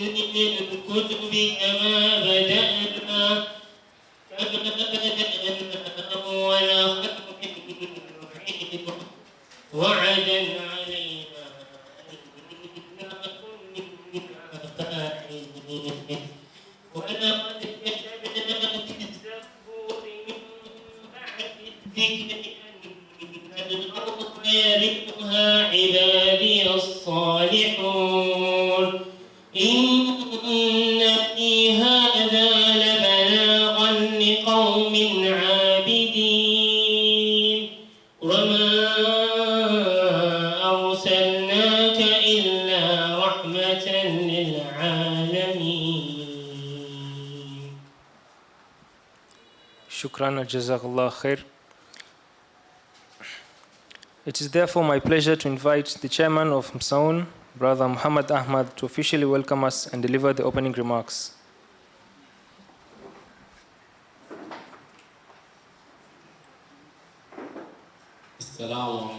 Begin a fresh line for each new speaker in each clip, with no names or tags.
الكتب كما بدأنا ولا خلق نعيد وعدا علينا إنا كنا فاعلين ولقد كتبنا في الزبور من بعد الذكر أن الأرض يرثها عبادي الصالحون إن في هذا لبلاغا لقوم عابدين وما أرسلناك إلا رحمة للعالمين.
Shukran, Jazakallah khair. It is therefore my pleasure to invite the chairman of Msaun, Brother Muhammad Ahmad, to officially welcome us and deliver the opening remarks.
Assalamu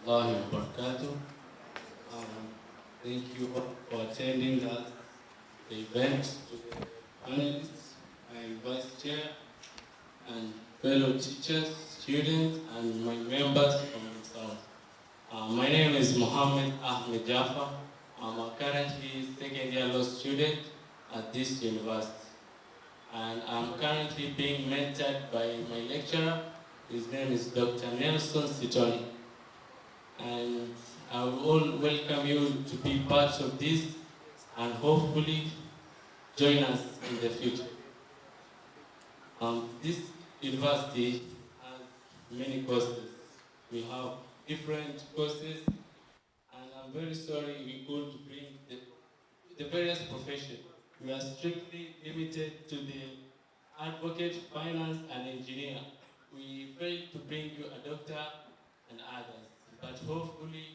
alaikum wa barakatuh. Thank you all for attending the event, to the panelists, my vice chair, and fellow teachers, students, and my members from Msaun. My name is Muhammad Ahmed Jaffa. I'm a currently second-year law student at this university. And I'm currently being mentored by my lecturer. His name is Dr. Nelson Sitoni. And I will all welcome you to be part of this and hopefully join us in the future. This university has many courses. We have different courses, and I'm very sorry we couldn't bring the various professions. We are strictly limited to the advocate, finance, and engineer. We failed to bring you a doctor and others, but hopefully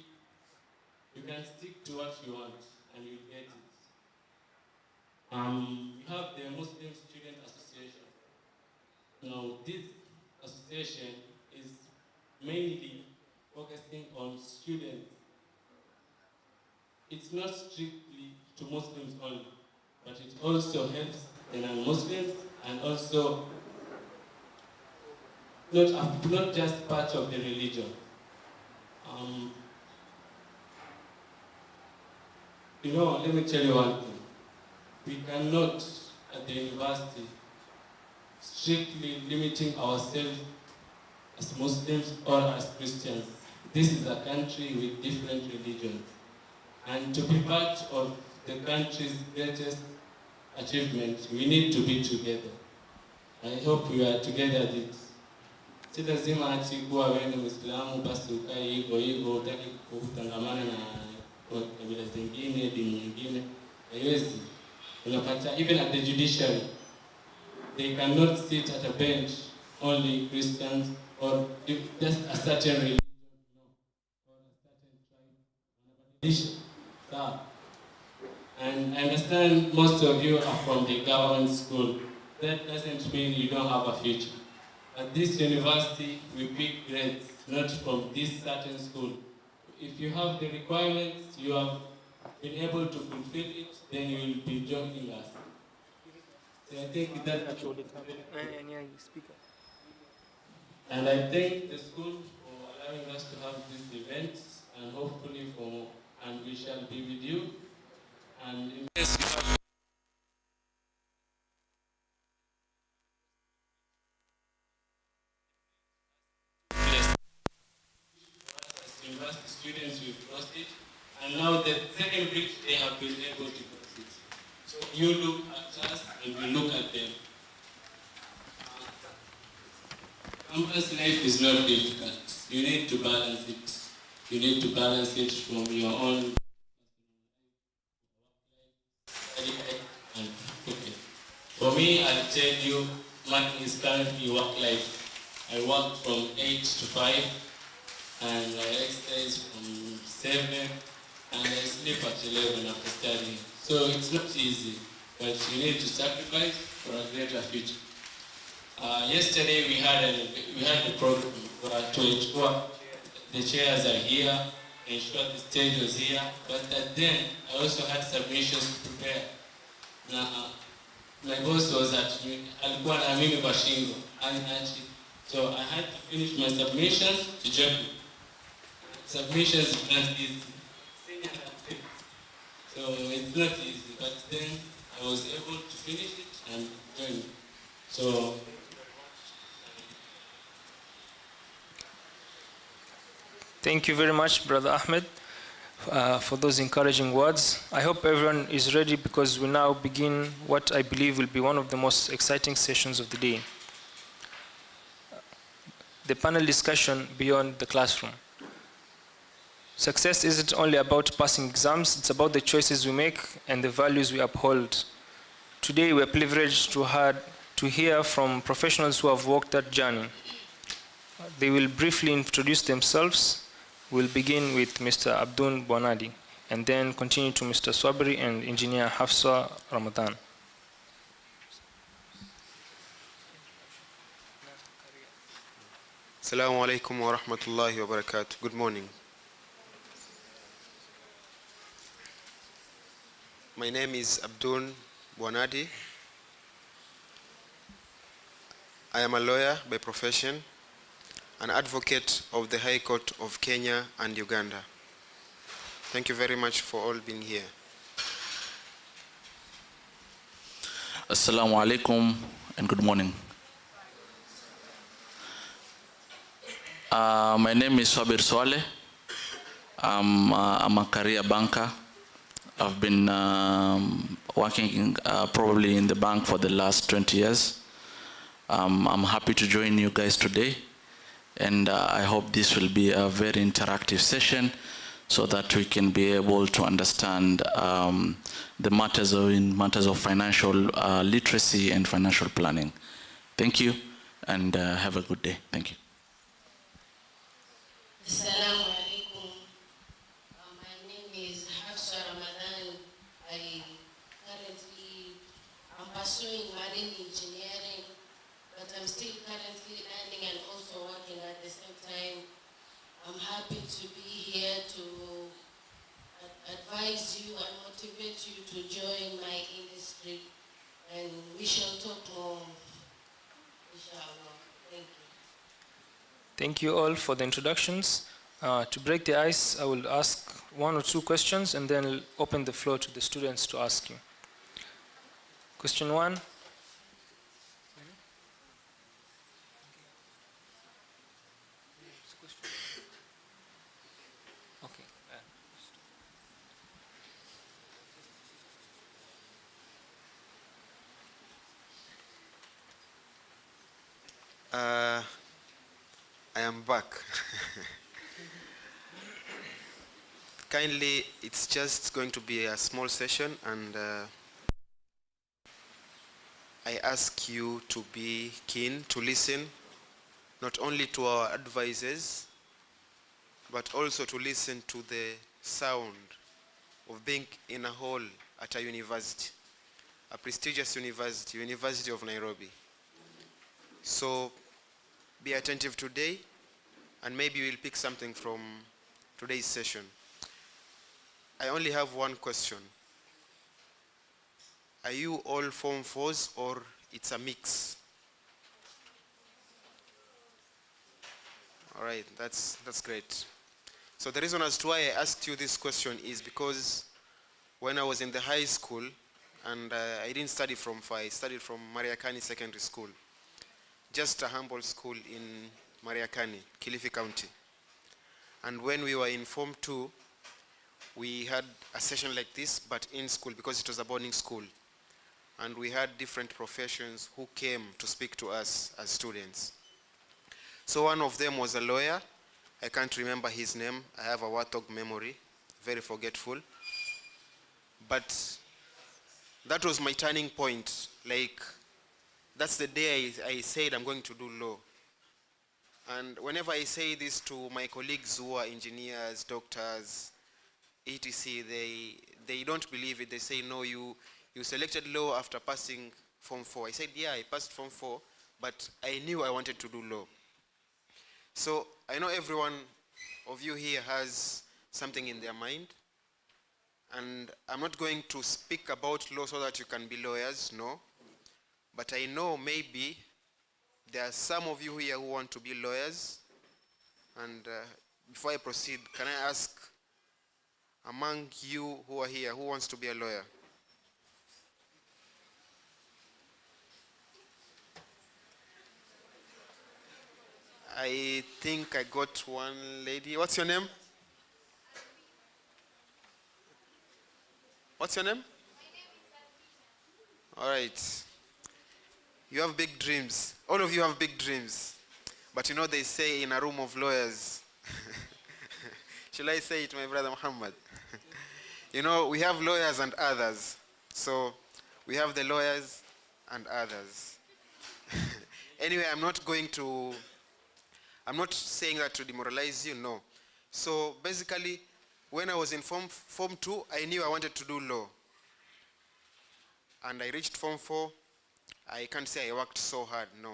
you can stick to what you want and you'll get it. We have the Muslim Student Association. Now, this association is mainly focusing on students. It's not strictly to Muslims only, but it also helps the non-Muslims and also not just part of the religion. Let me tell you one thing. We cannot, at the university, strictly limiting ourselves as Muslims or as Christians. This is a country with different religions. And to be part of the country's greatest achievement, we need to be together. I hope we are together at it. Si lazima ati kuwa wewe ni Muislamu basi ukae hivyo utaki kutangamana na kabila zingine, dini nyingine. Haiwezi. Unapata even at the judiciary, they cannot sit at a bench only Christians or just a certain religion, or a certain tribe. And I understand most of you are from the government school. That doesn't mean you don't have a future. At this university, we pick grades, not from this certain school. If you have the requirements, you have been able to fulfill it, then you will be joining us. So I think that actually and I thank the school for allowing us to have this event, and hopefully and we shall be with you. And in case you have university students, we've crossed it, and now the second bridge they have been able to cross it. So you look at us and we look at them. Campus life is not difficult. You need to balance it. You need to balance it from your own study life and okay. For me, I'll tell you, mine is currently work life. I work from 8 to 5. And I exercise from 7, and I sleep at 11 after studying. So it's not easy, but you need to sacrifice for a greater future. Yesterday we had a program to ensure the chairs are here, ensure the stage was here. But then I also had submissions to prepare. Now, my boss was at me, alikuwa na mimi kwa shingo, aniachi. So I had to finish my submissions to Jeff. Submissions is not easy. So it's not easy, but then I was able to finish it and join. So
Thank you very much, Brother Ahmed, for those encouraging words. I hope everyone is ready because we now begin what I believe will be one of the most exciting sessions of the day. The panel discussion beyond the classroom. Success isn't only about passing exams, it's about the choices we make and the values we uphold. Today we are privileged to hear from professionals who have walked that journey. They will briefly introduce themselves. We'll begin with Mr. Abdul Bonadi and then continue to Mr. Swabri and Engineer Hafsa Ramadan.
Assalamu alaikum wa rahmatullahi wa barakatuh. Good morning. My name is Abdul Bonadi. I am a lawyer by profession, an advocate of the High Court of Kenya and Uganda. Thank you very much for all being here.
Assalamu alaikum and good morning. My name is Swabir Swale. I'm a career banker. I've been working probably in the bank for the last 20 years. I'm happy to join you guys today, and I hope this will be a very interactive session so that we can be able to understand the matters of financial literacy and financial planning. Thank you, and have a good day. Thank you.
Assalamu alaikum. My name is Hafsa Ramadan. I'm pursuing marine engineering, but I'm still currently learning and also working at the same time. I'm happy to be here to advise you and motivate you to join my industry, and we shall talk more, inshallah. Thank you.
Thank you all for the introductions. To break the ice, I will ask one or two questions and then I'll open the floor to the students to ask you. Question one. Okay.
I am back. Kindly, it's just going to be a small session, and I ask you to be keen to listen, not only to our advisors, but also to listen to the sound of being in a hall at a university, a prestigious university, University of Nairobi. So be attentive today, and maybe we'll pick something from today's session. I only have one question. Are you all Form 4s or it's a mix? All right, that's great. So the reason as to why I asked you this question is because when I was in the high school, and I didn't study from FAI, I studied from Mariakani Secondary School, just a humble school in Mariakani, Kilifi County. And when we were in Form 2, we had a session like this, but in school, because it was a boarding school. And we had different professions who came to speak to us as students. So one of them was a lawyer. I can't remember his name. I have a warthog memory, very forgetful. But that was my turning point. Like, that's the day I said I'm going to do law. And whenever I say this to my colleagues who are engineers, doctors, etc., they don't believe it. They say, no, you selected law after passing Form 4. I said, yeah, I passed Form 4, but I knew I wanted to do law. So I know every one of you here has something in their mind. And I'm not going to speak about law so that you can be lawyers, no. But I know maybe there are some of you here who want to be lawyers. And before I proceed, can I ask, among you who are here, who wants to be a lawyer? I think I got one lady. What's your name? What's your name? All right. You have big dreams. All of you have big dreams. But you know they say in a room of lawyers. Shall I say it, my brother Muhammad? You know, we have lawyers and others. So we have the lawyers and others. Anyway, I'm not saying that to demoralize you, no. So basically, when I was in Form 2, I knew I wanted to do law. And I reached Form 4. I can't say I worked so hard, no.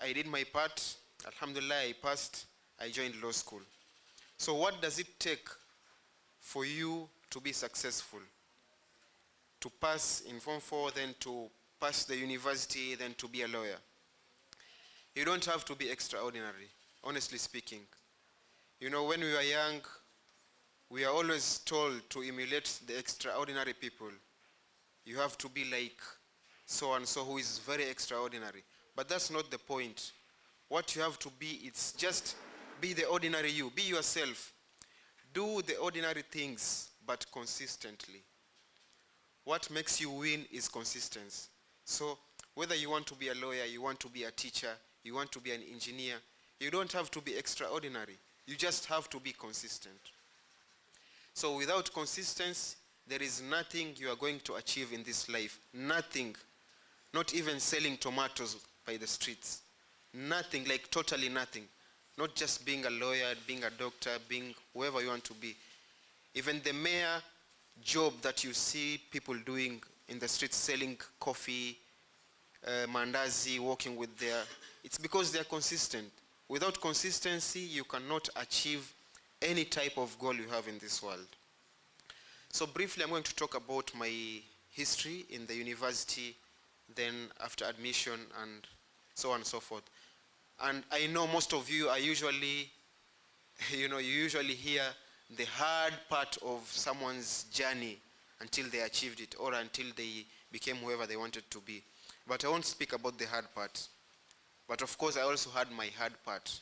I did my part. Alhamdulillah, I passed. I joined law school. So what does it take for you to be successful? To pass in Form 4, then to pass the university, then to be a lawyer. You don't have to be extraordinary, honestly speaking. You know, when we were young, we are always told to emulate the extraordinary people. You have to be like so-and-so who is very extraordinary. But that's not the point. What you have to be, it's just be the ordinary you. Be yourself. Do the ordinary things, but consistently. What makes you win is consistency. So whether you want to be a lawyer, you want to be a teacher, you want to be an engineer, you don't have to be extraordinary. You just have to be consistent. So without consistency, there is nothing you are going to achieve in this life. Nothing. Not even selling tomatoes by the streets. Nothing, like totally nothing. Not just being a lawyer, being a doctor, being whoever you want to be. Even the mere job that you see people doing in the streets, selling coffee, mandazi, walking with their, it's because they are consistent. Without consistency, you cannot achieve any type of goal you have in this world. So briefly, I'm going to talk about my history in the university, then after admission, and so on and so forth. And I know most of you are usually, you usually hear the hard part of someone's journey until they achieved it or until they became whoever they wanted to be. But I won't speak about the hard part. But of course, I also had my hard part.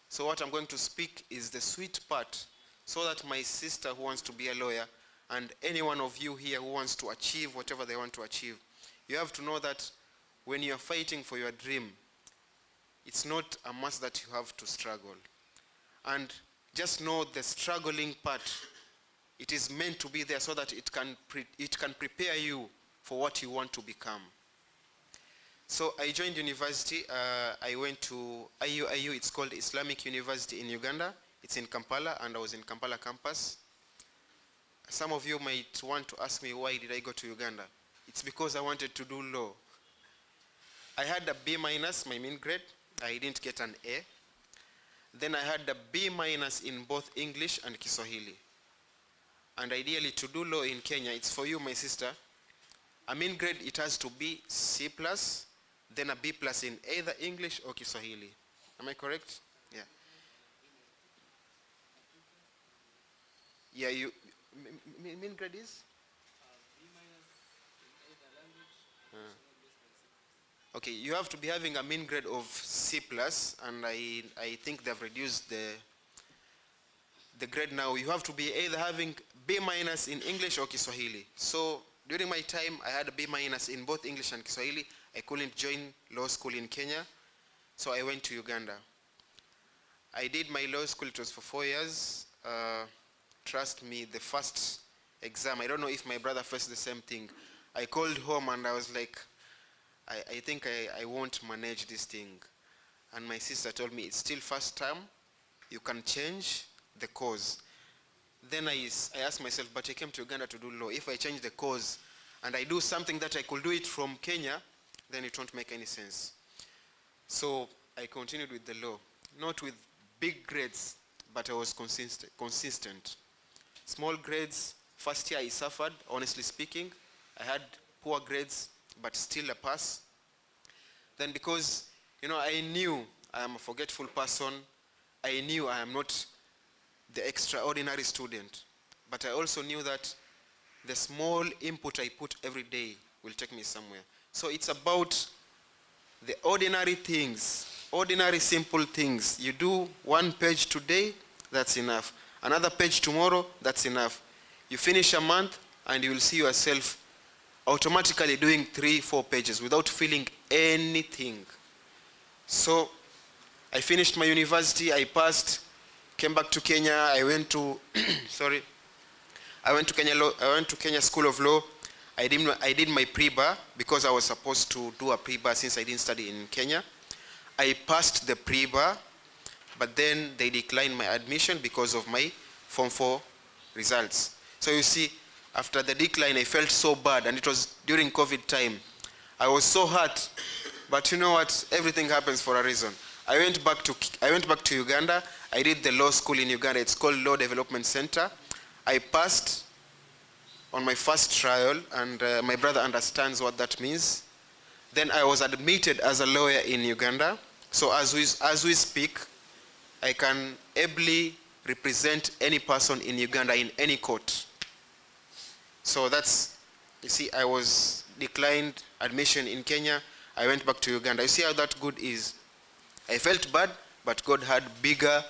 So what I'm going to speak is the sweet part, so that my sister who wants to be a lawyer and any one of you here who wants to achieve whatever they want to achieve, you have to know that when you're fighting for your dream, it's not a must that you have to struggle. And just know the struggling part, it is meant to be there so that it can prepare you for what you want to become. So I joined university. I went to IU. It's called Islamic University in Uganda. It's in Kampala, and I was in Kampala campus. Some of you might want to ask me, why did I go to Uganda? It's because I wanted to do law. I had a B-, my mean grade. I didn't get an A. Then I had a B- in both English and Kiswahili. And ideally, to do law in Kenya, it's for you, my sister. A mean grade, it has to be C+, then a B+ in either English or Kiswahili. Am I correct? Yeah. Yeah, you mean grade is? B- in either language. Okay, you have to be having a mean grade of C+, and I think they've reduced the grade now. You have to be either having B- in English or Kiswahili. So during my time, I had a B- in both English and Kiswahili. I couldn't join law school in Kenya, so I went to Uganda. I did my law school, it was for 4 years. Trust me, the first exam, I don't know if my brother faced the same thing. I called home and I was like, I think I won't manage this thing. And my sister told me, it's still first term, you can change the course. Then I asked myself, but I came to Uganda to do law. If I change the course and I do something that I could do it from Kenya, then it won't make any sense. So I continued with the law, not with big grades, but I was consistent. Small grades, first year I suffered, honestly speaking. I had poor grades, but still a pass. Then because, I knew I am a forgetful person, I knew I am not the extraordinary student, but I also knew that the small input I put every day will take me somewhere. So it's about the ordinary things, ordinary simple things. You do 1 page today, that's enough. Another page tomorrow, that's enough. You finish a month and you will see yourself automatically doing 3-4 pages without feeling anything. So I finished my university, I passed, came back to Kenya, I went to Kenya School of Law. I did my pre-bar because I was supposed to do a pre-bar since I didn't study in Kenya. I passed the pre-bar, but then they declined my admission because of my Form 4 results. So you see, after the decline, I felt so bad, and it was during COVID time. I was so hurt, but you know what? Everything happens for a reason. I went back to Uganda. I did the law school in Uganda. It's called Law Development Center. I passed on my first trial, and my brother understands what that means. Then I was admitted as a lawyer in Uganda. So as we speak, I can ably represent any person in Uganda in any court. So that's, you see, I was declined admission in Kenya. I went back to Uganda. You see how that good is? I felt bad, but God had bigger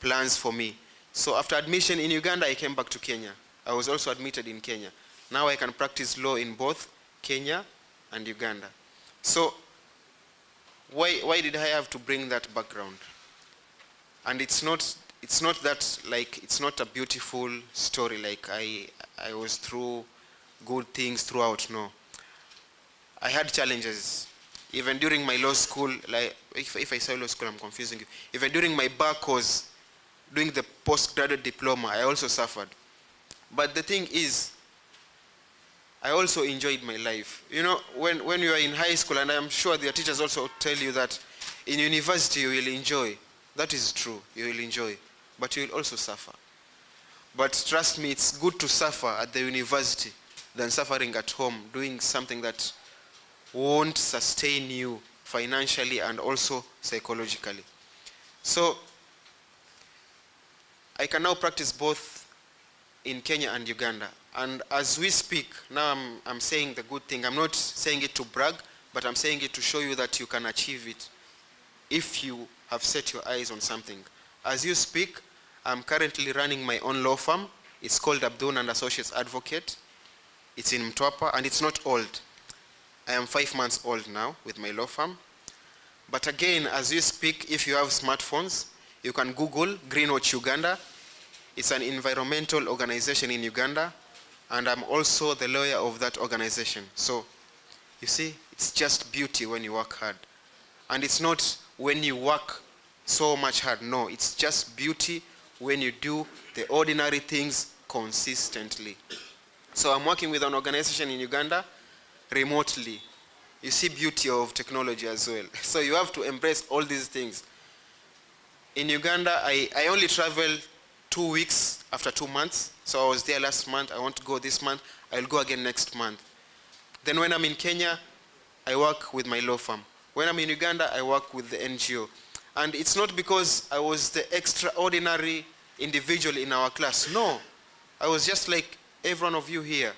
plans for me. So after admission in Uganda, I came back to Kenya. I was also admitted in Kenya. Now I can practice law in both Kenya and Uganda. So why did I have to bring that background? And it's not that, like, it's not a beautiful story, like I was through good things throughout. No, I had challenges. Even during my law school, like if I say law school, I'm confusing you. Even during my bar course, doing the postgraduate diploma, I also suffered. But the thing is, I also enjoyed my life. When you are in high school, and I'm sure your teachers also tell you that in university you will enjoy. That is true, you will enjoy, but you will also suffer. But trust me, it's good to suffer at the university than suffering at home, doing something that won't sustain you financially and also psychologically. So I can now practice both in Kenya and Uganda. And as we speak, now I'm saying the good thing. I'm not saying it to brag, but I'm saying it to show you that you can achieve it if you have set your eyes on something. As you speak, I'm currently running my own law firm. It's called Abdun and Associates Advocate. It's in Mtwapa, and it's not old. I am 5 months old now with my law firm. But again, as you speak, if you have smartphones, you can Google Greenwatch Uganda. It's an environmental organization in Uganda, and I'm also the lawyer of that organization. So, you see, it's just beauty when you work hard. And it's not when you work so much hard. No, it's just beauty when you do the ordinary things consistently. So I'm working with an organization in Uganda remotely. You see beauty of technology as well. So you have to embrace all these things. In Uganda, I only travel 2 weeks after 2 months. So I was there last month. I want to go this month. I'll go again next month. Then when I'm in Kenya, I work with my law firm. When I'm in Uganda, I work with the NGO. And it's not because I was the extraordinary individual in our class. No, I was just like every one of you here.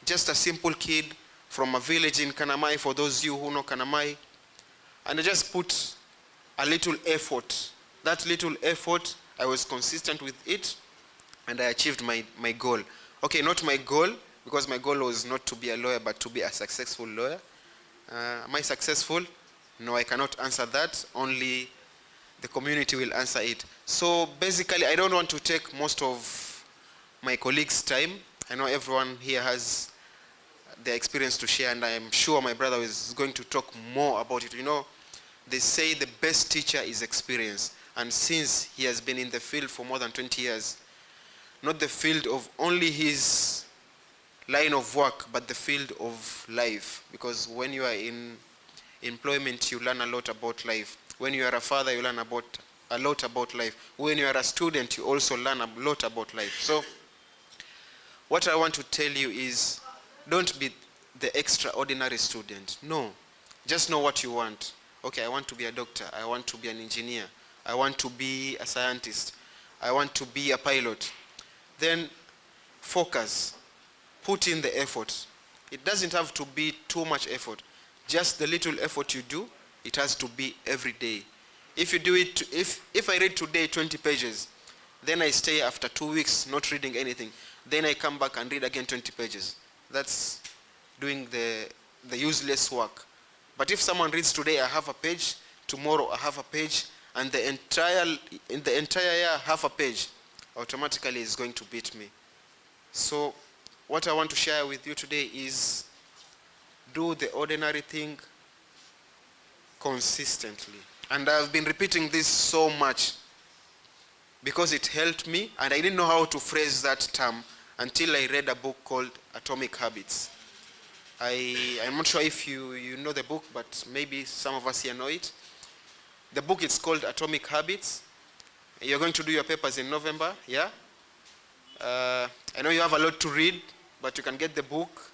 Just a simple kid from a village in Kanamai, for those of you who know Kanamai. And I just put a little effort. That little effort, I was consistent with it, and I achieved my goal. Okay, not my goal, because my goal was not to be a lawyer, but to be a successful lawyer. Am I successful? No, I cannot answer that. Only the community will answer it. So basically, I don't want to take most of my colleagues' time. I know everyone here has their experience to share, and I'm sure my brother is going to talk more about it. They say the best teacher is experience. And since he has been in the field for more than 20 years, not the field of only his line of work, but the field of life. Because when you are in employment, you learn a lot about life. When you are a father, you learn about a lot about life. When you are a student, you also learn a lot about life. So what I want to tell you is, don't be the extraordinary student. No, just know what you want. Okay, I want to be a doctor. I want to be an engineer. I want to be a scientist. I want to be a pilot. Then focus. Put in the effort. It doesn't have to be too much effort. Just the little effort you do, it has to be every day. If you do it, if I read today 20 pages, then I stay after 2 weeks not reading anything, then I come back and read again 20 pages. That's doing the useless work. But if someone reads today a half a page, tomorrow a half a page, and in the entire year half a page, automatically is going to beat me. So what I want to share with you today is, do the ordinary thing consistently. And I've been repeating this so much because it helped me, and I didn't know how to phrase that term until I read a book called Atomic Habits. I'm not sure if you know the book, but maybe some of us here know it. The book is called Atomic Habits. You're going to do your papers in November, yeah? I know you have a lot to read, but you can get the book.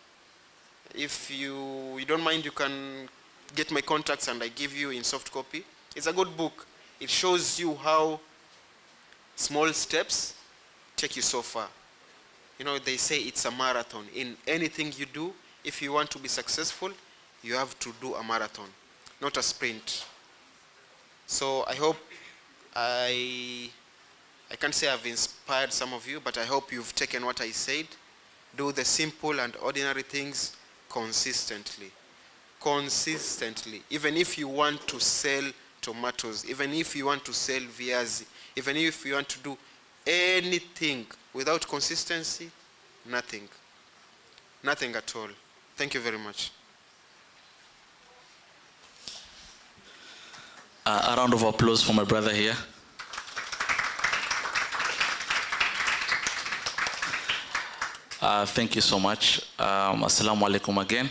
If you don't mind, you can get my contacts and I give you in soft copy. It's a good book. It shows you how small steps take you so far. You know, they say it's a marathon. In anything you do, if you want to be successful, you have to do a marathon, not a sprint. So I hope I can't say I've inspired some of you, but I hope you've taken what I said. Do the simple and ordinary things consistently. Consistently. Even if you want to sell tomatoes, even if you want to sell viazi, even if you want to do anything without consistency, nothing. Nothing at all. Thank you very much.
A round of applause for my brother here. Thank you so much. Assalamu alaikum again.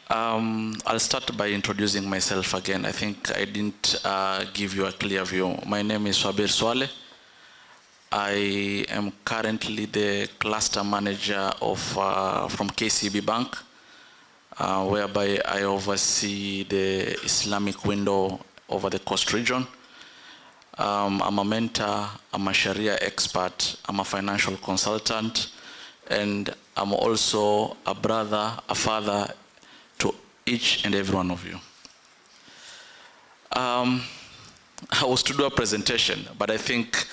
I'll start by introducing myself again. I think I didn't give you a clear view. My name is Swabir Swale. I am currently the cluster manager of from KCB Bank, whereby I oversee the Islamic window over the coast region. I'm a mentor, I'm a Sharia expert, I'm a financial consultant, and I'm also a brother, a father to each and every one of you. I was to do a presentation, but I think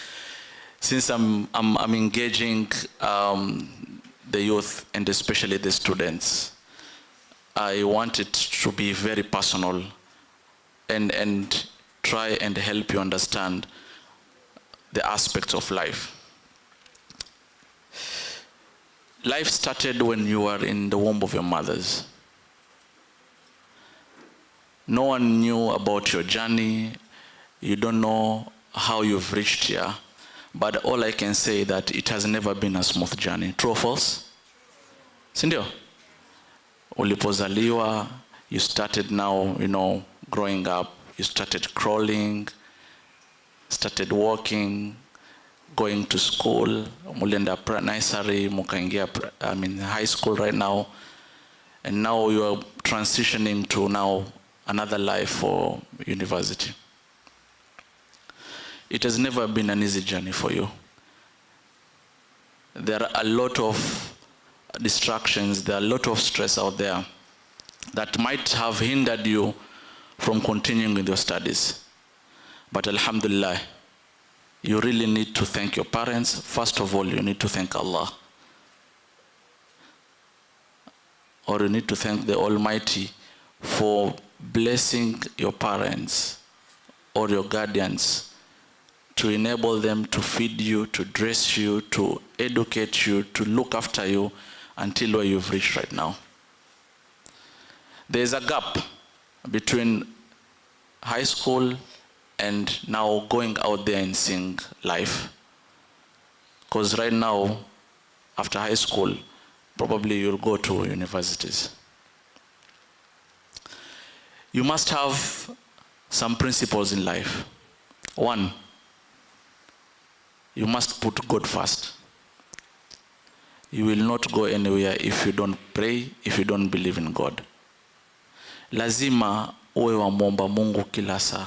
since I'm engaging the youth and especially the students, I want it to be very personal and try and help you understand the aspects of life. Life started when you were in the womb of your mothers. No one knew about your journey. You don't know how you've reached here. But all I can say is that it has never been a smooth journey. True or false? Sindio? Ulipozaliwa, you started now, growing up. You started crawling, started walking, going to school, mulenda nursery, mukaingia, high school right now. And now you are transitioning to now another life for university. It has never been an easy journey for you. There are a lot of distractions, there are a lot of stress out there that might have hindered you from continuing with your studies. But alhamdulillah, you really need to thank your parents. First of all, you need to thank Allah. Or you need to thank the Almighty for blessing your parents or your guardians to enable them to feed you, to dress you, to educate you, to look after you until where you've reached right now. There's a gap between high school and now going out there and seeing life. Because right now, after high school, probably you'll go to universities. You must have some principles in life. One, you must put God first. You will not go anywhere if you don't pray, if you don't believe in God. Lazima uwe wa muomba Mungu kila saa.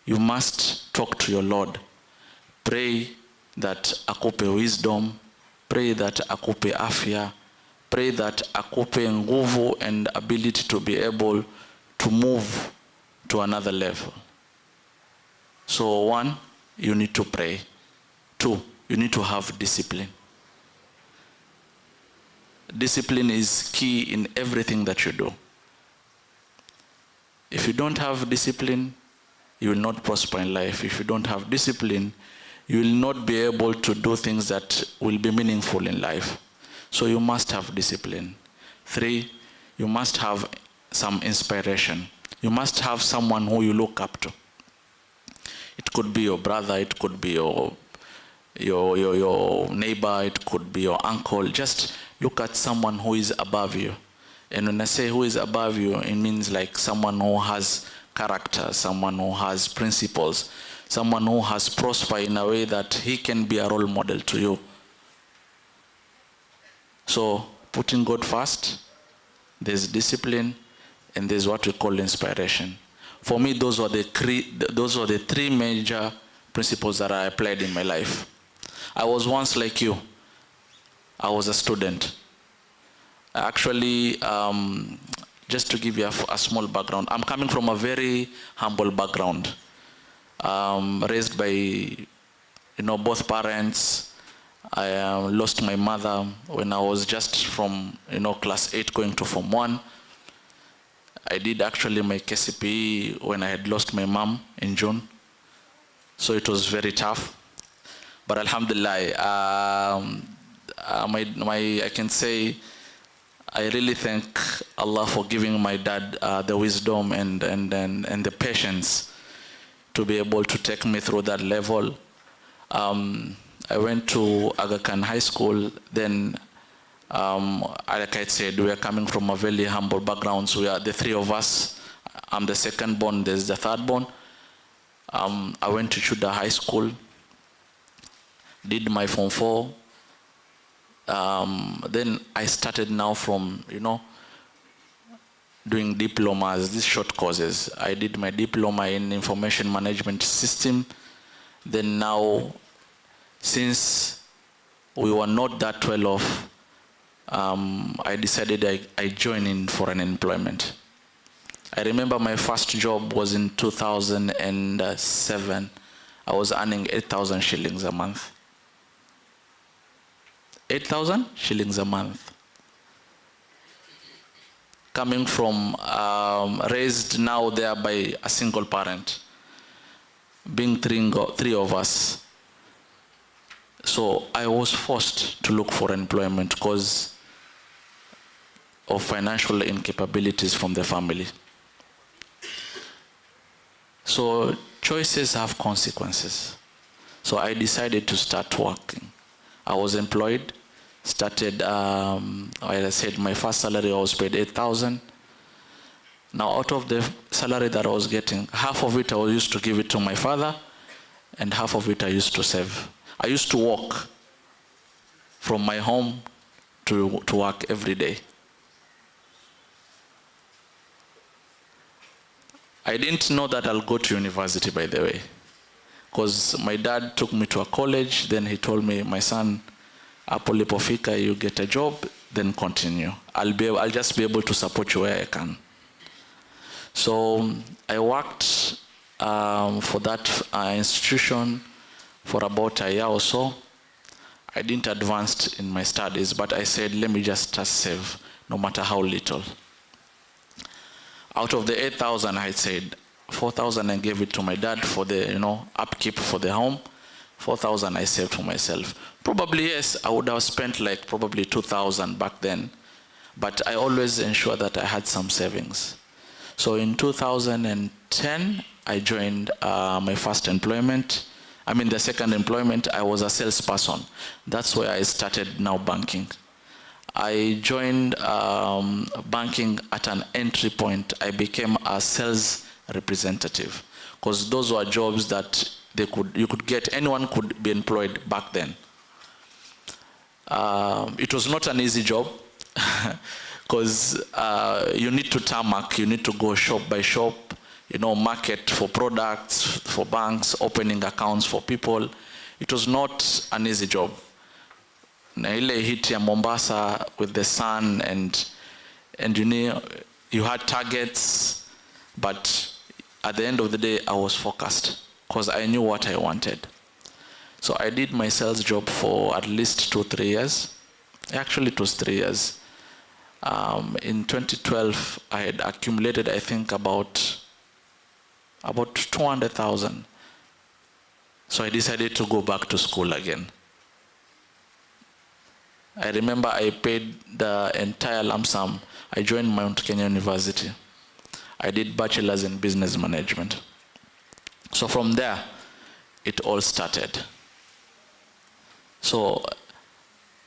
You must talk to your Lord. Pray that akupe wisdom. Pray that akupe afya. Pray that akupe nguvu and ability to be able to move to another level. So one, you need to pray. Two, you need to have discipline. Discipline is key in everything that you do. If you don't have discipline, you will not prosper in life. If you don't have discipline, you will not be able to do things that will be meaningful in life. So you must have discipline. Three, you must have some inspiration. You must have someone who you look up to. It could be your brother, it could be your neighbor, it could be your uncle. Just look at someone who is above you. And when I say who is above you, it means like someone who has character, someone who has principles, someone who has prospered in a way that he can be a role model to you. So putting God first, there's discipline, and there's what we call inspiration. For me, those were the three major principles that I applied in my life. I was once like you. I was a student. Actually, just to give you a small background, I'm coming from a very humble background. Raised by, both parents. I lost my mother when I was just from, class 8 going to Form 1. I did actually my KCPE when I had lost my mom in June. So it was very tough. But alhamdulillah, I can say I really thank Allah for giving my dad the wisdom and the patience to be able to take me through that level. I went to Aga Khan High School. Then, like I said, we are coming from a very humble background. So we are the three of us. I'm the second born, there's the third born. I went to Chuda High School, did my Form 4. Then I started now from, doing diplomas, these short courses. I did my diploma in information management system. Then now, since we were not that well off, I decided I joined in for an employment. I remember my first job was in 2007. I was earning 8,000 shillings a month. 8,000 shillings a month. Coming from, raised now there by a single parent, being three of us. So I was forced to look for employment because of financial incapabilities from the family. So choices have consequences. So I decided to start working. I was employed, started, like I said, my first salary I was paid 8,000. Now out of the salary that I was getting, half of it I used to give it to my father, and half of it I used to save. I used to walk from my home to work every day. I didn't know that I'll go to university, by the way, because my dad took me to a college. Then he told me, my son, hapo ulipofika, you get a job, then continue. I'll just be able to support you where I can. So I worked for that institution for about a year or so. I didn't advance in my studies, but I said, let me just save, no matter how little. Out of the 8,000, I said, 4,000 I gave it to my dad for the, upkeep for the home. 4,000 I saved for myself. Probably, yes, I would have spent like probably 2,000 back then, but I always ensured that I had some savings. So in 2010, I joined my first employment. The second employment, I was a salesperson. That's where I started now banking. I joined banking at an entry point. I became a sales representative, because those were jobs that you could get, anyone could be employed back then. It was not an easy job, because you need to tarmac, you need to go shop by shop, market for products, for banks, opening accounts for people. It was not an easy job. Na ile hit ya Mombasa with the sun and you had targets, but at the end of the day I was focused because I knew what I wanted. So I did my sales job for at least 2-3 years. Actually it was 3 years. In 2012 I had accumulated, I think, about 200,000. So I decided to go back to school again. I remember I paid the entire lump sum. I joined Mount Kenya University. I did bachelor's in business management. So from there, it all started. So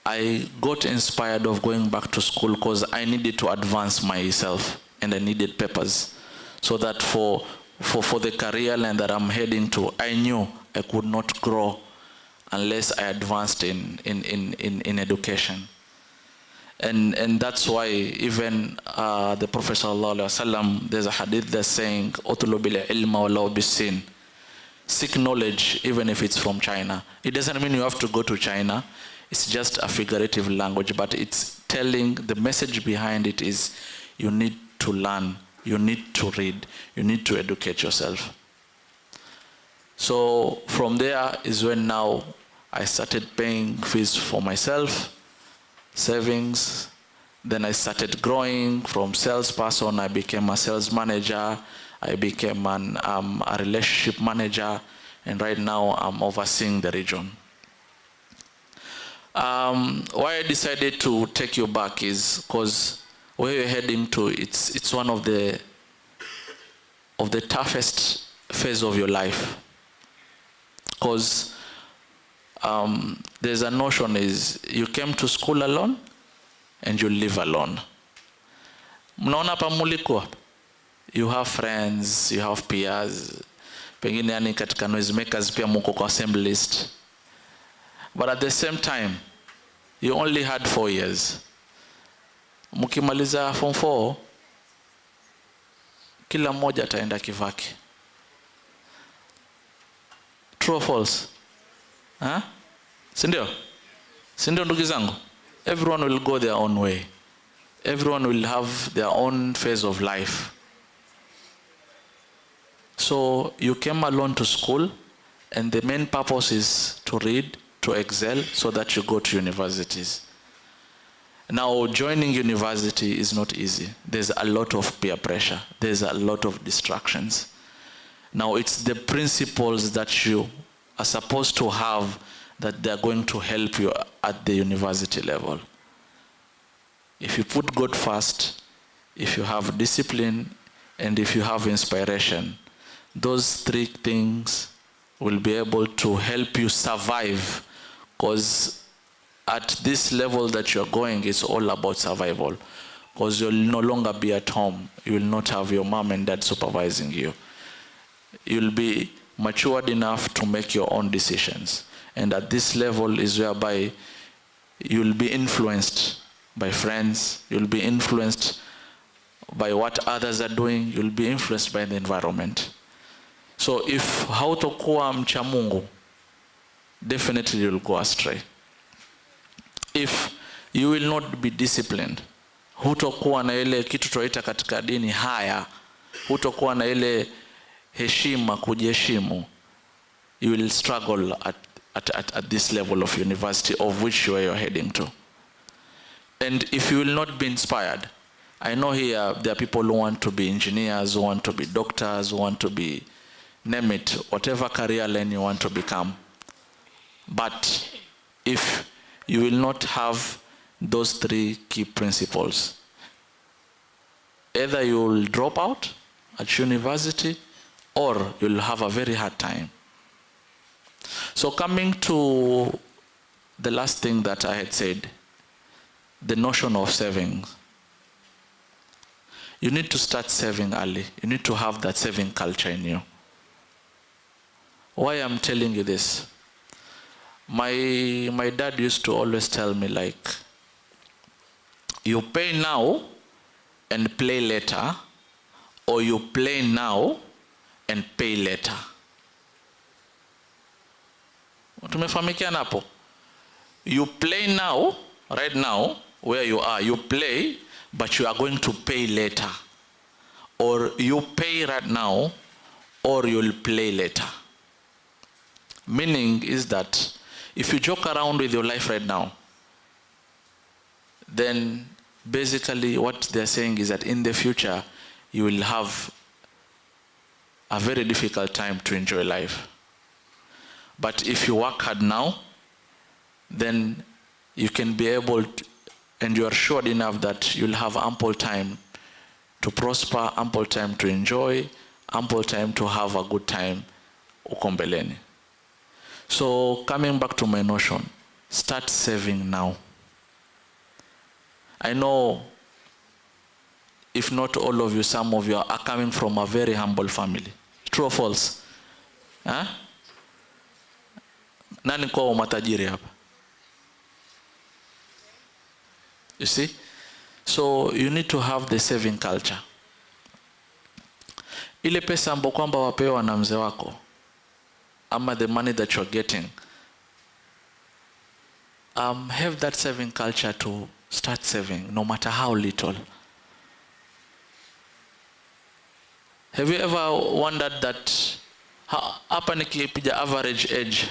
I got inspired of going back to school because I needed to advance myself and I needed papers. So that for the career line that I'm heading to, I knew I could not grow unless I advanced in education. And that's why even the Prophet ﷺ, there's a hadith that's saying, "Utlu bil ilma walau bisin." Seek knowledge even if it's from China. It doesn't mean you have to go to China. It's just a figurative language, but it's telling, the message behind it is you need to learn, you need to read, you need to educate yourself. So from there is when now I started paying fees for myself, savings. Then I started growing from salesperson. I became a sales manager. I became a relationship manager. And right now I'm overseeing the region. Why I decided to take you back is because where you're heading to, it's one of the toughest phase of your life. Because there's a notion is you came to school alone and you live alone. Mnaona hapa mulikuwa, you have friends, you have peers, pengine yani katika noisemakers pia muko kwa same list, but at the same time you only had 4 years. Mkimaliza form 4 kila mmoja ataenda kivake. True or false? Huh? Sindio? Sindio ndugu zangu? Everyone will go their own way. Everyone will have their own phase of life. So you came alone to school, and the main purpose is to read, to excel, so that you go to universities. Now, joining university is not easy. There's a lot of peer pressure. There's a lot of distractions. Now, it's the principles that you are supposed to have that they're going to help you at the university level. If you put God first, if you have discipline, and if you have inspiration, those 3 things will be able to help you survive, because at this level that you're going, it's all about survival, because you'll no longer be at home. You will not have your mom and dad supervising you. You'll be matured enough to make your own decisions. And at this level is whereby you'll be influenced by friends, you'll be influenced by what others are doing, you'll be influenced by the environment. So if hautokuwa mcha Mungu, definitely you'll go astray. If you will not be disciplined, hutokuwa na ile kitu tunaita katika dini haya, hutokuwa na ile heshima, kujiheshimu, you will struggle at this level of university of which you're heading to. And if you will not be inspired, I know here there are people who want to be engineers, who want to be doctors, who want to be, name it, whatever career line you want to become. But if you will not have those 3 key principles, either you will drop out at university or you'll have a very hard time. So coming to the last thing that I had said, the notion of savings. You need to start saving early. You need to have that saving culture in you. Why I'm telling you this? My dad used to always tell me, like, you pay now and play later, or you play now and pay later. Tumefahamikiana hapo? You play now, right now, where you are, you play, but you are going to pay later. Or you pay right now, or you'll play later. Meaning is that if you joke around with your life right now, then basically what they're saying is that in the future, you will have a very difficult time to enjoy life. But if you work hard now, then you can be able to, and you are sure enough that you'll have ample time to prosper, ample time to enjoy, ample time to have a good time uko mbeleni. So coming back to my notion, start saving now. I know if not all of you, some of you are coming from a very humble family. True or false? Huh? Nani kwa matajiri hapa? You see? So you need to have the saving culture. Ile pesa ambayo kwamba wapewa na mzee wako, ama the money that you're getting, have that saving culture to start saving, no matter how little. Have you ever wondered that hapa nikipiga average age,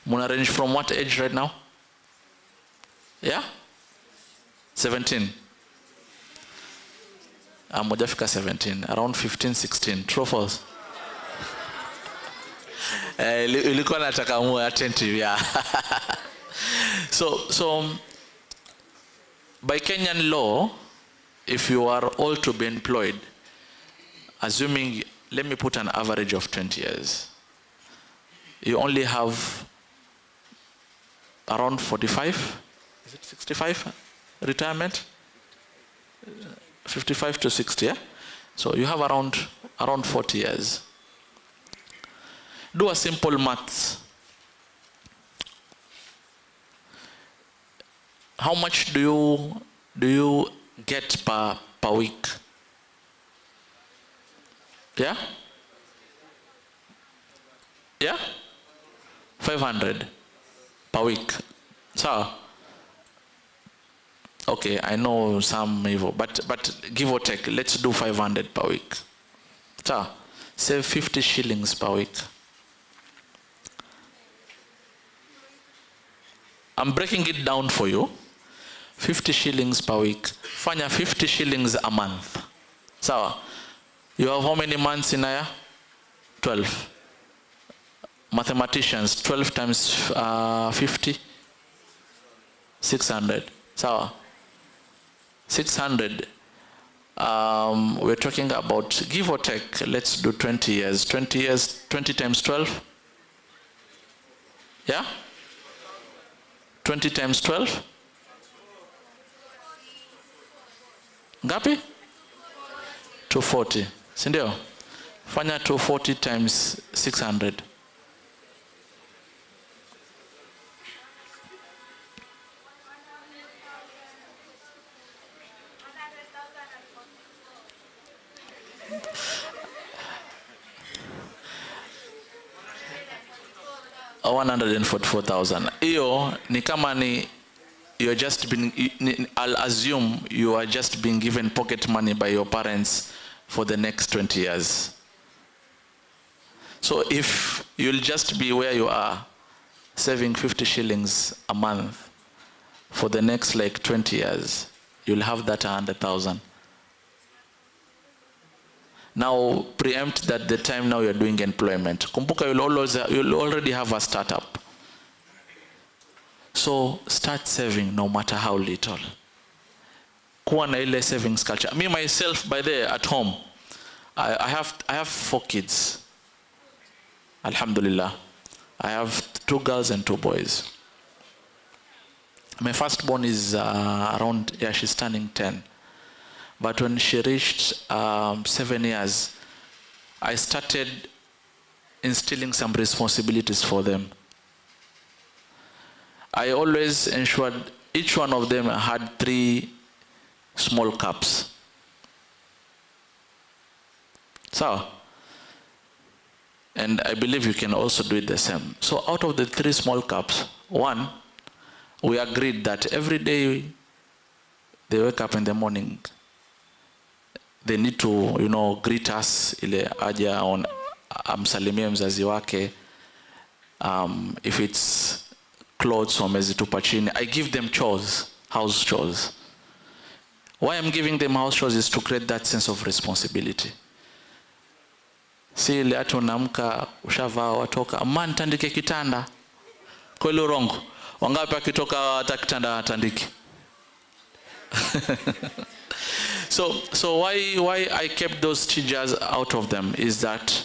muna range from what age right now? Yeah? 17. Mojafika 17, around 15, 16. True or false? Ilikuwa nataka more attentive, yeah. So by Kenyan law, if you are all to be employed, assuming, let me put an average of 20 years, you only have around 45, is it 65 retirement? 55 to 60, yeah? So you have around 40 years. Do a simple maths. How much do you get per week? Yeah? Yeah? 500 per week. So, okay, I know some evil, but give or take, let's do 500 per week. So, save 50 shillings per week. I'm breaking it down for you. 50 shillings per week. Fanya 50 shillings a month. So, you have how many months in a year? 12. Mathematicians, 12 times 50? 600. So, 600. We're talking about, give or take, let's do 20 years. 20 years, 20 times 12? Yeah? 20 times 12? Ngapi? 240. Sindio? Fanya 240 times 600. $144,000. Iyo ni kama ni you're just been, I'll assume you are just being given pocket money by your parents for the next 20 years. So if you'll just be where you are, saving 50 shillings a month for the next like 20 years, you'll have that 100,000. Now preempt that the time now you're doing employment. Kumbuka you'll already have a startup. So start saving no matter how little. Kuwa na ile savings culture. Me myself, by the at home, I have 4 kids. Alhamdulillah. I have 2 girls and 2 boys. My firstborn is around, she's turning 10. But when she reached 7 years, I started instilling some responsibilities for them. I always ensured each one of them had 3 small cups. So, and I believe you can also do it the same. So out of the 3 small cups, 1, we agreed that every day they wake up in the morning, they need to, greet us, ile aja on amsalimie mzazi wake. If it's clothes wamezitupa chini, I give them chores, house chores. Why I'm giving them house chores is to create that sense of responsibility. Si ile ati unaamka ushavaa watoka, "Amma nitandike kitanda." Kweli urongo? Wangapi akitoka hata kitanda atandiki? So why I kept those 2 jars out of them is that,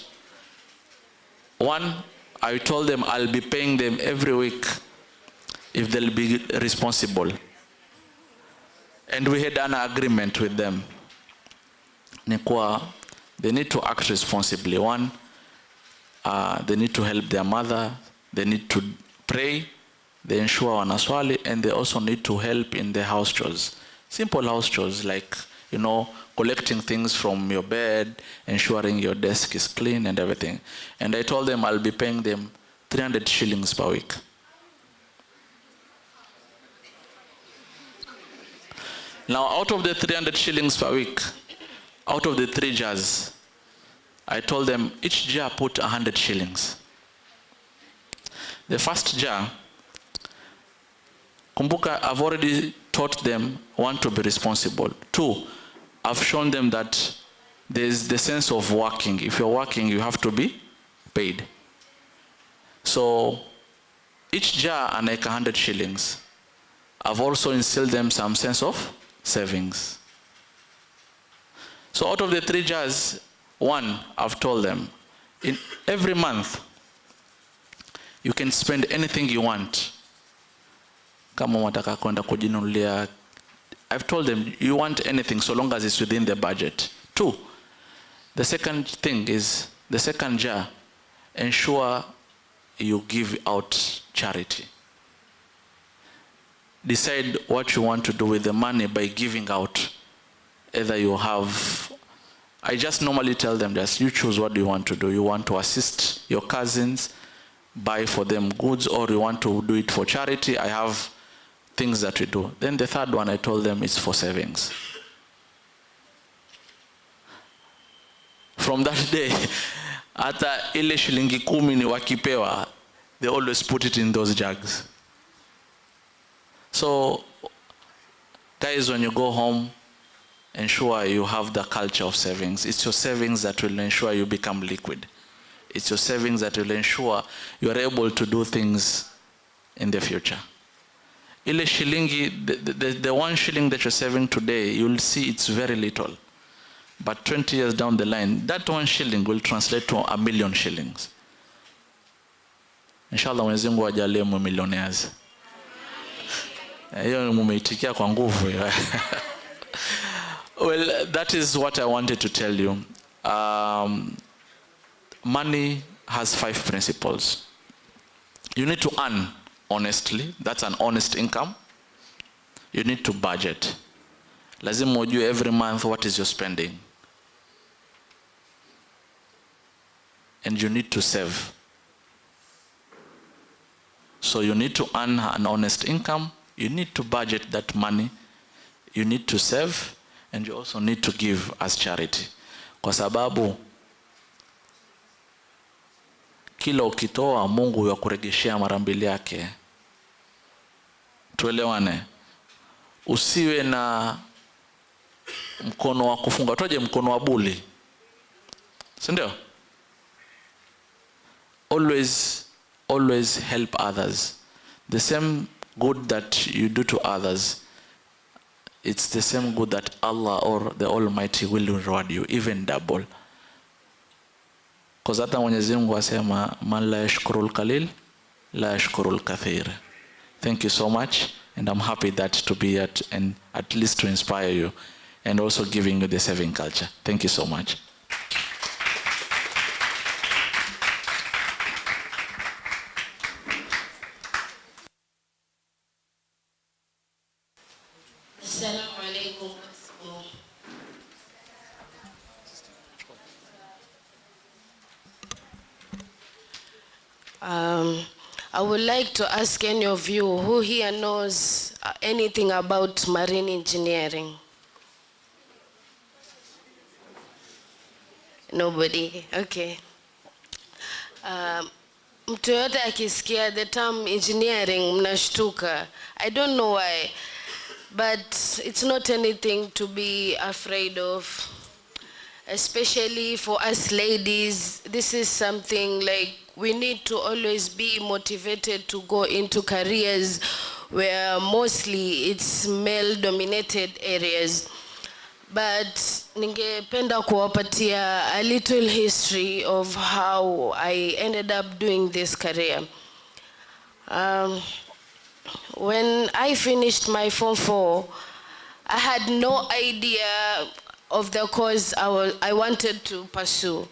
1, I told them I'll be paying them every week if they'll be responsible. And we had an agreement with them. Nikwa, they need to act responsibly. 1, they need to help their mother, they need to pray, they ensure wanaswali, and they also need to help in the house chores. Simple house chores like, collecting things from your bed, ensuring your desk is clean and everything. And I told them I'll be paying them 300 shillings per week. Now, out of the 300 shillings per week, out of the 3 jars, I told them each jar put 100 shillings. The first jar, kumbuka, I've already taught them, 1, to be responsible. 2, I've shown them that there's the sense of working. If you're working, you have to be paid. So each jar and like 100 shillings. I've also instilled them some sense of savings. So out of the 3 jars, 1, I've told them, in every month, you can spend anything you want. Kama wataka kwenda kujinunulia, I've told them, you want anything so long as it's within the budget. 2, the second thing is, the second jar, ensure you give out charity. Decide what you want to do with the money by giving out. Either you have, I just normally tell them this, you choose what you want to do. You want to assist your cousins, buy for them goods, or you want to do it for charity. I have things that we do. Then the third one I told them is for savings. From that day, hata ile shilingi 10 ni wakipewa, they always put it in those jugs. So guys, when you go home, ensure you have the culture of savings. It's your savings that will ensure you become liquid. It's your savings that will ensure you are able to do things in the future. Ile shilingi, the 1 shilling that you're saving today, you'll see it's very little. But 20 years down the line, that 1 shilling will translate to 1,000,000 shillings. Inshallah, Mwenyezi Mungu ajalie mu millionaires. Hiyo mumeitikia kwa nguvu. Well, that is what I wanted to tell you. Money has 5 principles. You need to earn honestly. That's an honest income. You need to budget. Lazima ujue every month what is your spending. And you need to save. So you need to earn an honest income. You need to budget that money. You need to save. And you also need to give as charity. Kwa sababu kila ukitoa Mungu yakuregeshea mara 2 yake. Tuelewane. Usiwe na mkono wa kufunga. Toje mkono wa buli. Si ndio? Always help others. The same good that you do to others, it's the same good that Allah or the Almighty will reward you, even double. Because hata Mwenyezi Mungu asema, man la yashkurul qalil la yashkurul kathir. Thank you so much, and I'm happy that to be at least to inspire you and also giving you the saving culture. Thank you so much.
Assalamu alaikum. I would like to ask any of you who here knows anything about marine engineering. Nobody, okay. Mtu yote akisikia the term engineering mnashtuka. I don't know why, but it's not anything to be afraid of. Especially for us ladies, this is something like we need to always be motivated to go into careers where mostly it's male-dominated areas. But ningependa kuwapatia a little history of how I ended up doing this career. When I finished my Form 4, I had no idea of the course I wanted to pursue.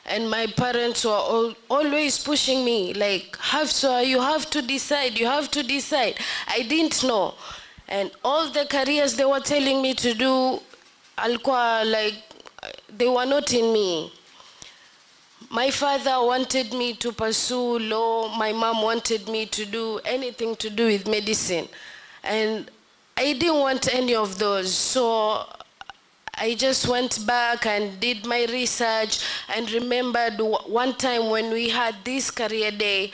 And my parents were always pushing me, like, Hafsa, you have to decide, you have to decide. I didn't know. And all the careers they were telling me to do, like, they were not in me. My father wanted me to pursue law. My mom wanted me to do anything to do with medicine. And I didn't want any of those. So I just went back and did my research and remembered one time when we had this career day,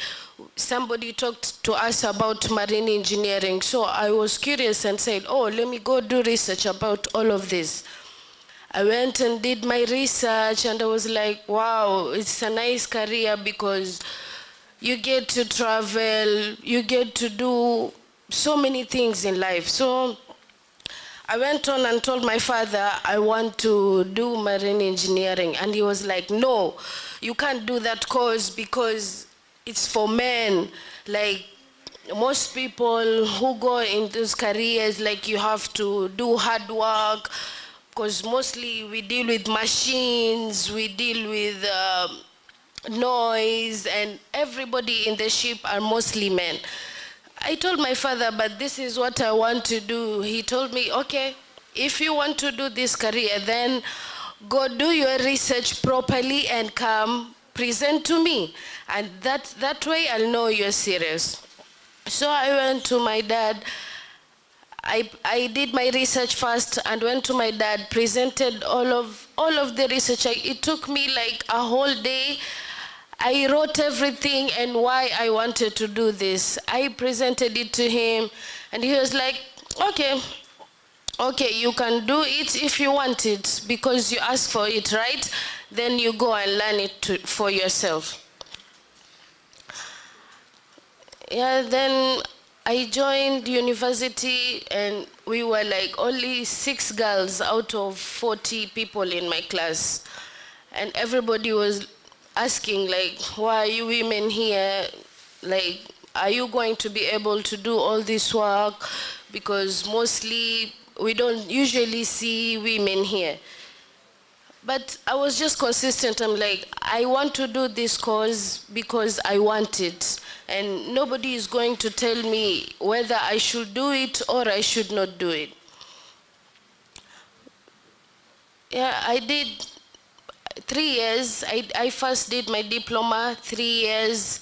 somebody talked to us about marine engineering. So I was curious and said, oh, let me go do research about all of this. I went and did my research and I was like, wow, it's a nice career because you get to travel, you get to do so many things in life. So I went on and told my father, I want to do marine engineering. And he was like, no, you can't do that course because it's for men. Like, most people who go in those careers, like, you have to do hard work, because mostly we deal with machines, we deal with noise, and everybody in the ship are mostly men. I told my father, but this is what I want to do. He told me, okay, if you want to do this career, then go do your research properly and come present to me. And that way I'll know you're serious. So I went to my dad. I did my research first and went to my dad, presented all of the research. It took me like a whole day. I wrote everything and why I wanted to do this. I presented it to him and he was like, okay, you can do it if you want it because you asked for it, right? Then you go and learn it for yourself. Yeah, then I joined university and we were like only 6 girls out of 40 people in my class. And everybody was asking, like, why are you women here? Like, are you going to be able to do all this work? Because mostly we don't usually see women here. But I was just consistent. I'm like, I want to do this course because I want it. And nobody is going to tell me whether I should do it or I should not do it. Yeah, I did 3 years. I first did my diploma, 3 years.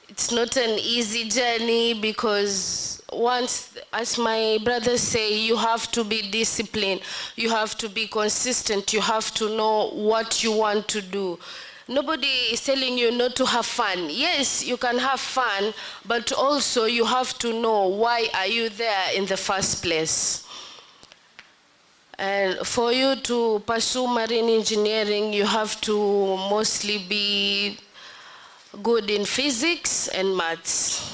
It's not an easy journey because once, as my brothers say, you have to be disciplined, you have to be consistent, you have to know what you want to do. Nobody is telling you not to have fun. Yes, you can have fun, but also you have to know why are you there in the first place. And for you to pursue marine engineering, you have to mostly be good in physics and maths.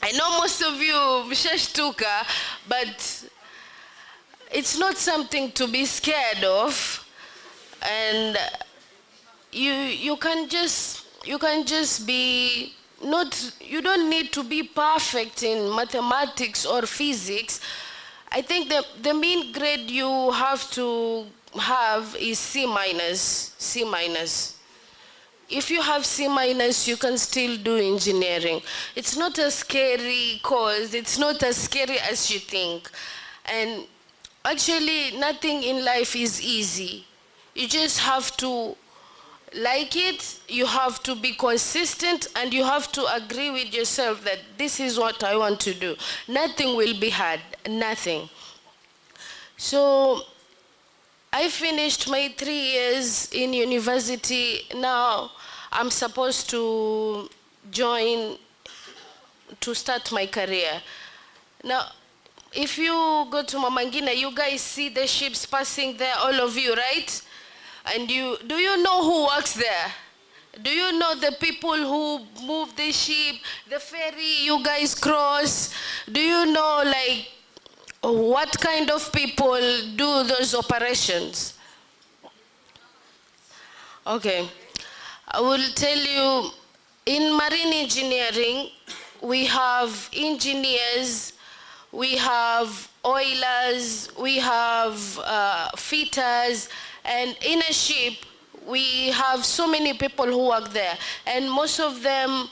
I know most of you mshashtuka, but it's not something to be scared of. And you can just be not, you don't need to be perfect in mathematics or physics. I think the mean grade you have to have is C minus. C minus. If you have C minus, you can still do engineering. It's not a scary course. It's not as scary as you think. And actually, nothing in life is easy. You just have to like it, you have to be consistent, and you have to agree with yourself that this is what I want to do. Nothing will be hard, nothing. So I finished my 3 years in university. Now I'm supposed to start my career. Now, if you go to Mama Ngina, you guys see the ships passing there, all of you, right? And do you know who works there? Do you know the people who move the ship, the ferry you guys cross? Do you know like what kind of people do those operations? Okay, I will tell you, in marine engineering, we have engineers, we have oilers, we have fitters, and in a ship, we have so many people who work there. And most of them,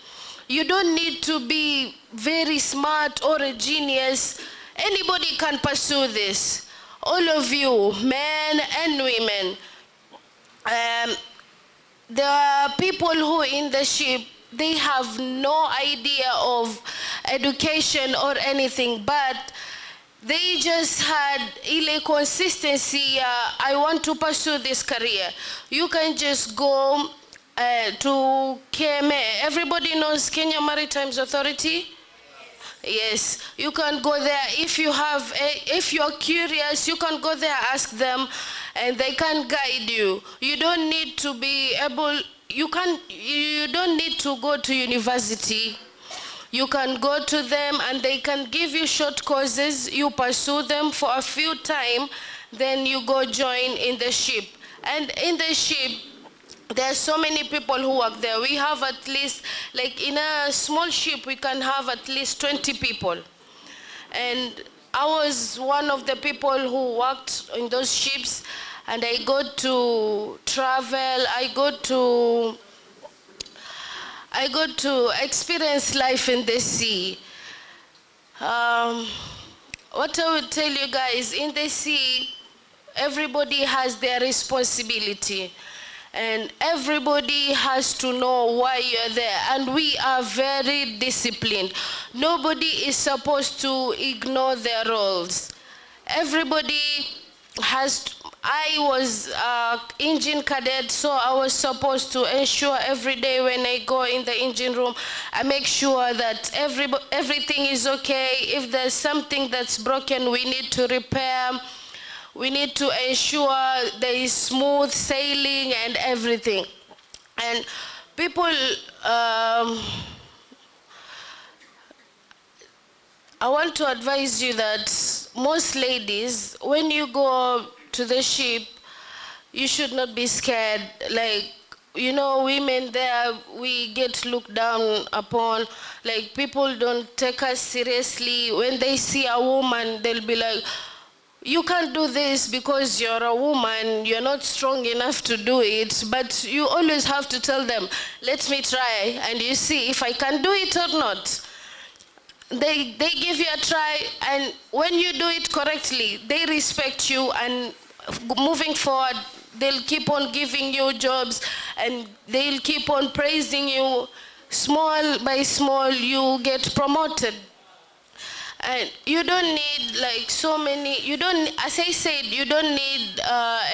you don't need to be very smart or a genius. Anybody can pursue this. All of you, men and women. The people who in the ship, they have no idea of education or anything, but they just had a consistency. I want to pursue this career. You can just go to KMA. Everybody knows Kenya Maritime Authority? Yes, you can go there. If you're curious, you can go there, ask them, and they can guide you. You don't need to be able, you don't need to go to university. You can go to them and they can give you short courses. You pursue them for a few time, then you go join in the ship. And in the ship, there are so many people who work there. We have at least, like in a small ship, we can have at least 20 people. And I was one of the people who worked in those ships, and I got to travel, I got to experience life in the sea. What I would tell you guys, in the sea, everybody has their responsibility. And everybody has to know why you're there. And we are very disciplined. Nobody is supposed to ignore their roles. Everybody has to, I was engine cadet, so I was supposed to ensure every day when I go in the engine room, I make sure that everything is okay. If there's something that's broken, we need to repair. We need to ensure there is smooth sailing and everything. And people, I want to advise you that most ladies, when you go to the ship, you should not be scared. Like, you know, women there, we get looked down upon. Like, people don't take us seriously. When they see a woman, they'll be like, you can't do this because you're a woman, you're not strong enough to do it. But you always have to tell them, let me try, and you see if I can do it or not. They give you a try, and when you do it correctly, they respect you, and moving forward, they'll keep on giving you jobs, and they'll keep on praising you. Small by small, you get promoted. And you don't need like so many, you don't, as I said, you don't need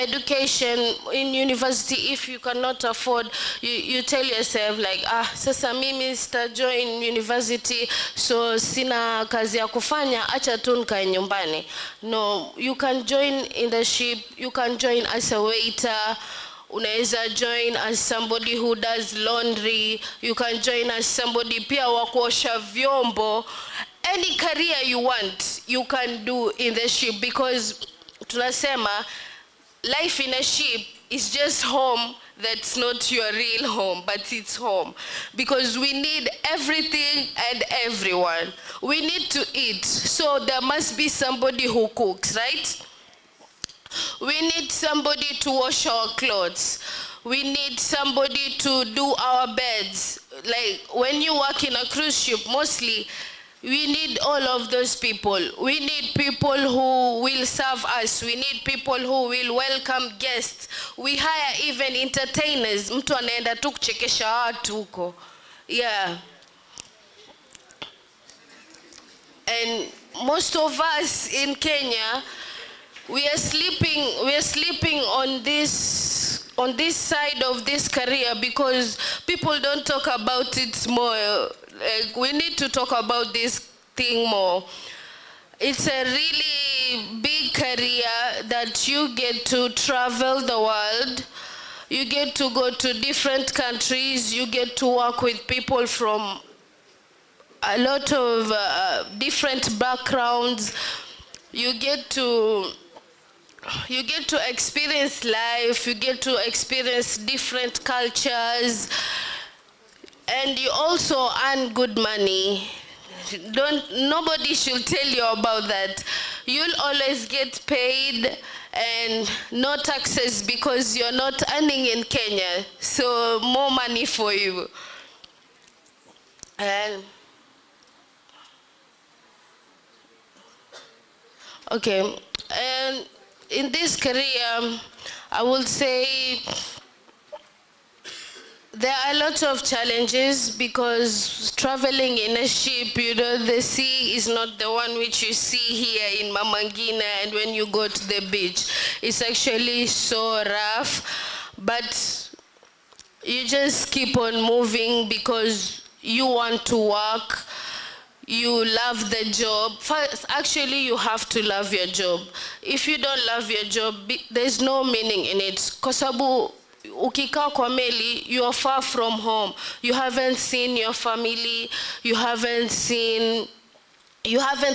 education in university if you cannot afford. You tell yourself like, sasa mimi sitajoin university, so sina kazi ya kufanya, acha tu nikae nyumbani. No, you can join in the ship, you can join as a waiter, unaweza join as somebody who does laundry, you can join as somebody pia wa kuosha vyombo. Any career you want, you can do in the ship, because tunasema life in a ship is just home that's not your real home, but it's home. Because we need everything and everyone. We need to eat, so there must be somebody who cooks, right? We need somebody to wash our clothes. We need somebody to do our beds. Like when you work in a cruise ship, mostly, we need all of those people. We need people who will serve us. We need people who will welcome guests. We hire even entertainers. Mtu anaenda tu kuchekesha watu huko. Yeah. And most of us in Kenya, we are sleeping on this side of this career because people don't talk about it more. Like, we need to talk about this thing more. It's a really big career that you get to travel the world. You get to go to different countries. You get to work with people from a lot of different backgrounds. You get to experience life. You get to experience different cultures. And you also earn good money. Nobody should tell you about that. You'll always get paid and no taxes because you're not earning in Kenya. So more money for you. And okay. And in this career, I will say there are a lot of challenges because traveling in a ship, the sea is not the one which you see here in Mama Ngina and when you go to the beach. It's actually so rough, but you just keep on moving because you want to work. You love the job. First, actually, you have to love your job. If you don't love your job, there's no meaning in it. Kwa sababu ukikaa kwa meli, you are far from home. You haven't seen your family. You haven't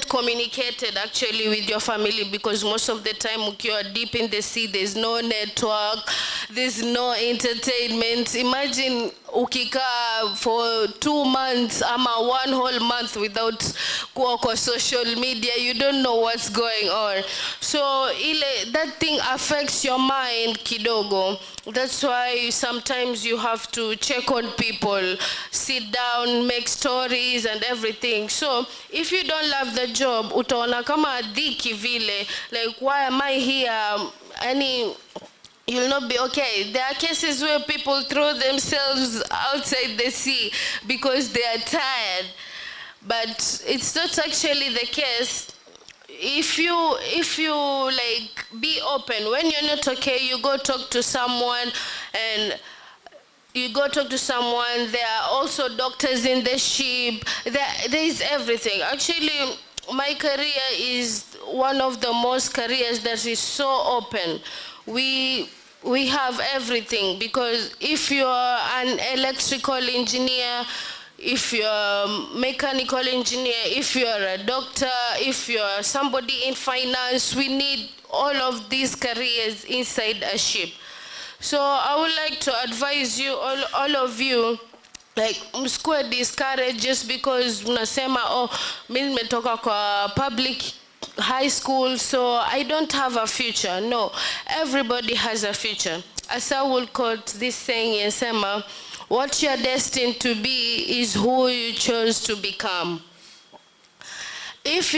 communicated actually with your family because most of the time ukiwa deep in the sea, there's no network, there's no entertainment. Imagine ukikaa for 2 months ama 1 whole month without kuwa kwa social media, you don't know what's going on. So that thing affects your mind kidogo. That's why sometimes you have to check on people, sit down, make stories and everything. So if you don't love the job, utaona kama dhiki vile, like why am I here? You'll not be okay. There are cases where people throw themselves outside the sea because they are tired. But it's not actually the case. If you like be open, when you're not okay, you go talk to someone and there are also doctors in the ship. There is everything. Actually, my career is one of the most careers that is so open. We have everything because if you're an electrical engineer, if you're a mechanical engineer, if you're a doctor, if you're somebody in finance, we need all of these careers inside a ship. So I would like to advise you, all of you, like msikuwe discouraged just because mnasema mimi nimetoka kwa public high school so I don't have a future. No, everybody has a future. As I will quote this saying in Sema, what you're destined to be is who you chose to become. If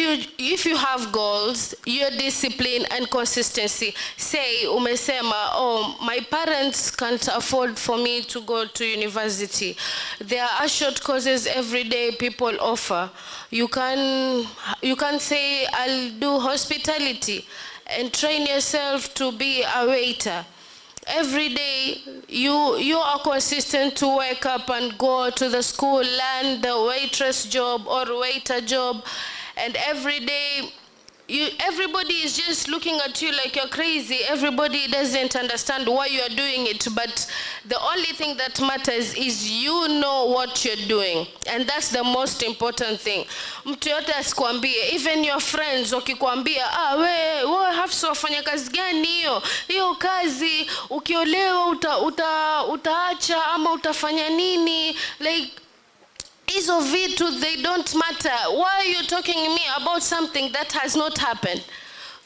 you have goals, your discipline and consistency. Say, umesema, my parents can't afford for me to go to university. There are short courses every day people offer. You can say, I'll do hospitality and train yourself to be a waiter. Every day, you are consistent to wake up and go to the school, learn the waitress job or waiter job. And every day, everybody is just looking at you like you're crazy. Everybody doesn't understand why you are doing it, but the only thing that matters is you know what you're doing, and that's the most important thing. Mtu yote asikwambie, even your friends wakikwambia, wewe Hafsa wafanya kazi gani hiyo kazi, ukiolewa utaacha ama utafanya nini, like hizo vitu, they don't matter. Why are you talking to me about something that has not happened?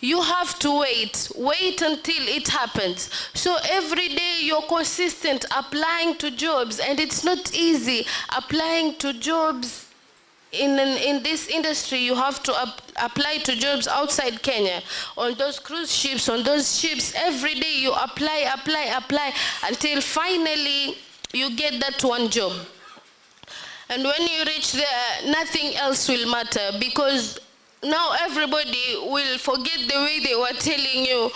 You have to wait until it happens. So every day you're consistent applying to jobs, and it's not easy applying to jobs in this industry. You have to apply to jobs outside Kenya, on those cruise ships, on those ships. Every day you apply until finally you get that one job. And when you reach there, nothing else will matter, because now everybody will forget the way they were telling you,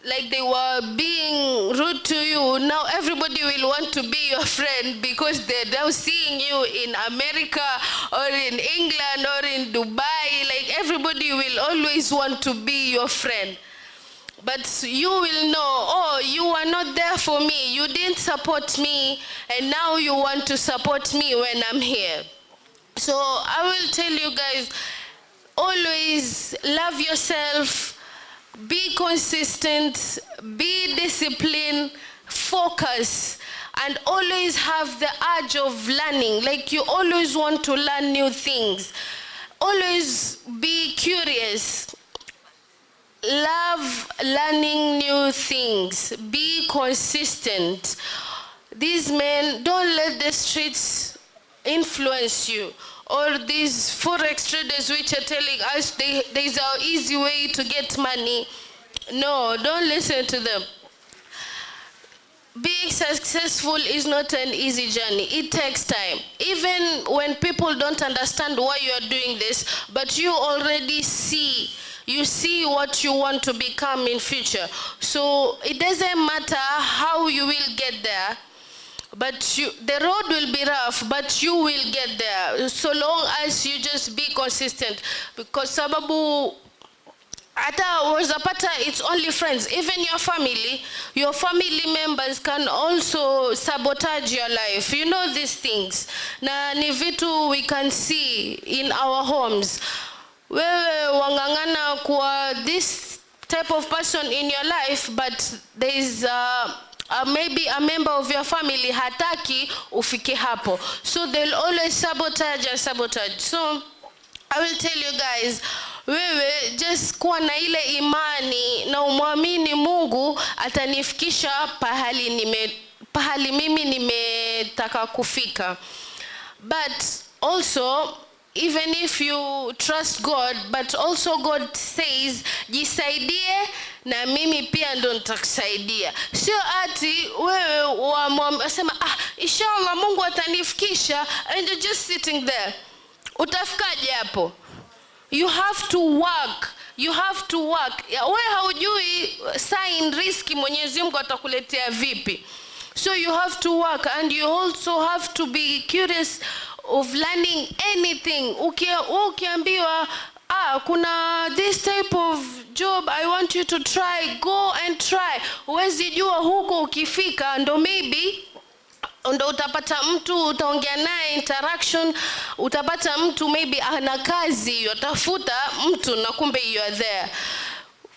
like they were being rude to you. Now everybody will want to be your friend, because they're now seeing you in America or in England or in Dubai. Like everybody will always want to be your friend. But you will know, you are not there for me. You didn't support me, and now you want to support me when I'm here. So I will tell you guys, always love yourself, be consistent, be disciplined, focus, and always have the urge of learning. Like you always want to learn new things. Always be curious. Love learning new things. Be consistent. These men, don't let the streets influence you, or these forex traders which are telling us there's an easy way to get money. No, don't listen to them. Being successful is not an easy journey. It takes time. Even when people don't understand why you are doing this, but you already see. You see what you want to become in future. So it doesn't matter how you will get there, but the road will be rough, but you will get there, so long as you just be consistent. Because sababu ata wazapata, it's only friends. Even your family members can also sabotage your life. You know these things. Na ni vitu we can see in our homes. Wewe wangangana kwa this type of person in your life, but there is maybe a member of your family hataki ufike hapo. So they'll always sabotage. So I will tell you guys, wewe just kuwa na ile imani na umwamini Mungu atanifikisha pahali mimi nimetaka kufika. But also, even if you trust God, but also God says, jisaidie na mimi pia ndo nitakusaidia. Sio ati wewe wasema, inshallah Mungu atanifikisha, and you're just sitting there. Utafikaje hapo? You have to work. Wewe haujui sign riski Mwenyezi Mungu atakuletea vipi. So you have to work, and you also have to be curious of learning anything. Ukiambiwa kuna this type of job I want you to try, go and try. Huwezi jua huko ukifika ndo maybe ndo utapata mtu, utaongea naye interaction, utapata mtu maybe ana kazi, utafuta mtu na kumbe you are there.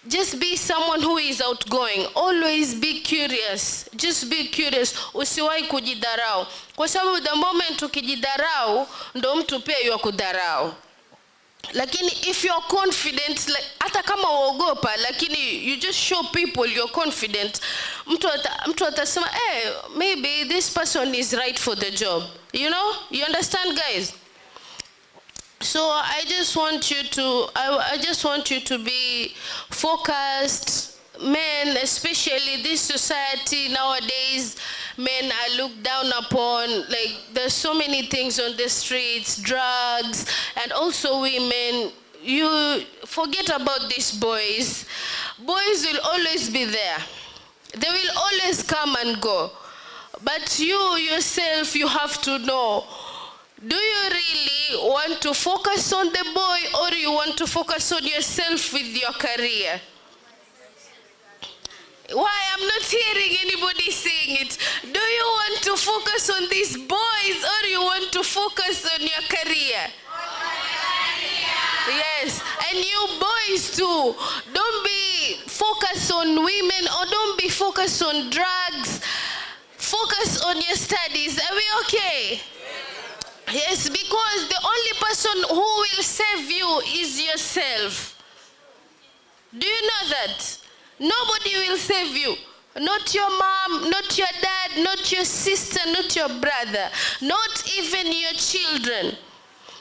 Just be someone who is outgoing. Always be curious. Just be curious. Usiwahi kujidharau. Kwa sababu the moment ukijidharau ndo mtu pia yakudharau. Lakini if you're confident, like, hata kama uogopa, lakini you just show people you're confident, mtu atasema, maybe this person is right for the job. You know? You understand, guys? So I just want you to be focused. Men, especially this society nowadays, men are looked down upon. Like there's so many things on the streets, drugs, and also women. You forget about these boys. Boys will always be there. They will always come and go. But you yourself, you have to know Do you really want to focus on the boy, or you want to focus on yourself with your career? Why I'm not hearing anybody saying it? Do you want to focus on these boys, or you want to focus on your career? Yes, and you boys too, don't be focused on women, or don't be focused on drugs. Focus on your studies. Are we okay? Yes, because the only person who will save you is yourself. Do you know that? Nobody will save you. Not your mom, not your dad, not your sister, not your brother, not even your children.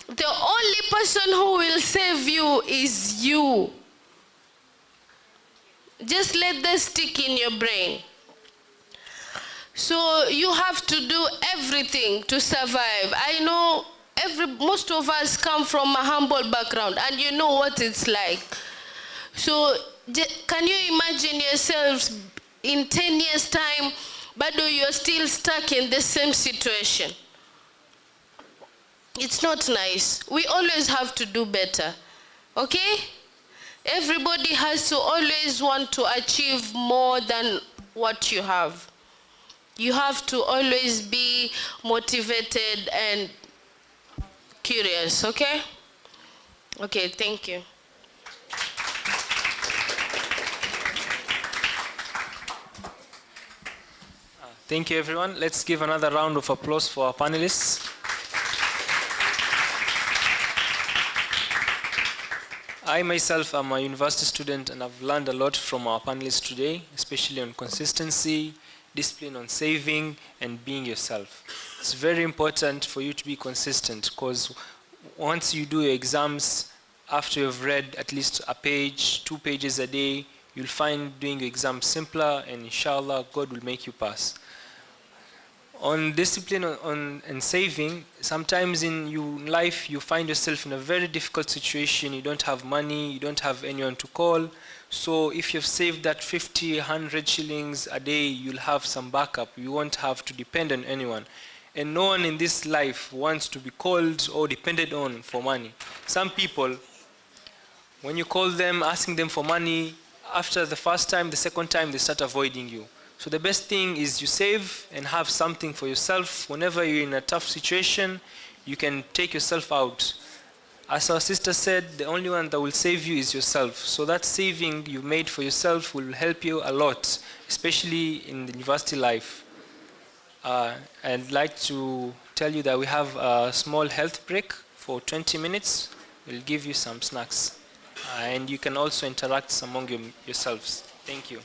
The only person who will save you is you. Just let that stick in your brain. So you have to do everything to survive. I know most of us come from a humble background, and you know what it's like. So can you imagine yourselves in 10 years' time, but you're still stuck in the same situation? It's not nice. We always have to do better, okay? Everybody has to always want to achieve more than what you have. You have to always be motivated and curious, okay? Okay, thank you.
Thank you, everyone. Let's give another round of applause for our panelists. I myself am a university student, and I've learned a lot from our panelists today, especially on consistency, discipline, on saving, and being yourself. It's very important for you to be consistent, because once you do your exams, after you've read at least a page, 2 pages a day, you'll find doing your exams simpler, and inshallah, God will make you pass. On discipline and saving, sometimes in life you find yourself in a very difficult situation. You don't have money, you don't have anyone to call. So if you've saved that 50, 100 shillings a day, you'll have some backup. You won't have to depend on anyone. And no one in this life wants to be called or depended on for money. Some people, when you call them, asking them for money, after the first time, the second time, they start avoiding you. So the best thing is you save and have something for yourself. Whenever you're in a tough situation, you can take yourself out. As our sister said, the only one that will save you is yourself. So that saving you made for yourself will help you a lot, especially in the university life. I'd like to tell you that we have a small health break for 20 minutes. We'll give you some snacks. And you can also interact among yourselves. Thank you.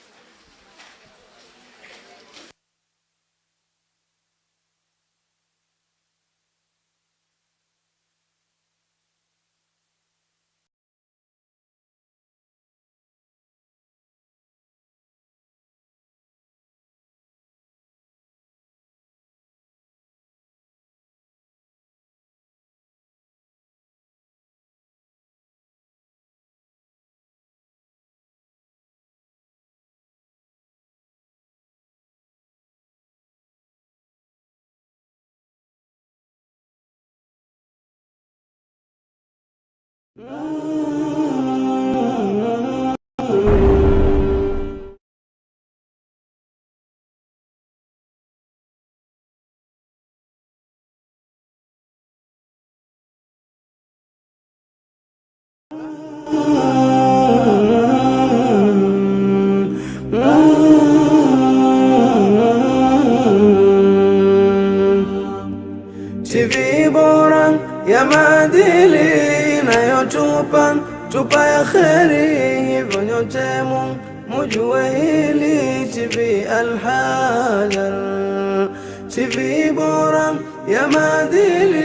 TV bora ya maadili tupa ya kheri, hivyo nyote mujue hili. TV Al-Hajar, TV bora ya maadili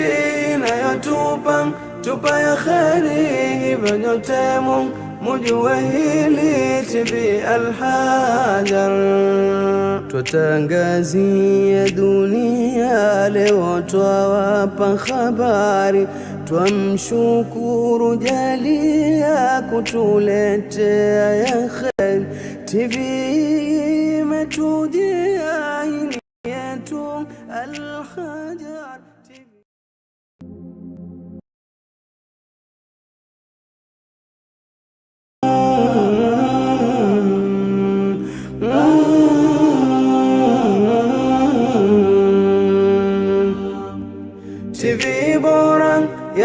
tupa ya kheri, hivyo nyote mujue hili. TV Al-Hajar, twatangazia dunia leo, twawapa habari, twamshukuru Jalia kutuletea ya kheri. TV imetujia, hili yetu Al-Hajar.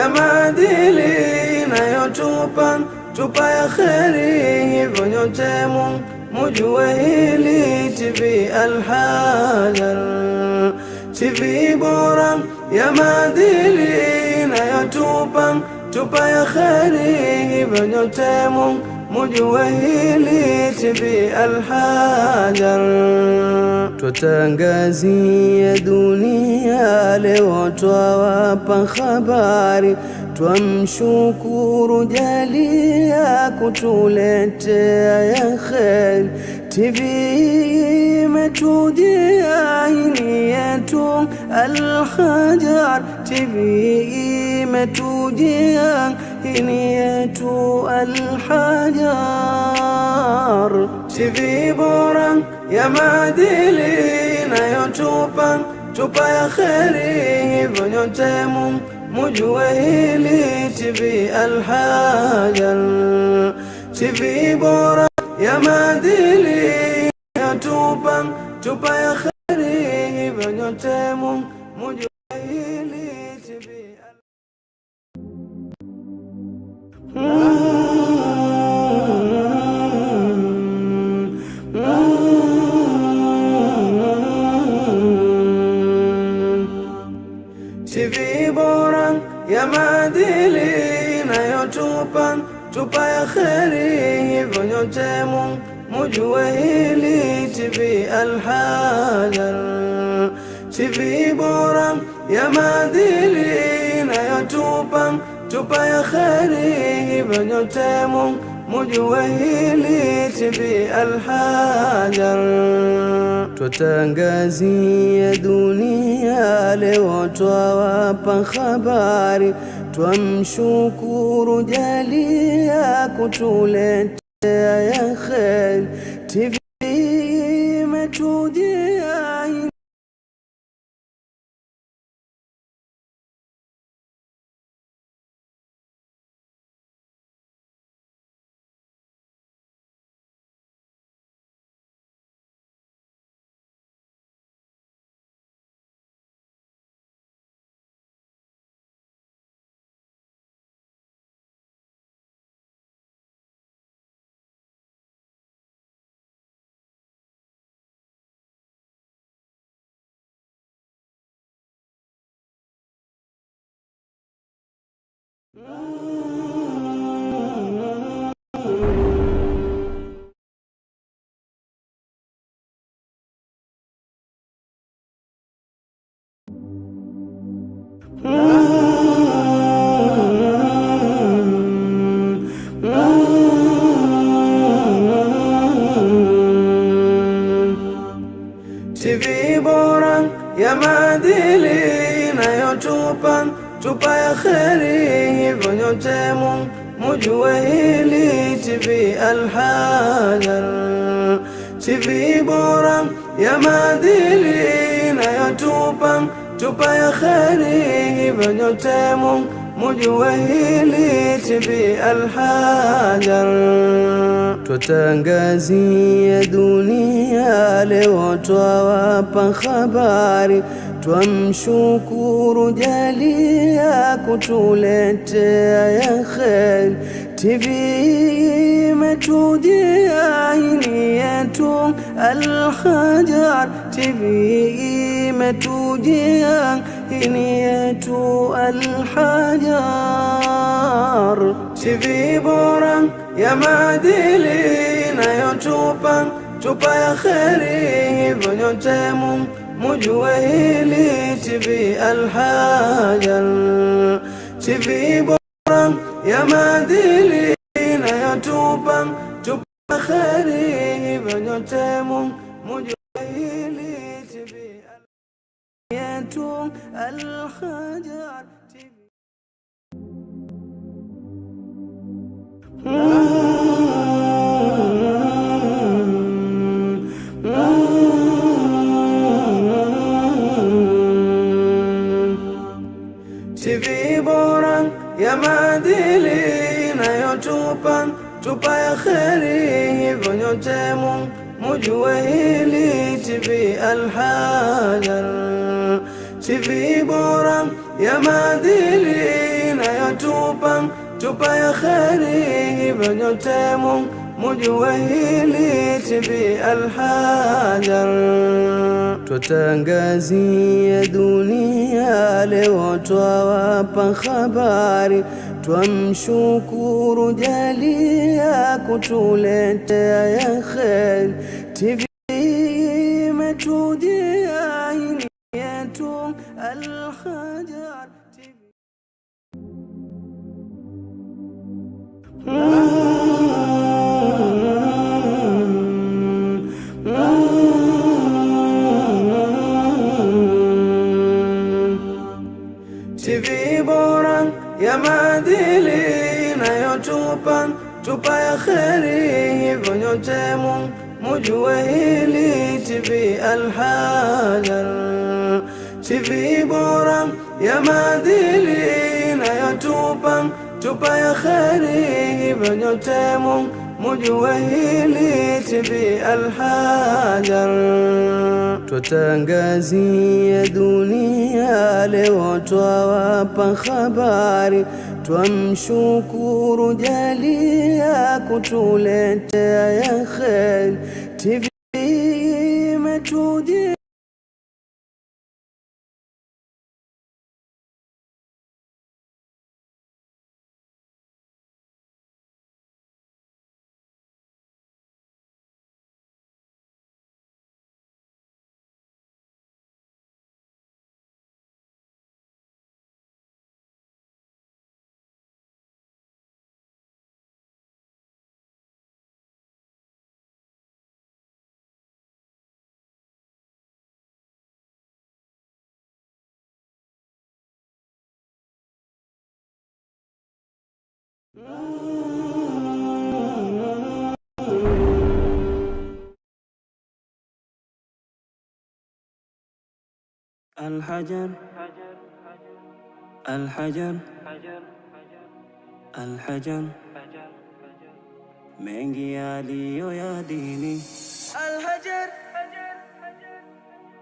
ya maadili inayotupa ya kheri, hivyo nyote mujue hili. TV Al-Hajar, TV bora ya maadili inayotupa ya kheri, hivyo nyote mujue hili. TV Al-Hajar, twatangazia dunia leo, twawapa habari, twamshukuru Jalia kutuletea ya kheri. TV imetujia hini yetu Al-Hajar, TV imetujia hini yetu Al-Hajar. TV bora ya maadili inayotupa ya kheri, hivyo nyote mujue hili. TV Al-Hajar, TV bora ya maadili inayotupa ya kheri, hivyo nyote mujue hili. TV TV bora ya maadili inayotupa ya kheri, hivyo nyote mujue hili. TV Al-Hajar, TV bora ya maadili inayotupa ya kheri, hivyo nyote mujue hili. TV Al-Hajar, twatangazia dunia leo, twawapa habari, twamshukuru Jalia kutuletea ya kheri. TV imetujia TV bora ya maadili inayotupa ya kheri, hivyo nyote mujue hili. TV Al-Hajar, TV bora ya maadili inayotupa ya kheri, hivyo nyote mujue hili. TV Al-Hajar, twatangazia dunia leo, twawapa habari, twamshukuru Jalia kutuletea ya kheri. TV imetujia hini yetu Al-Hajar, TV imetujia hini yetu Al-Hajar. TV bora ya maadili inayotupa ya kheri, hivyo nyote mujue hili. TV Al-Hajar, TV bora ya maadili inayotupa ya kheri, hivyo nyote mujue hili. TV yetu Al-Hajar. TV bora ya maadili inayotupa ya kheri, hivyo nyote mujue hili. TV Al-Hajar, TV bora ya maadili tupa ya kheri, hivyo nyote mujue hili. TV Al-Hajar twatangazia dunia, leo twawapa habari, twamshukuru Jalia kutuletea ya kheri. TV imetujia hili yetu Al-Hajar. TV bora ya maadili tupa ya kheri, hivyo nyote mujue hili. TV Al-Hajar, TV bora ya maadili tupa ya kheri, hivyo nyote mujue hili. TV Al-Hajar twatangazia dunia, leo twawapa habari, twamshukuru Jalia kutuletea ya kheri. TV imetujia Al-Hajar, Al-Hajar, Al-Hajar, mengi yaliyo ya dini. Al-Hajar,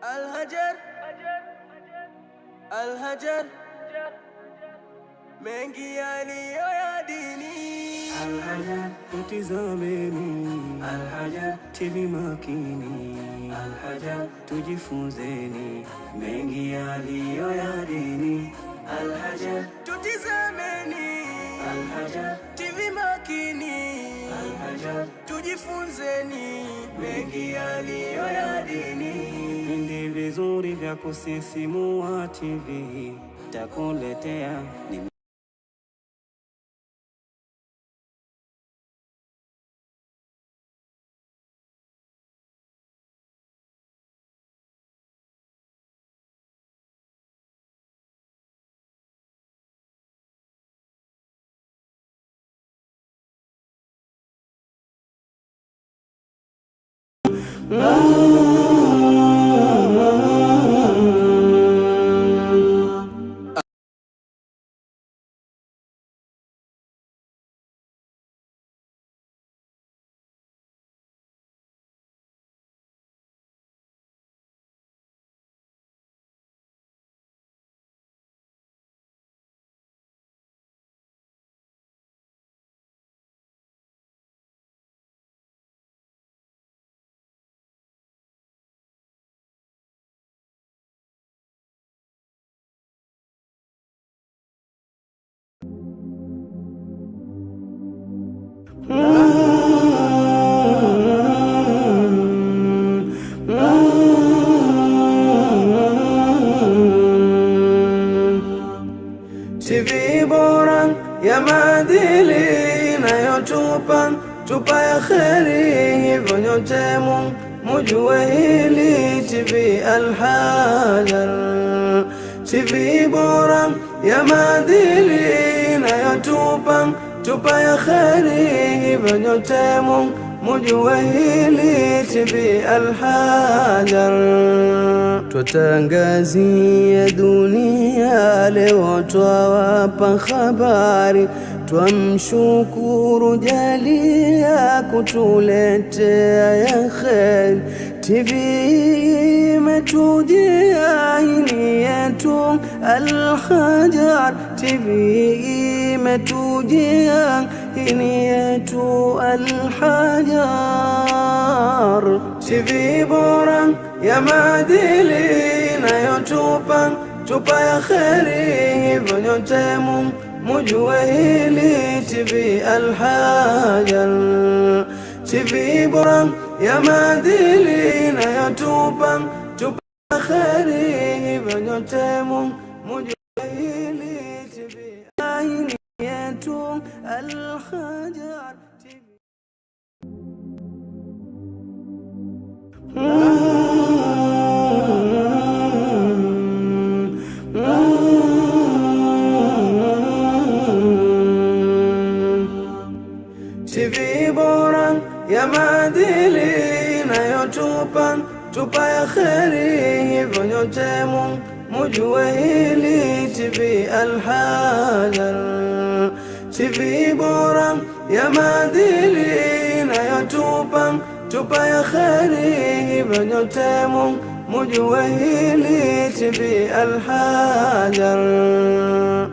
Al-Hajar, Al-Hajar, mengi yaliyo ya dini. Al-Hajar, tutizameni. Al-Hajar, TV makini. Al-Hajar, tujifunzeni mengi yaliyo ya dini. Al-Hajar, tutizameni. Al-Hajar, TV makini. Al-Hajar, tujifunzeni mengi yaliyo ya dini. Vipindi vizuri vya kusisimua TV takuletea ni TV bora ya maadili tupa ya kheri, hivyo nyote mujue hili. TV Al-Hajar, TV bora ya maadili tupa ya kheri, hivyo nyote mujue hili. TV Al-Hajar twatangazia dunia, leo twawapa habari, twamshukuru Jalia kutuletea ya kheri. TV imetujia hii yetu Al-Hajar. TV imetujia hii yetu Al-Hajar. TV bora ya maadili inayotupa ya kheri, hivyo nyote mujue hili. TV Al-Hajar, TV bora ya maadili inayotupa ya kheri, hivyo nyote mujue hili. TV yetu Al-Hajar. TV bora ya maadili inayotupa ya kheri, hivyo nyote mujue hili. TV Al-Hajar, TV bora ya maadili inayotupa ya kheri, hivyo nyote mujue hili. TV Al-Hajar.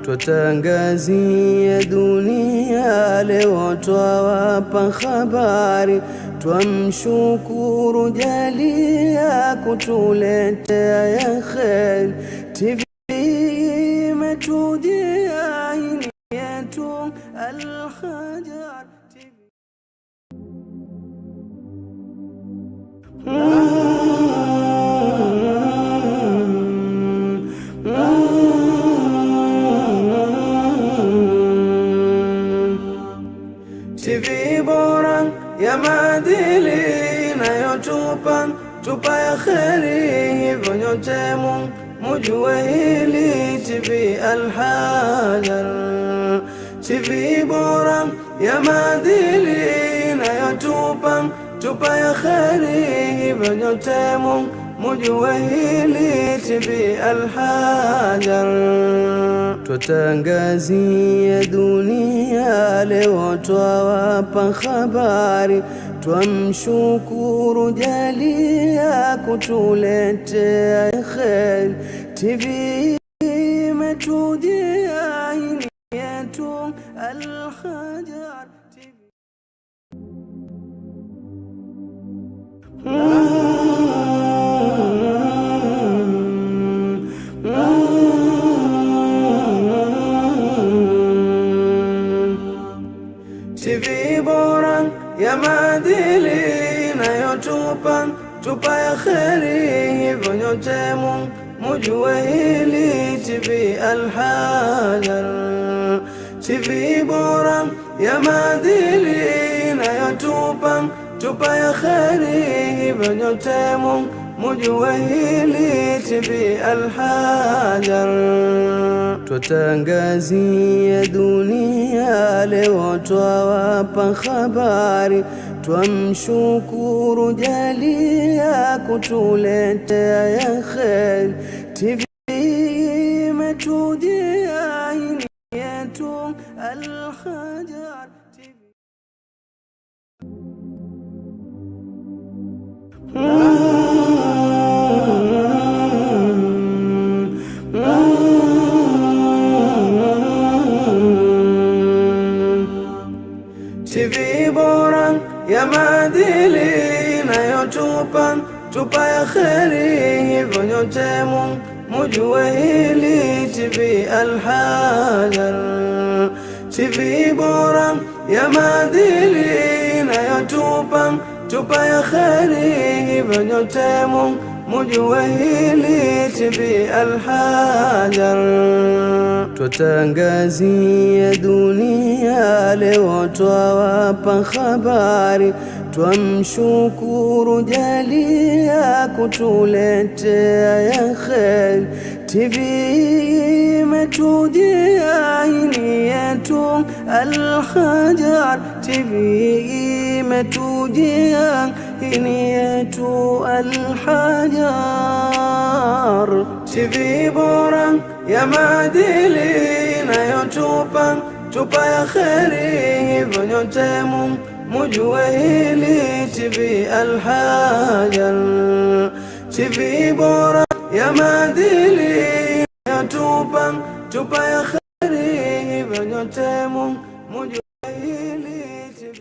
Twatangazia dunia leo, twawapa habari, twamshukuru Jalia kutuletea ya kheri. TV imetujia hii yetu Al-Hajar. TV bora ya maadili inayotupa ya kheri, hivyo nyote mujue hili. TV Al-Hajar, TV bora ya maadili inayotupa ya kheri, hivyo nyote mujue hili. TV Al-Hajar. Twatangazia dunia leo, twawapa habari, twamshukuru Jalia kutuletea kheri. TV imetujia hii yetu Al-Hajar. TV bora ya maadili inayotupa ya kheri, hivyo nyote mujue hili. TV Al-Hajar, TV bora ya maadili inayotupa ya kheri, hivyo nyote mujue hili. TV Al-Hajar. Twatangazia dunia leo, twawapa habari, twamshukuru Jalia kutuletea ya kheri. TV imetujia hii yetu Al-Hajar. TV bora ya maadili inayotupa ya kheri, hivyo nyote mujue hili. TV Al-Hajar, TV bora ya maadili inayotupa ya kheri, hivyo nyote mujue hili. TV Al-Hajar. Twatangazia dunia leo, twawapa habari, twamshukuru Jalia kutuletea ya kheri. TV imetujia hii yetu Al-Hajar. TV imetujia hii yetu Al-Hajar. TV bora ya maadili inayotupa ya kheri, hivyo nyote mujue hili TV Al-Hajar, TV bora ya maadili yatupa ya kheri, hivyo nyote mujue hili TV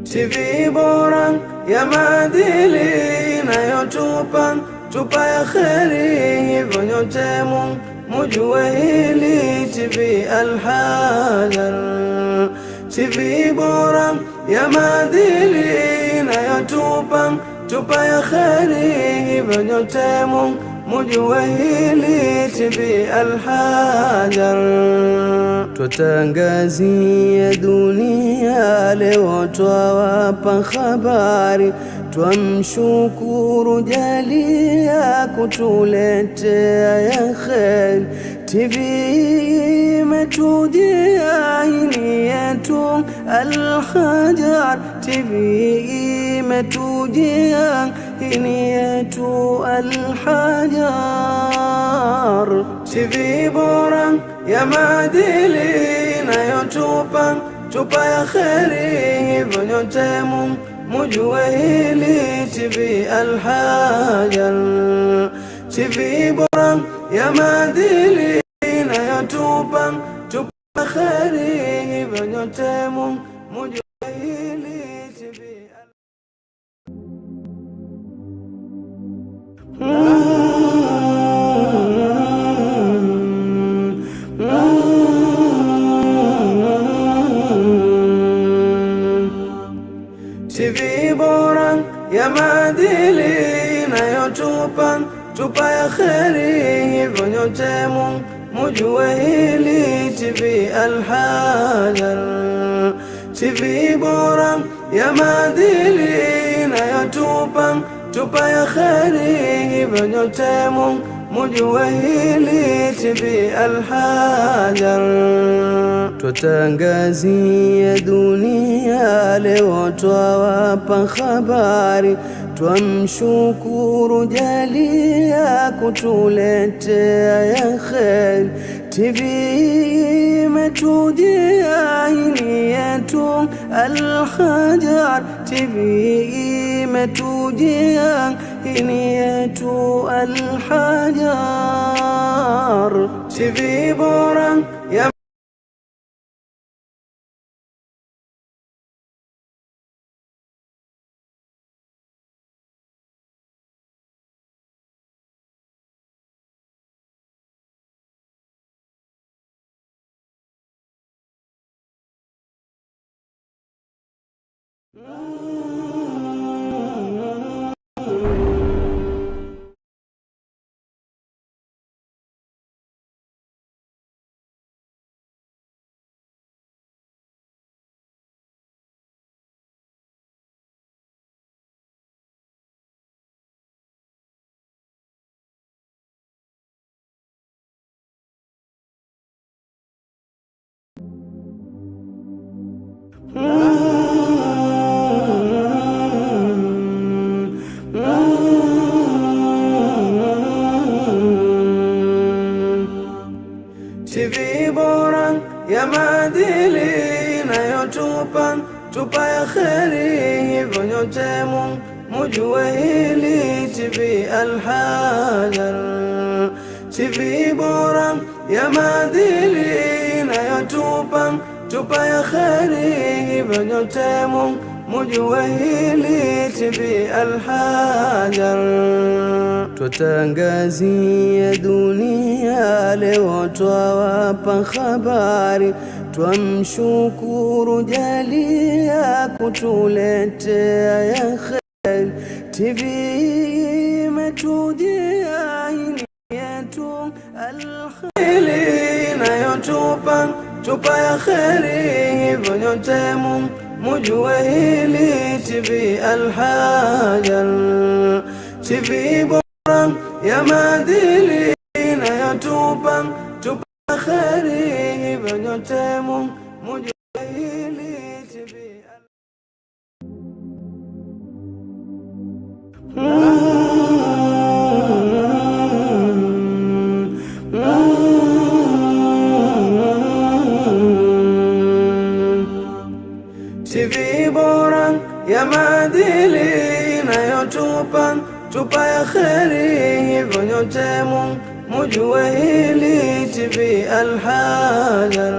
TV bora ya maadili inayotupa ya kheri, hivyo nyote mujue hili TV Al-Hajar, TV bora ya maadili inayotupa ya kheri, hivyo nyote mujue hili TV Al-Hajar. Twatangazia dunia leo, twawapa habari, twamshukuru Jalia kutuletea ya kheri. TV imetujia hini yetu Al-Hajar, TV imetujia hini yetu Al-Hajar, TV bora ya maadili inayotupa ya kheri, hivyo nyote mujue hili TV Al-Hajar, TV bora ya maadili inayotupa ya kheri, hivyo nyote mujue hili TV TV bora ya maadili inayotupa ya kheri, hivyo nyote mujue hili TV Al-Hajar, TV bora ya maadili inayotupa ya kheri, hivyo nyote mujue hili TV Al-Hajar. Twatangazia dunia leo, twawapa habari, twamshukuru Jalia kutuletea ya kheri. TV imetujia hini yetu Al-Hajar, TV imetujia hini yetu Al-Hajar, TV bora ya TV bora ya maadili inayotupa ya kheri, hivyo nyote mujue hili TV Al-Hajar, TV bora ya maadili inayotupa ya kheri, hivyo nyote mujue hili TV Al-Hajar. Twatangazia dunia leo, twawapa habari, twamshukuru Jalia kutuletea ya kheri. TV imetujia hini yetu Al-Hajar, inayotupa ya kheri, hivyo nyote mujue hili TV Al-Hajar, TV bora ya maadili inayotupa ya kheri, hivyo nyote mujue hili TV TV bora ya maadili tupa ya kheri, hivyo nyote mujue hili. TV Al-Hajar,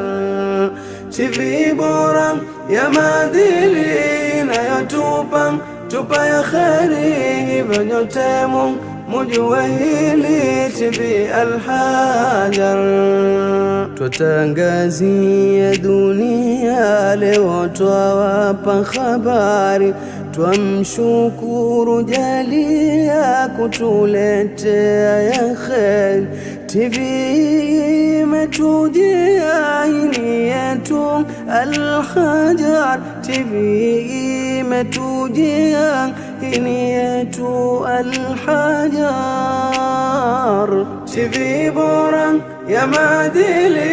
TV bora ya maadili tupa ya kheri, hivyo nyote mujue hili. TV Al-Hajar, twatangazia dunia leo, twawapa habari, twamshukuru Jalia kutuletea ya kheri. TV imetujia hini yetu Al-Hajar, TV imetujia hini yetu Al-Hajar. TV bora ya maadili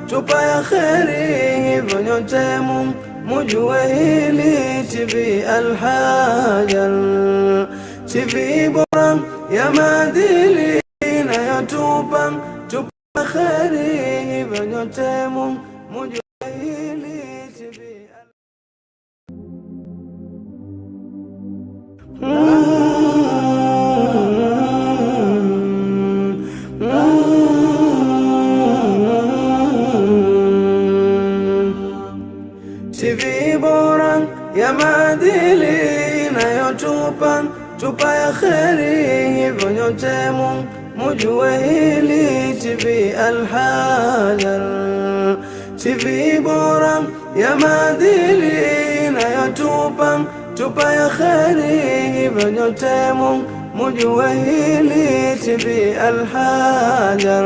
tupa ya kheri, hivyo nyote mujue hili. TV Al-Hajar, TV bora ya maadili tupa ya kheri, hivyo nyote mujue hili. TV TV bora ya maadili tupa ya kheri, hivyo nyote mujue hili. TV Al-Hajar, TV bora ya maadili tupa ya kheri, hivyo nyote mujue hili. TV Al-Hajar,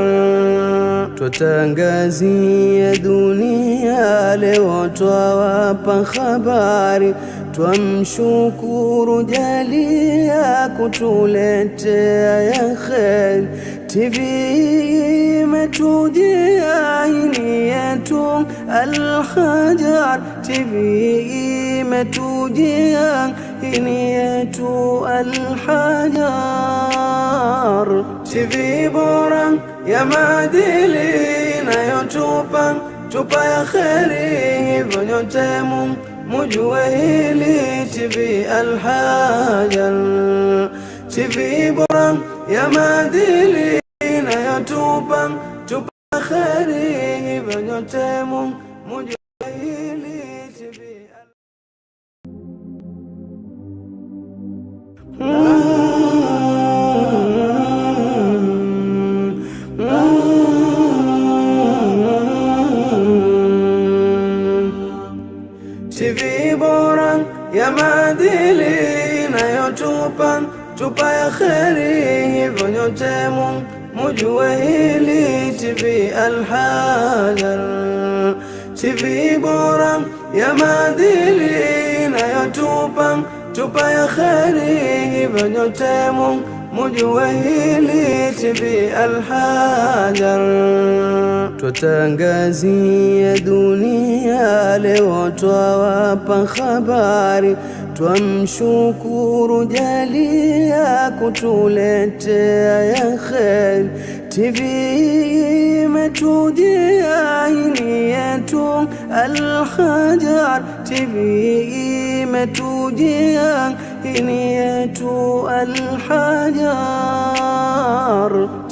twatangazia dunia leo, twawapa habari, twamshukuru Jalia kutuletea ya kheri. TV imetujia hini yetu Al-Hajar, TV imetujia hini yetu Al-Hajar. TV bora ya maadili tupa ya kheri, hivyo nyote mujue hili. TV Al-Hajar, TV bora ya maadili tupa ya kheri, hivyo nyote mujue hili. TV TV bora ya maadili tupa ya kheri, hivyo nyote mujue hili. TV Al-Hajar, TV bora ya maadili tupa ya kheri, hivyo nyote mujue hili. TV Al-Hajar, twatangazia dunia leo, twawapa habari, twamshukuru Jalia kutuletea ya kheri. TV imetujia hini yetu Al-Hajar, TV imetujia hini yetu Al-Hajar.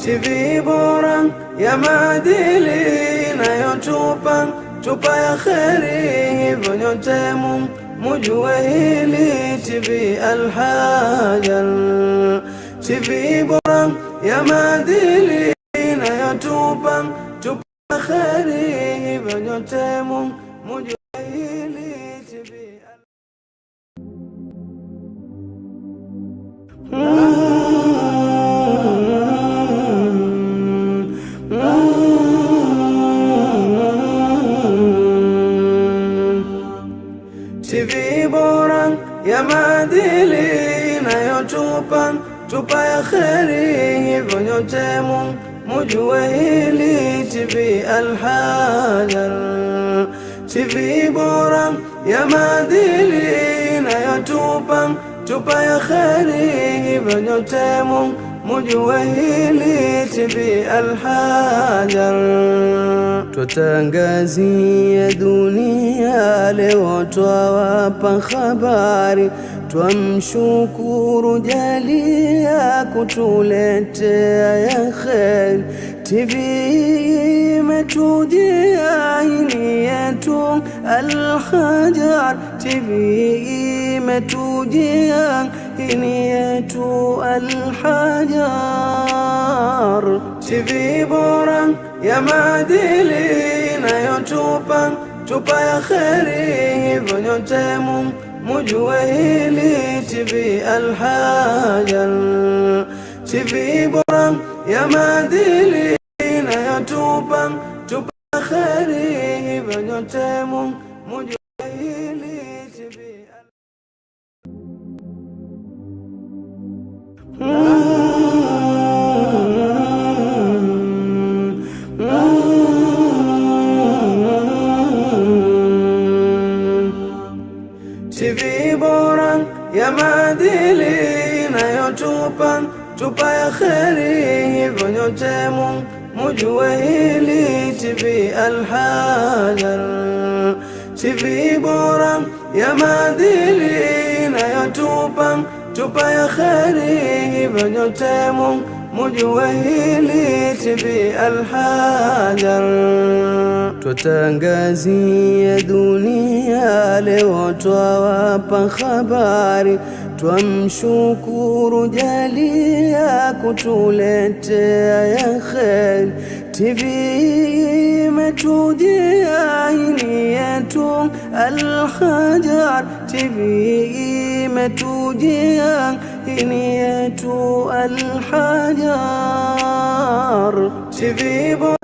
TV bora ya maadili tupa ya kheri, hivyo nyote mujue hili. TV Al-Hajar, TV bora ya maadili tupa ya kheri, hivyo nyote mujue hili. TV TV bora ya maadili tupa ya kheri, hivyo nyote mujue hili. TV Al-Hajar, TV bora ya maadili tupa tupa ya kheri, hivyo nyote mujue hili TV Al-Hajar. Twatangazia dunia leo, twawapa habari, twamshukuru jalia kutuletea ya kheri. TV imetujia hili yetu Al-Hajar, TV imetujia hili yetu Al-Hajar. TV bora ya maadili tupa ya kheri, hivyo nyote mujue hili TV Al-Hajar. TV bora ya maadili tupa ya kheri, hivyo nyote mujue hili TV TV bora ya maadili tupa ya kheri, hivyo nyote mujue hili TV Al-Hajar. TV bora ya maadili tupa ya kheri, hivyo nyote mujue hili TV Al-Hajar. Twatangazia dunia leo, twawapa habari, twamshukuru jalia kutuletea ya kheri. TV imetujia hili yetu Al-Hajar, TV imetujia hili yetu Al-Hajar. TV bora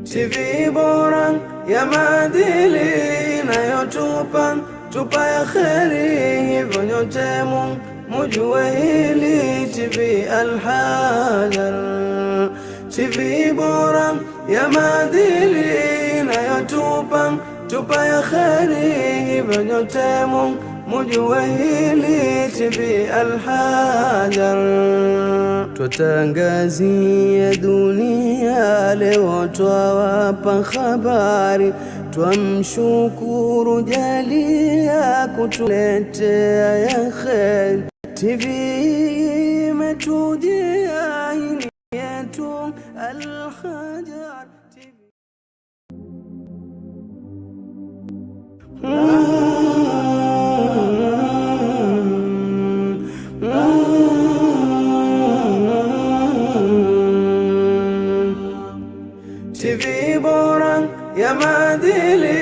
TV bora ya maadili tupa ya kheri, hivyo nyote mujue hili TV Al-Hajar. TV bora ya maadili tupa ya kheri, hivyo nyote mujue hili TV Al-Hajar. Twatangazia dunia leo, twawapa habari, twamshukuru jalia kutuletea ya kheri. TV imetujia hili yetu Al-Hajar. TV bora ya maadili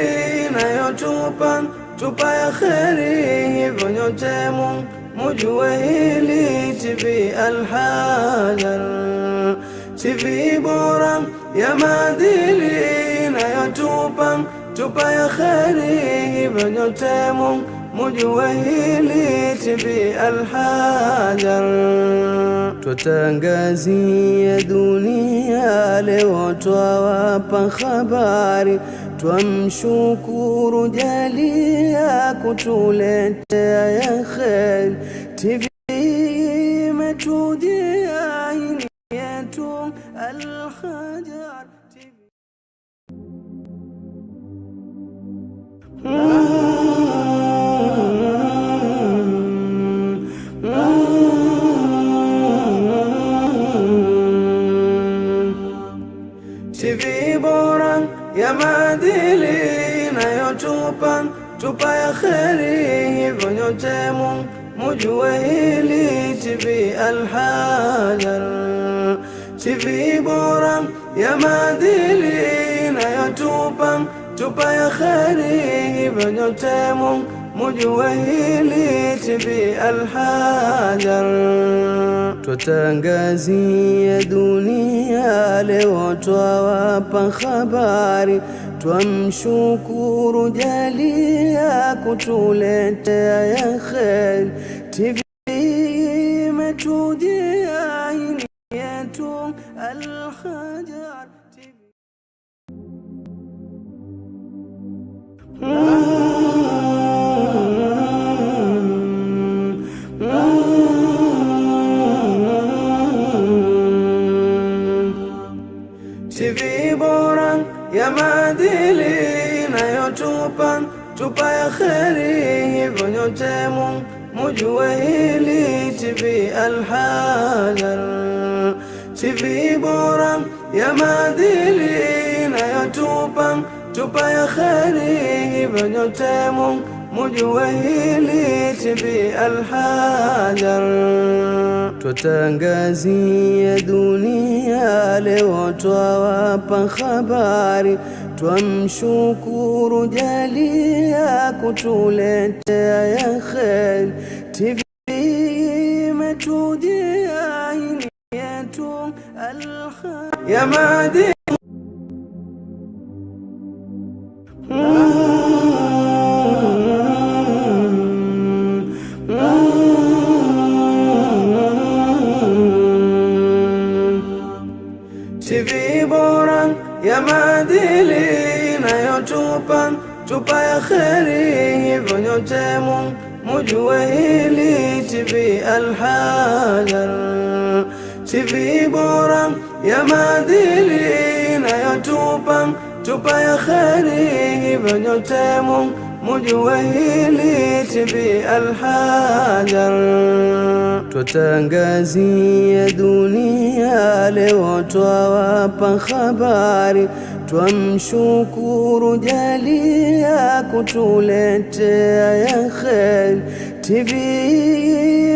tupa ya kheri, hivyo nyote mujue hili TV Al-Hajar. TV bora ya maadili tupa ya kheri, hivyo nyote mujue hili TV Al-Hajar. Twatangazia dunia leo, twawapa habari, twamshukuru jalia kutuletea ya kheri. TV imetujia hili yetu Al-Hajar. TV bora ya maadili tupa ya kheri, hivyo nyote mujue hili TV Al-Hajar. TV bora ya maadili tupa ya kheri, hivyo nyote mujue hili TV Al-Hajar. Twatangazia dunia leo, twawapa habari, twamshukuru jalia kutuletea ya kheri. TV imetujia hii yetu Al-Hajar TV. TV bora ya maadili inayotupa ya kheri, hivyo nyote mujue hili TV Al-Hajar. TV bora ya maadili inayotupa ya kheri, hivyo nyote mujue hili TV Al-Hajar. Twatangazia dunia leo, twawapa habari, twamshukuru Jalia kutuletea ya kheri. TV imetujia hii yetu Al-Hajar ya maadili. TV bora ya maadili inayotupa ya kheri, hivyo nyote mujue hili TV Al-Hajar. TV bora ya maadili inayotupa ya kheri, hivyo nyote mujue hili TV Al-Hajar. Twatangazia dunia leo, twawapa habari, twamshukuru Jalia kutuletea ya kheri. TV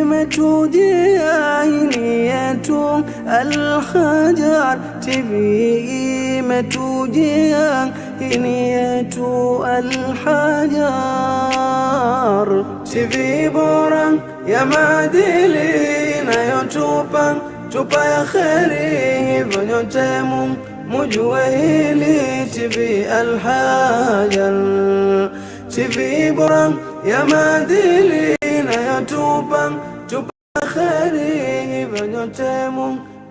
imetujia hii yetu Al-Hajar. TV imetujia hii yetu Al-Hajar. TV bora ya maadili inayotupa ya kheri, hivyo nyote mujue hili TV Al-Hajar. TV bora ya maadili inayotupa ya kheri, hivyo nyote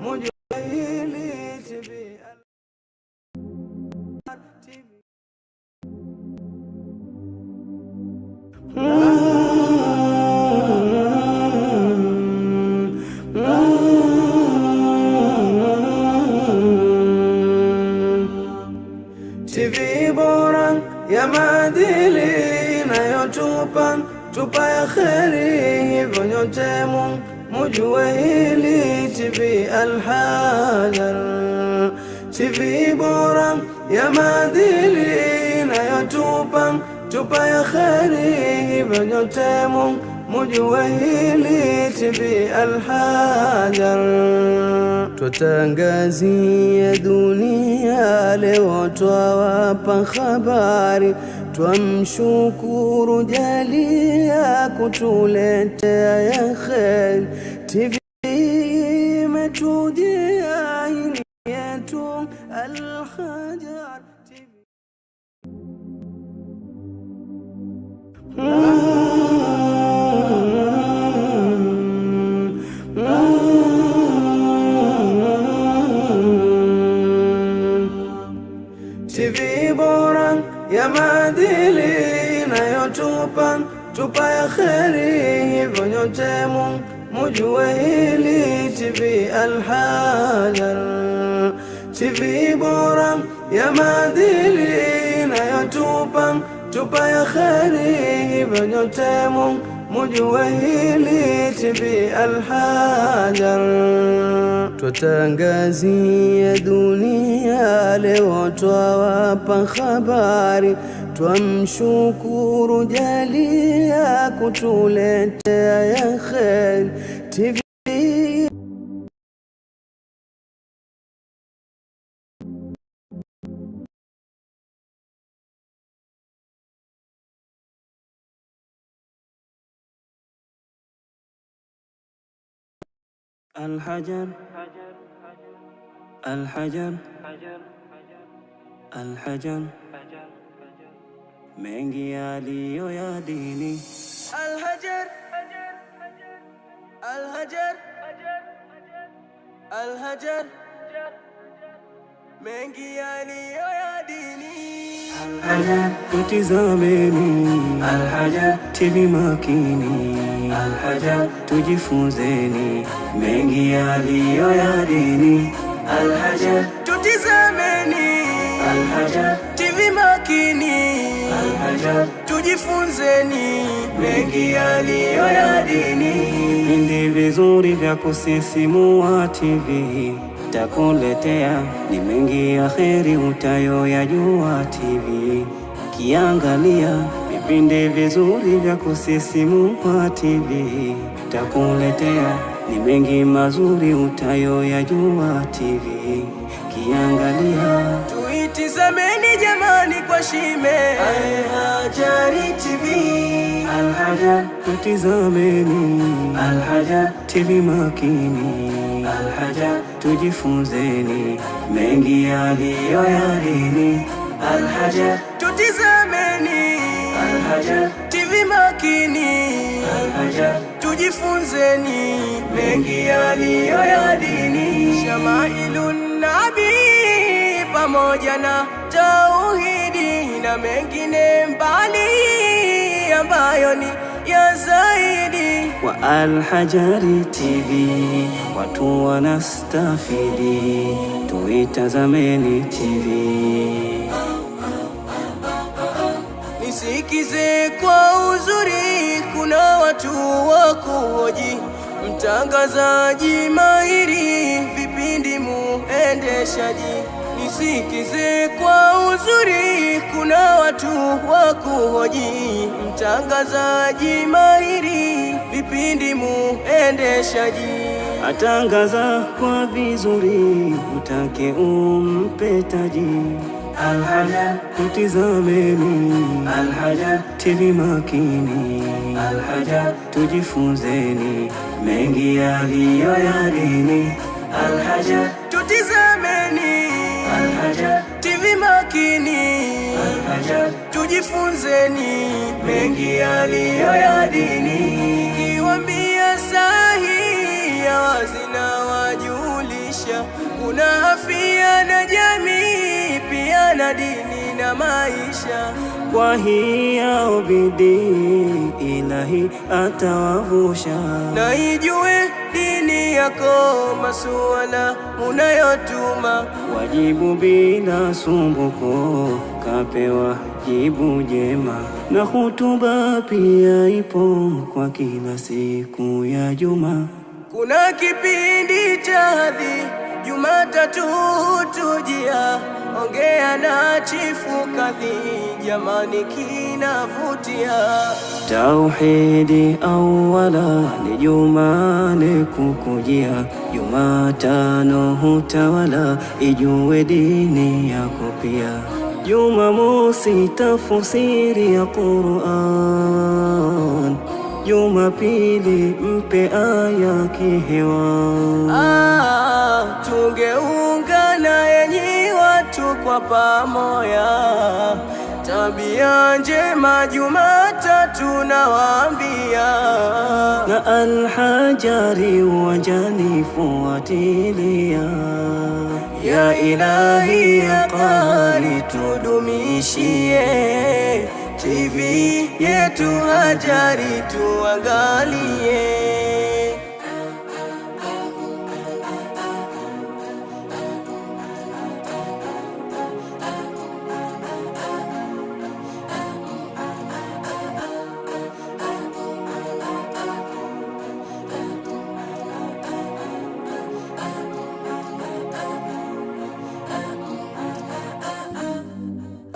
mujue hili TV TV bora ya maadili inayotupa ya kheri, hivyo nyote mujue hili TV Al-Hajar. TV bora ya maadili inayotupa ya kheri, hivyo nyote mujue hili TV Al-Hajar. Twatangazia dunia leo, twawapa habari, twamshukuru Jalia kutuletea ya kheri. TV imetujia hii yetu Al-Hajar TV. TV bora ya maadili inayotupa ya kheri, hivyo nyote mujue hili TV Al-Hajar. TV bora ya maadili inayotupa ya kheri, hivyo nyote mujue hili TV Al-Hajar. Twatangazia dunia leo, twawapa habari, twamshukuru Jalia kutuletea ya kheri. TV Al-Hajar, Al-Hajar, Al-Hajar, mengi yaliyo ya dini. Al-Hajar. Al-Hajar, Al-Hajar, mengi yaliyo ya dini. Al-Hajar, tutizameni. Al-Hajar, TV makini. Al-Hajar, tujifunzeni mengi yaliyo ya dini. Al-Hajar, tutizameni. Al-Hajar, TV makini. Al-Hajar, tujifunzeni mengi yaliyo ya dini. Vipindi vizuri vya kusisimua TV takuletea, ni mengi ya kheri utayoyajua TV. Kiangalia vipindi vizuri vya kusisimua TV takuletea, ni mengi mazuri utayoyajua TV. Kiangalia tuitizameni jamani kwa shime. Al-Hajar TV, Al-Hajar, tutizameni. Al-Hajar, TV makini. Al-Hajar, tujifunzeni mengi yaliyo ya dini. Al-Hajar, tutizameni. Al-Hajar, TV makini. Al-Hajar, tujifunzeni mengi yaliyo ya dini. Shamailun Nabi pamoja na tauhidi na mengine mbali ambayo ni ya zaidi. Kwa Al-Hajar TV watu wanastafidi, tuitazameni TV. Nisikize kwa uzuri, kuna watu wa kuhoji, mtangazaji mahiri, vipindi muendeshaji. Nisikize kwa uzuri, kuna watu wa kuhoji, mtangazaji mahiri, vipindi muendeshaji. Atangaza kwa vizuri, utake umpe taji. Al-Hajar, tutizameni. Al-Hajar, TV makini. Al-Hajar, tujifunzeni mengi yaliyo ya dini. Al-Hajar, tutizameni. Al-Hajar, TV makini. Al-Hajar, tujifunzeni mengi yaliyo ya dini. Kiwambia sahihi ya wazi na wajulisha, kuna afya na jamii pia na dini na maisha. Kwa hiyo bidii Ilahi atawavusha, na ijue dini yako masuala unayotuma. Wajibu bila sumbuko, kapewa jibu jema, na hutuba pia ipo kwa kila siku ya juma. Kuna kipindi cha hadhi Jumatatu tujia, ongea na chifu kadhi, jamani kinavutia. Tauhidi awala ni Jumane kukujia, Jumatano hutawala, ijue dini yako pia. Jumamosi tafsiri ya Qur'an, Jumapili mpe aya kihewa. Tungeungana enyi watu kwa pamoja, tabia njema Jumatatu nawaambia. Na Al-Hajari uwanjani fuatilia, ya Ilahi ya Qahari tudumishie TV yetu Hajari tuangalie.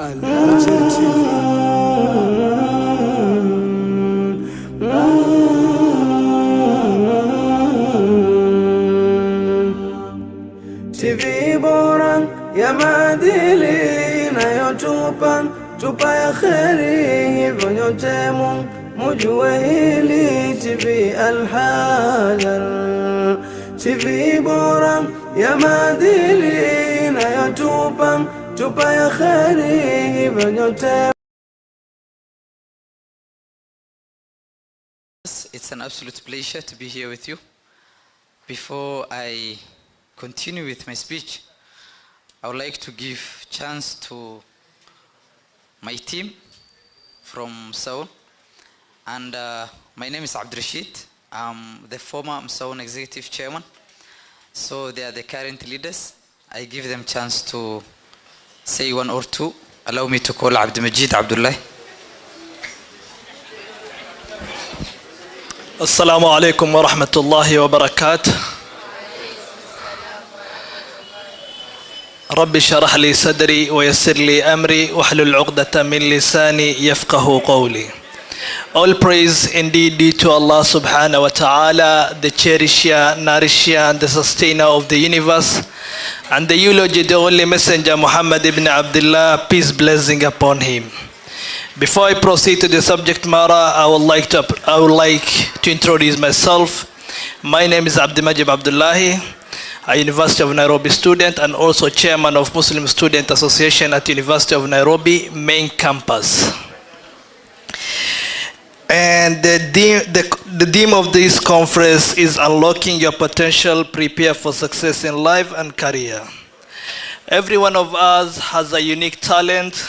Al-Hajar TV bora ya maadili tupa ya kheri, hivyo nyote mujue hili. TV Al-Hajar TV bora ya maadili tupa ya kheri, hivyo nyote
It's an absolute pleasure to be here with you. Before I continue with my speech, I would like to give chance to my team from Msaun. And my name is Abdul Rashid. I'm the former Msaun executive chairman. So they are the current leaders. I give them chance to say one or two. Allow me to call Abdul Majid Abdullah.
السلام عليكم ورحمة الله وبركاته. رب اشرح لي صدري ويسر لي أمري واحلل عقدة من لساني يفقه قولي. All praise indeed due to Allah subhanahu wa ta'ala, the cherisher, nourisher, and the sustainer of the universe, and the eulogy the only messenger Muhammad ibn Abdullah, peace blessing upon him. Before I proceed to the subject matter, I would like to introduce myself. My name is Abdul Majid Abdullahi, a University of Nairobi student and also chairman of Muslim Student Association at University of Nairobi main campus. And the theme of this conference is unlocking your potential, prepare for success in life and career. Every one of us has a unique talent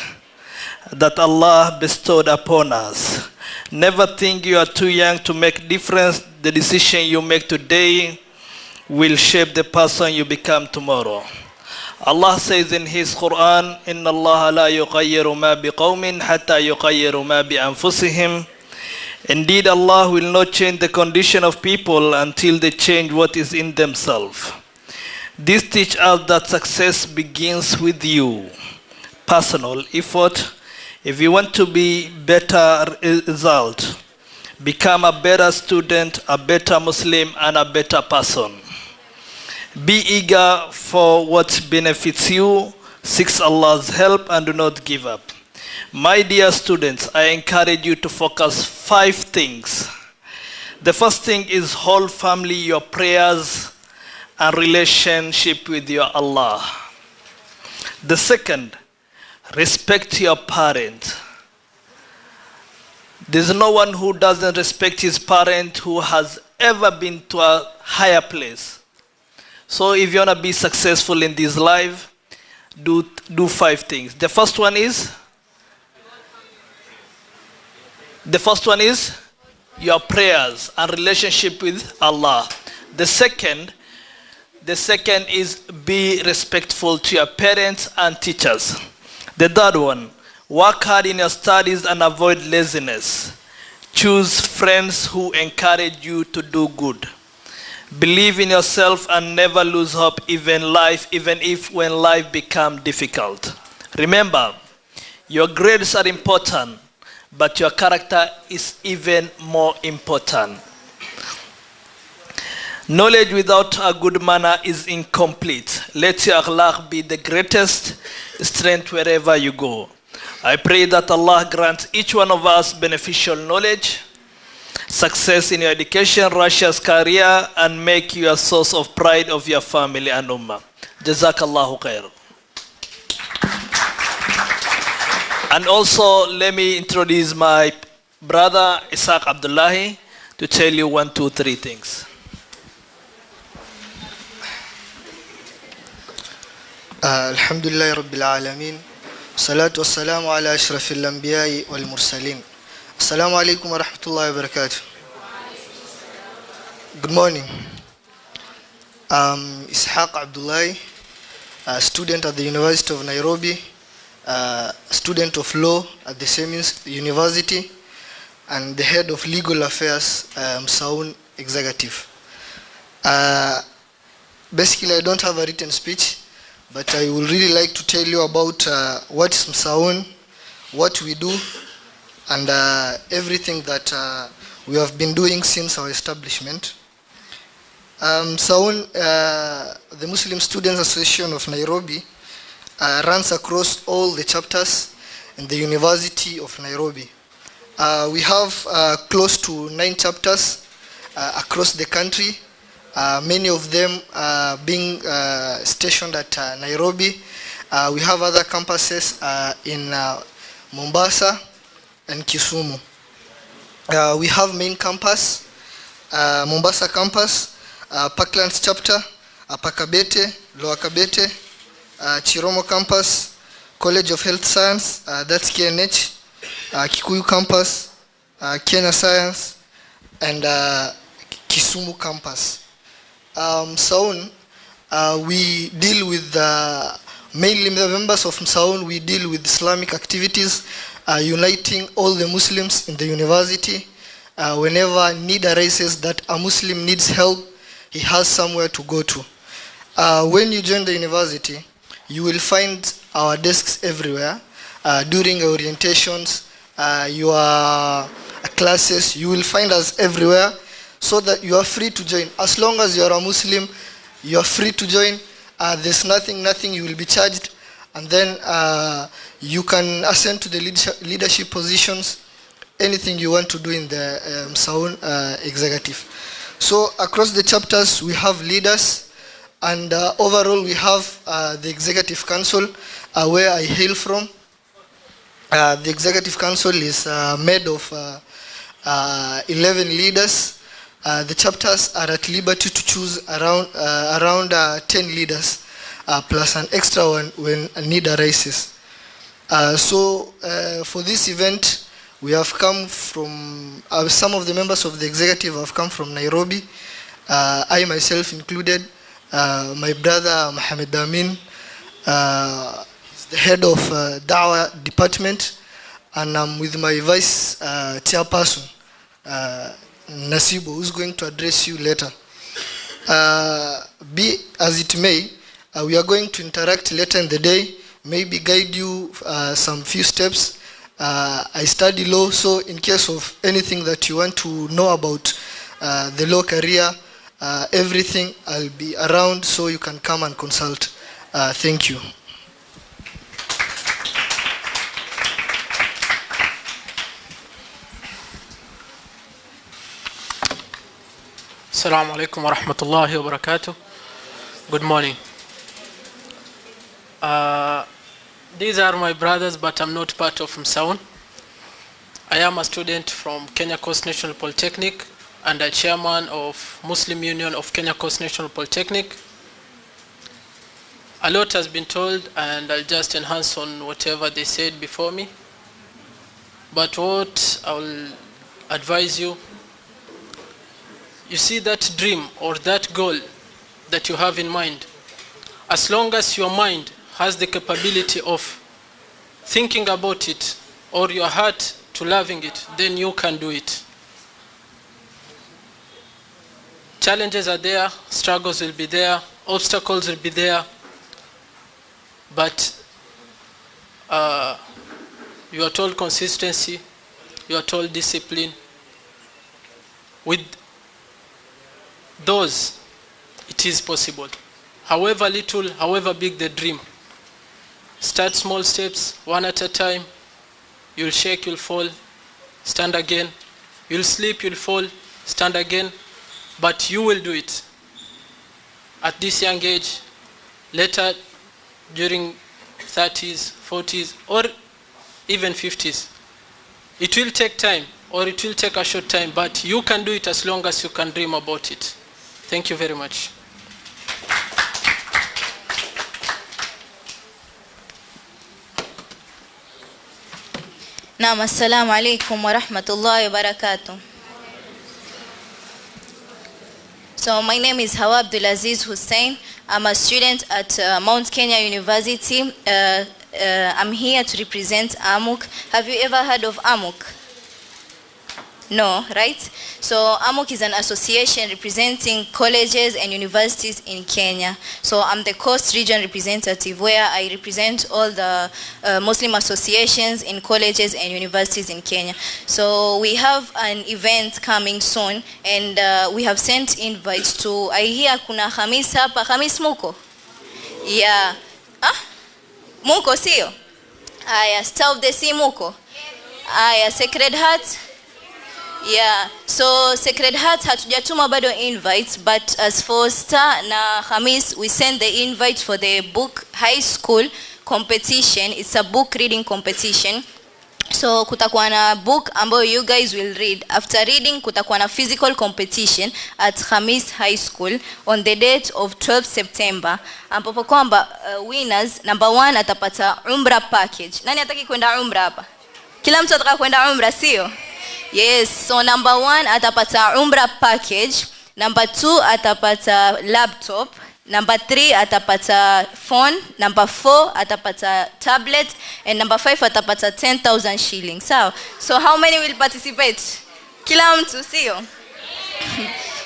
that Allah bestowed upon us. Never think you are too young to make difference. The decision you make today will shape the person you become tomorrow. Allah says in His Quran, "Inna Allah la yughayyiru ma biqawmin hatta yughayyiru ma bi anfusihim." Indeed, Allah will not change the condition of people until they change what is in themselves. This teaches us that success begins with you. Personal effort. If you want to be better result, become a better student, a better Muslim, and a better person. Be eager for what benefits you, seek Allah's help, and do not give up. My dear students, I encourage you to focus 5 things. The first thing is hold firmly your prayers and relationship with your Allah. The second, respect your parent. There's no one who doesn't respect his parent who has ever been to a higher place. So if you want to be successful in this life, do 5 things. The first one is your prayers and relationship with Allah. The second is be respectful to your parents and teachers. The third one, work hard in your studies and avoid laziness. Choose friends who encourage you to do good. Believe in yourself and never lose hope even if when life becomes difficult. Remember, your grades are important, but your character is even more important. Knowledge without a good manner is incomplete. Let your akhlaq be the greatest strength wherever you go. I pray that Allah grants each one of us beneficial knowledge, success in your education, righteous career, and make you a source of pride of your family and ummah. Jazakallahu khair. And also, let me introduce my brother Isaac Abdullahi to tell you 1, 2, 3 things.
الحمد لله رب العالمين والصلاة والسلام على أشرف الأنبياء والمرسلين السلام عليكم ورحمة الله وبركاته. Good morning. Ishaq Abdullahi, a student at the University of Nairobi, a student of law at the same university, and the head of legal affairs, Msaun executive. Basically, I don't have a written speech, but I would really like to tell you about what is Msaun, what we do, and everything that we have been doing since our establishment. Msaun, the Muslim Students Association of Nairobi, runs across all the chapters in the University of Nairobi. We have close to 9 chapters across the country. Many of them being stationed at Nairobi. We have other campuses in Mombasa and Kisumu. We have main campus, Mombasa campus, Parklands chapter, Pakabete, Lower Kabete, Chiromo campus, College of Health Science, that's KNH, Kikuyu campus, Kenya Science, and Kisumu campus. Msaun, we deal with mainly the members of Msaun, we deal with Islamic activities, uniting all the Muslims in the university. Whenever need arises that a Muslim needs help, he has somewhere to go to. When you join the university, you will find our desks everywhere. During orientations, your classes, you will find us everywhere, so that you are free to join. As long as you are a Muslim, you are free to join. There's nothing you will be charged, and then you can ascend to the leadership positions, anything you want to do in the Msaun executive. So across the chapters we have leaders, and overall we have the executive council where I hail from. The executive council is made of 11 leaders. The chapters are at liberty to choose around 10 leaders plus an extra one when a need arises. So for this event, we have come from, some of the members of the executive have come from Nairobi, I myself included. My brother Mohammed Amin is the head of Dawah department, and I'm with my vice chairperson, Nasibo, who's going to address you later. Be as it may, we are going to interact later in the day, maybe guide you some few steps. I study law, so in case of anything that you want to know about the law career, everything, I'll be around, so you can come and consult. Thank you.
Assalamu alaikum wa rahmatullahi wa barakatuh. Good morning. These are my brothers, but I'm not part of Msaun. I am a student from Kenya Coast National Polytechnic and a chairman of Muslim Union of Kenya Coast National Polytechnic. A lot has been told, and I'll just enhance on whatever they said before me. But what I will advise you, you see that dream or that goal that you have in mind, as long as your mind has the capability of thinking about it, or your heart to loving it, then you can do it. Challenges are there, struggles will be there, obstacles will be there, but you are told consistency, you are told discipline. With those, it is possible. However little, however big the dream, start small steps, one at a time. You'll shake, you'll fall, stand again. You'll sleep, you'll fall, stand again. But you will do it. At this young age, later during 30s, 40s, or even 50s. It will take time, or it will take a short time, but you can do it as long as you can dream about it. Thank you very much.
Naam, assalamu alaikum wa rahmatullahi wa barakatuh. So my name is Hawa Abdulaziz Hussein. I'm a student at Mount Kenya University. I'm here to represent AMUK. Have you ever heard of AMUK? No, right? So AMUK is an association representing colleges and universities in Kenya. So I'm the Coast Region representative, where I represent all the Muslim associations in colleges and universities in Kenya. So we have an event coming soon, and we have sent invites to, I hear kuna Khamis hapa. Khamis muko? Yeah. Ah? Muko sio? Aya, Star of the Sea muko? Aya, Sacred Heart? Yeah, so Sacred Heart hatujatuma bado invites, but as for Star na Khamis, we send the invite for the book high school competition. It's a book reading competition. So So kutakuwa na book ambayo you guys will read. After reading kutakuwa na physical competition at Khamis High School on the date of 12 September. Ambapo kwamba winners number 1 atapata umra package. Nani hataki kwenda umra hapa? Kila mtu ataka kwenda umra, sio? Yes, so number 1 atapata umra package, number 2 atapata laptop, number 3 atapata phone, number 4 atapata tablet, and number 5 atapata 10,000 shillings. So how many will participate? Kila mtu, sio?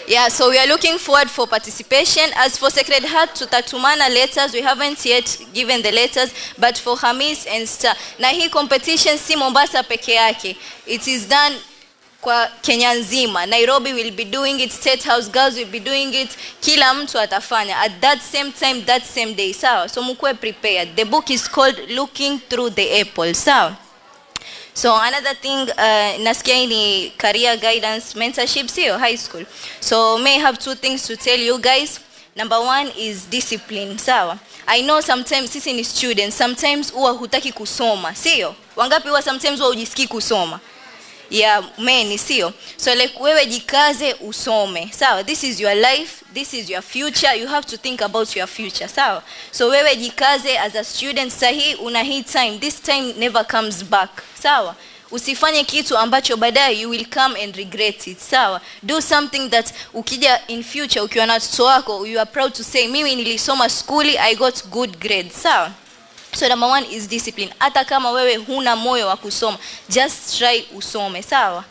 Yeah, so we are looking forward for participation. As for Sacred Heart, tutatumana letters. We haven't yet given the letters, but for Khamis and Star. Na hii competition si Mombasa peke yake. It is done kwa Kenya nzima. Nairobi will be doing it, State House Girls will be doing it. Kila mtu atafanya at that same time, that same day. So mukwe prepared. The book is called Looking Through the Apple. So another thing, nasikia ni career guidance mentorship, sio high school. So may have 2 things to tell you guys. Number 1 is discipline. Sawa. I know sometimes sisi ni students, sometimes huwa hutaki kusoma, sio? Wangapi huwa sometimes huwa hujisikii kusoma? Yeah, many, sio? So like wewe jikaze usome. Sawa, this is your life, this is your future, you have to think about your future. Sawa. So wewe jikaze as a student, sahi una hii time, this time never comes back. Sawa. Usifanye kitu ambacho baadaye you will come and regret it. Sawa. Do something that ukija in future ukiwa na watoto wako you are proud to say mimi nilisoma skuli, I got good grades. Sawa. So number 1 is discipline. Hata kama wewe huna moyo wa kusoma, just try usome. Sawa.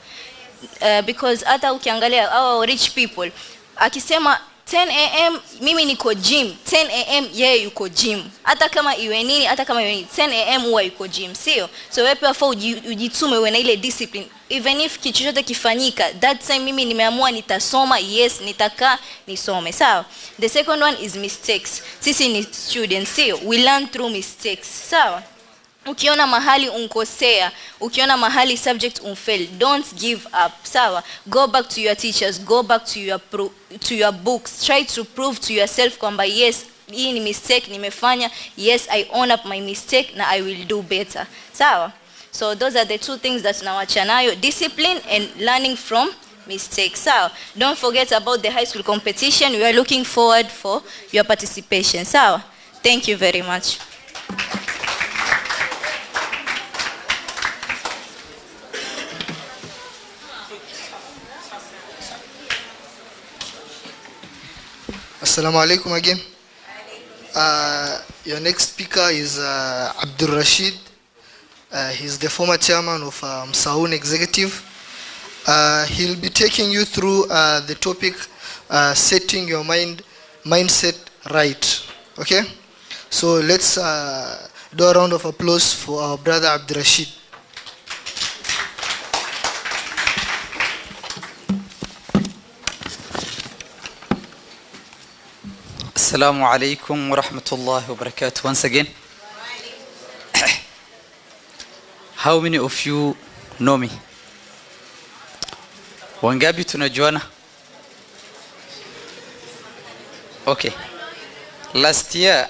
Because hata ukiangalia our rich people akisema 10 am mimi niko gym, 10 am yeye yuko gym. Hata kama iwe nini, hata kama iwe nini, 10 am huwa yuko gym, sio? So wewe pia fa ujitume uwe na ile discipline. Even if kitu chochote kifanyika, that time mimi nimeamua nitasoma, yes, nitakaa nisome. Sawa? The second one is mistakes. Sisi ni students, sio? We learn through mistakes. Sawa? Ukiona mahali unkosea, ukiona mahali subject unfail, don't give up. Sawa? Go back to your teachers, go back to your books. Try to prove to yourself kwamba yes, hii ni mistake nimefanya. Yes, I own up my mistake na I will do better. Sawa? So those are the 2 things that tunawacha nayo, discipline and learning from mistakes. Sawa? Don't forget about the high school competition. We are looking forward for your participation. Sawa? Thank you very much.
Assalamu alaikum again. Your next speaker is Abdul Rashid. He's the former chairman of Msaun Executive. He'll be taking you through the topic setting your mindset right. Okay? So let's do a round of applause for our brother Abdul Rashid.
Assalamu alaikum wa rahmatullahi wa barakatuh. Once again, how many of you know me? Wangapi tunajuana? Okay. Last year,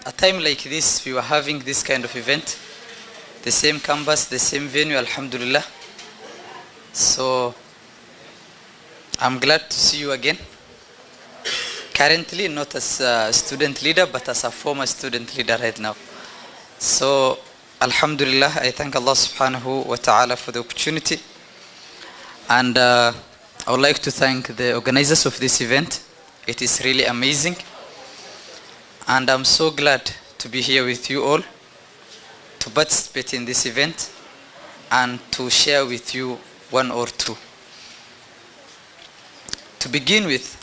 a time like this, we were having this kind of event. The same campus, the same venue, alhamdulillah. So, I'm glad to see you again. Currently, not as a student leader, but as a former student leader right now. So, alhamdulillah, I thank Allah subhanahu wa ta'ala for the opportunity. And I would like to thank the organizers of this event. It is really amazing. And I'm so glad to be here with you all, to participate in this event, and to share with you 1 or 2. To begin with,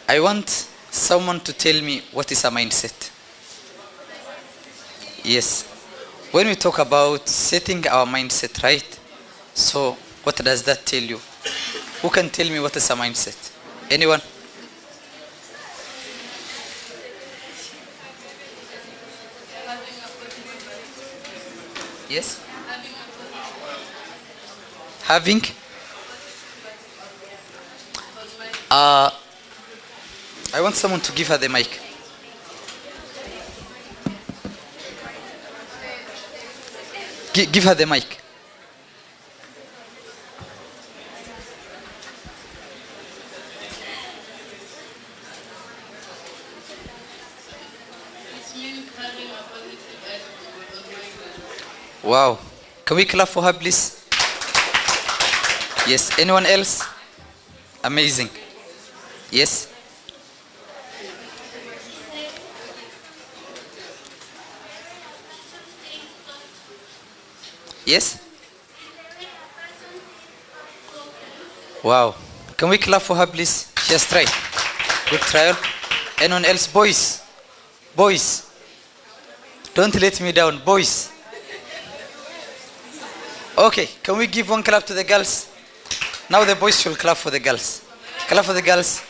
I want someone to tell me what is a mindset. Yes. When we talk about setting our mindset right, so what does that tell you? Who can tell me what is a mindset? Anyone? Yes? Having? I want someone to give her the mic. Give her the mic. Wow. Can we clap for her, please? Yes. Anyone else? Amazing. Yes. Yes. Wow. Can we clap for her, please? She has tried. Good trial. Anyone else? Boys. Boys. Don't let me down. Boys. Okay. Can we give one clap to the girls? Now the boys should clap for the girls. Clap for the girls.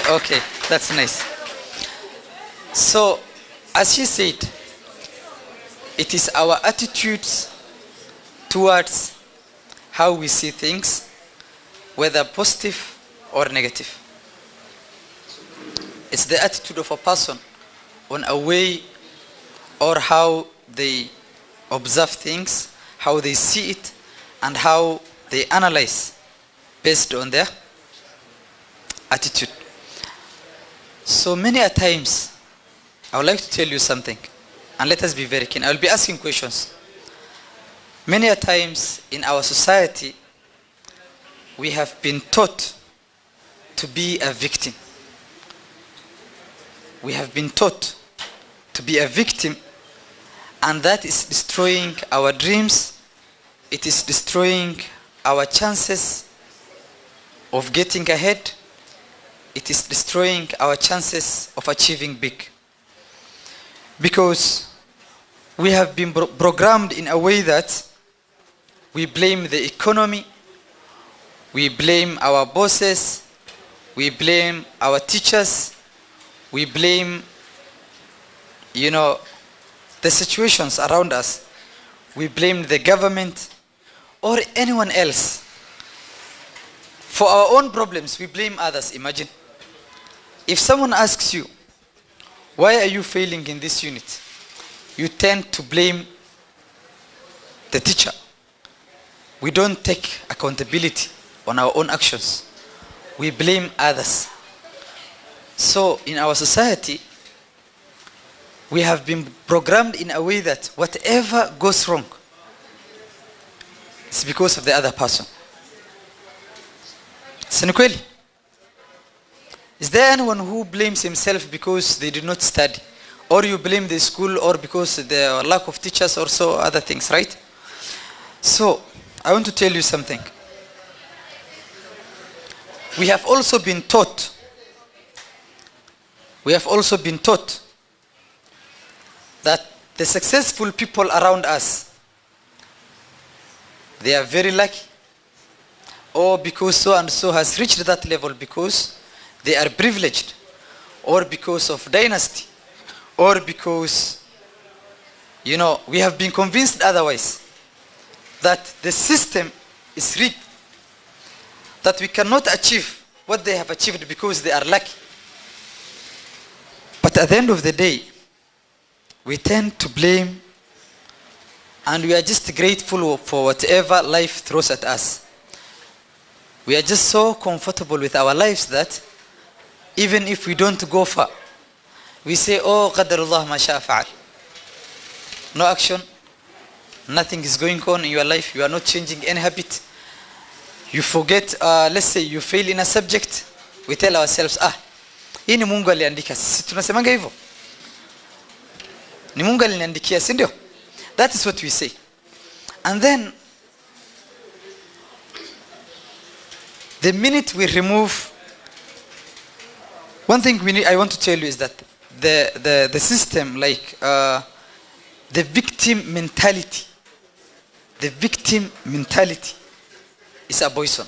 Okay. That's nice. So, as she said, it is our attitudes towards how we see things, whether positive or negative. It's the attitude of a person on a way or how they observe things, how they see it, and how they analyze based on their attitude. So many a times, I would like to tell you something, and let us be very keen. I will be asking questions. Many a times in our society, we have been taught to be a victim. We have been taught to be a victim, and that is destroying our dreams. It is destroying our chances of getting ahead. It is destroying our chances of achieving big. Because we have been programmed in a way that we blame the economy, we blame our bosses, we blame our teachers, we blame, the situations around us. We blame the government or anyone else. For our own problems, we blame others. Imagine. If someone asks you, why are you failing in this unit? You tend to blame the teacher. We don't take accountability on our own actions. We blame others. So in our society, we have been programmed in a way that whatever goes wrong, it's because of the other person. Sinikweli? Is there anyone who blames himself because they did not study? Or you blame the school, or because the lack of teachers, or so other things, right? So, I want to tell you something. We have also been taught that the successful people around us, they are very lucky, or because so and so has reached that level because they are privileged, or because of dynasty, or because, we have been convinced otherwise, that the system is rigged, that we cannot achieve what they have achieved because they are lucky. But at the end of the day, we tend to blame, and we are just grateful for whatever life throws at us. We are just so comfortable with our lives that even if we don't go far, we say, oh, qadarullah ma sha'a fa'al. No action, nothing is going on in your life, you are not changing any habit. You forget, let's say you fail in a subject, we tell ourselves, hii ni Mungu aliandika. Sisi tunasemanga hivyo. Ni Mungu aliniandikia, si ndio? That is what we say. And then, the minute we remove, one thing I want to tell you is that the system, like the victim mentality is a poison.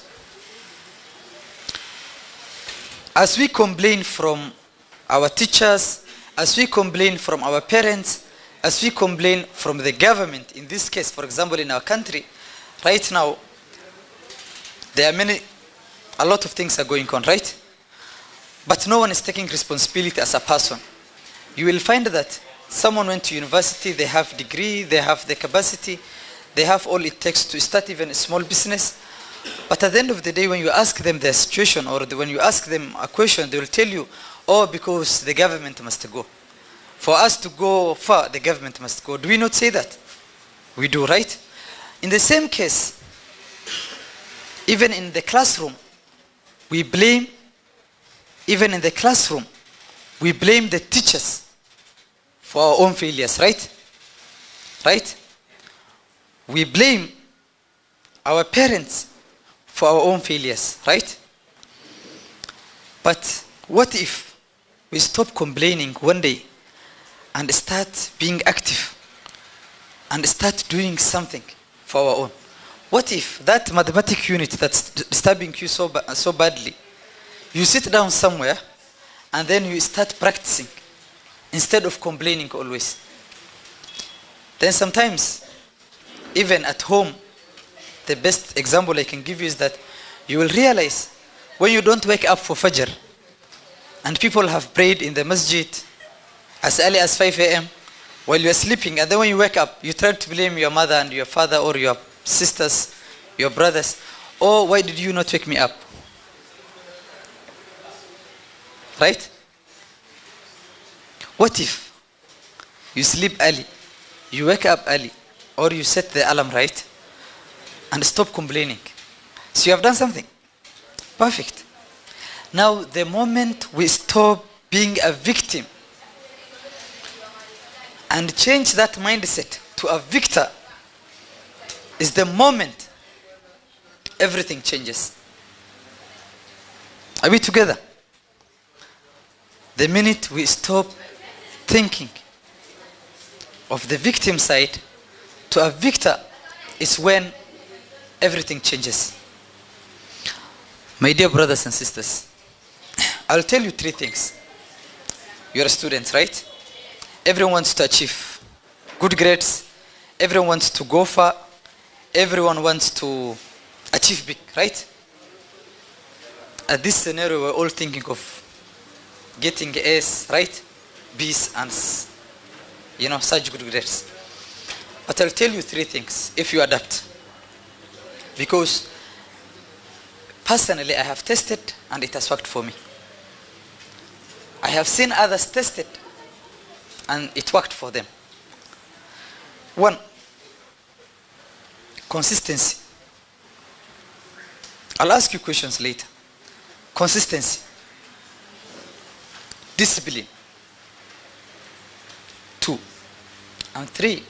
As we complain from our teachers, as we complain from our parents, as we complain from the government, in this case, for example, in our country, right now, there are a lot of things are going on, right? But no one is taking responsibility as a person. You will find that Someone went to university, they have degree, they have the capacity, they have all it takes to start even a small business. But at the end of the day, when you ask them their situation, or when you ask them a question, they will tell you, oh, because the government must go. For us to go far, the government must go. Do we not say that? We do, right? In the same case, even in the classroom, we blame, even in the classroom, we blame the teachers for our own failures, right? Right? We blame our parents for our own failures, right? But what if we stop complaining one day and start being active and start doing something for our own? What if that mathematics unit that's disturbing you so badly, you sit down somewhere and then you start practicing instead of complaining always? Then sometimes, even at home, the best example I can give you is that you will realize when you don't wake up for Fajr and people have prayed in the masjid as early as 5 a.m. while you are sleeping, and then when you wake up, you try to blame your mother and your father or your sisters, your brothers. Oh, why did you not wake me up? Right? What if you sleep early, you wake up early, or you set the alarm right, and stop complaining? So you have done something. Perfect. Now, the moment we stop being a victim and change that mindset to a victor, is the moment everything changes. Are we together? The minute we stop thinking of the victim side to a victor is when everything changes. My dear brothers and sisters, I'll tell you 3 things. You're a student, right? Everyone wants to achieve good grades. Everyone wants to go far. Everyone wants to achieve big, right? At this scenario, we're all thinking of getting A's, right? B's and such good grades. But I'll tell you 3 things if you adapt. Because personally, I have tested and it has worked for me. I have seen others test it and it worked for them. 1, consistency. I'll ask you questions later. Consistency. Discipline. 2. And 3,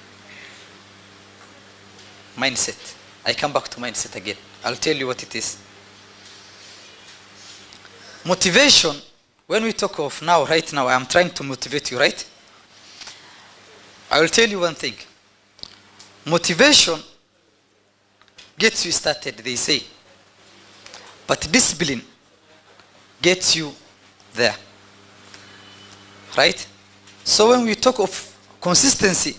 mindset. I come back to mindset again. I'll tell you what it is. Motivation, when we talk of now, right now, I'm trying to motivate you, right? I will tell you one thing. Motivation gets you started, they say. But discipline gets you there. Right? So when we talk of consistency,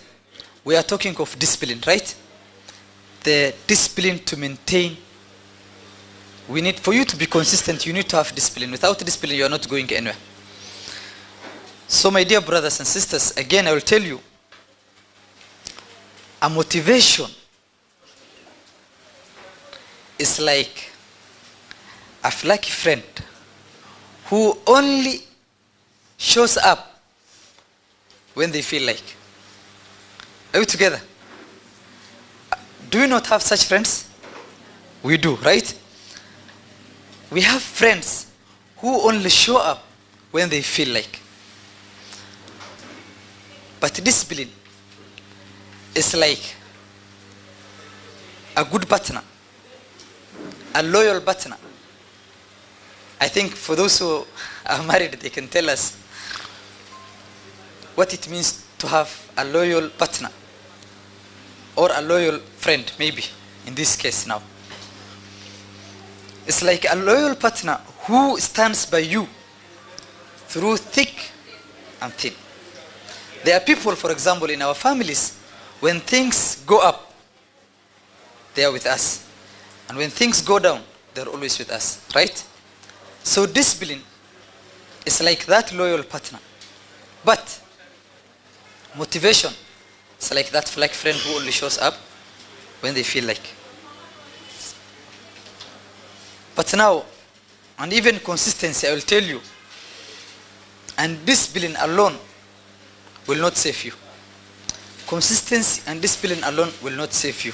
we are talking of discipline, right? The discipline to maintain. For you to be consistent, you need to have discipline. Without discipline, you are not going anywhere. So my dear brothers and sisters, again, I will tell you, a motivation is like a flaky friend who only shows up when they feel like. Are we together? Do we not have such friends? We do, right? We have friends who only show up when they feel like. But discipline is like a good partner, a loyal partner. I think for those who are married, they can tell us what it means to have a loyal partner or a loyal friend, maybe, in this case now. It's like a loyal partner who stands by you through thick and thin. There are people, for example, in our families, when things go up, they are with us. And when things go down, they're always with us, right? So discipline is like that loyal partner. But motivation. It's like that flag friend who only shows up when they feel like. But now, and even consistency, I will tell you, and discipline alone will not save you. Consistency and discipline alone will not save you.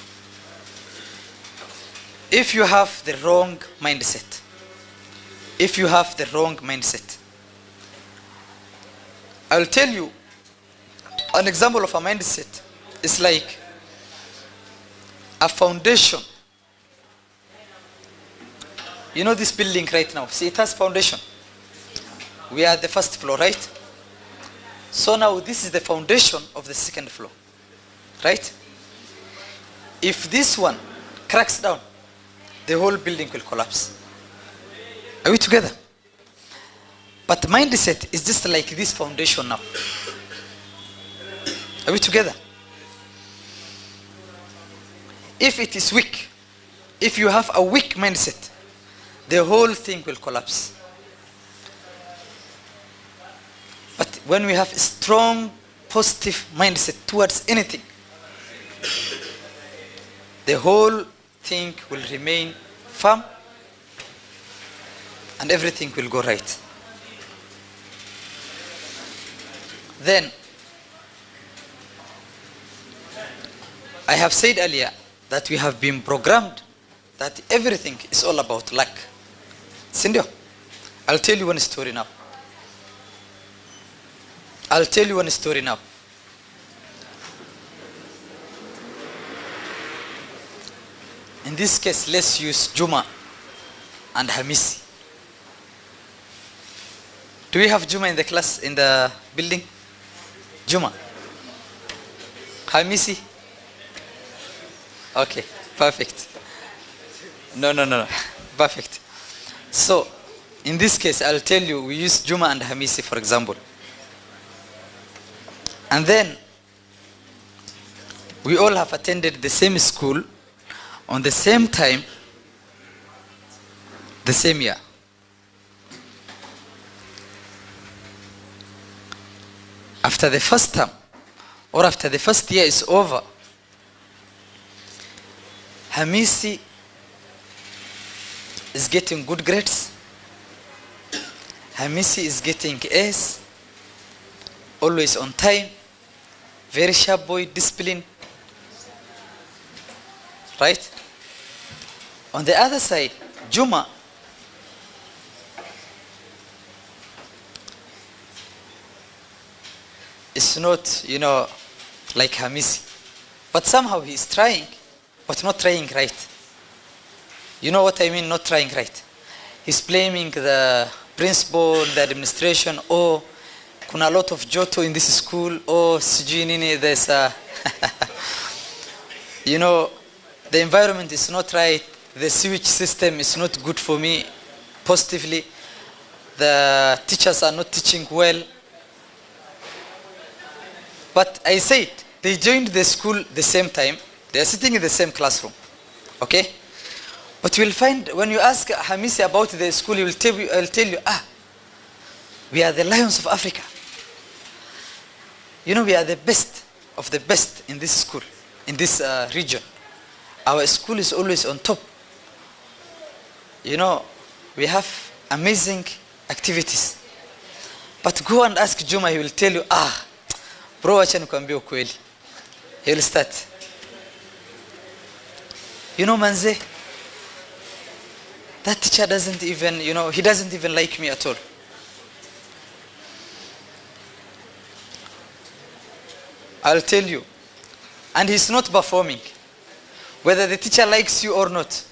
If you have the wrong mindset, if you have the wrong mindset, I will tell you an example of a mindset is like a foundation. You know this building right now, see it has foundation. We are at the first floor, right? So now this is the foundation of the second floor, right? If this one cracks down, the whole building will collapse. Are we together? But mindset is just like this foundation now. Are we together? If it is weak, if you have a weak mindset, the whole thing will collapse. But when we have a strong, positive mindset towards anything, the whole thing will remain firm and everything will go right. Then, I have said earlier that we have been programmed that everything is all about luck. Sindio, I'll tell you one story now. I'll tell you one story now. In this case, let's use Juma and Hamisi. Do we have Juma in the class, in the building? Juma. Hamisi? Okay, perfect. No. Perfect. So, in this case, I'll tell you, we use Juma and Hamisi, for example. And then, we all have attended the same school on the same time, the same year. After the first term, or after the first year is over, Hamisi is getting good grades. Hamisi is getting A's, always on time, very sharp boy, disciplined. Right? On the other side, Juma is not, like Hamisi. But somehow he is trying, but not trying right. You know what I mean, not trying right? He's blaming the principal, the administration, oh, kuna a lot of joto in this school, oh, sijui nini, there's a... the environment is not right, the sewage system is not good for me positively, the teachers are not teaching well. But I said, they joined the school the same time, they are sitting in the same classroom, okay? But you will find, when you ask Hamisi about the school, he will tell you, we are the lions of Africa. We are the best of the best in this school, in this region. Our school is always on top. We have amazing activities. But go and ask Juma, he will tell you, bro, acha nikwambie ukweli. He will start. Manze, that teacher doesn't even, he doesn't even like me at all. I'll tell you. And he's not performing. Whether the teacher likes you or not.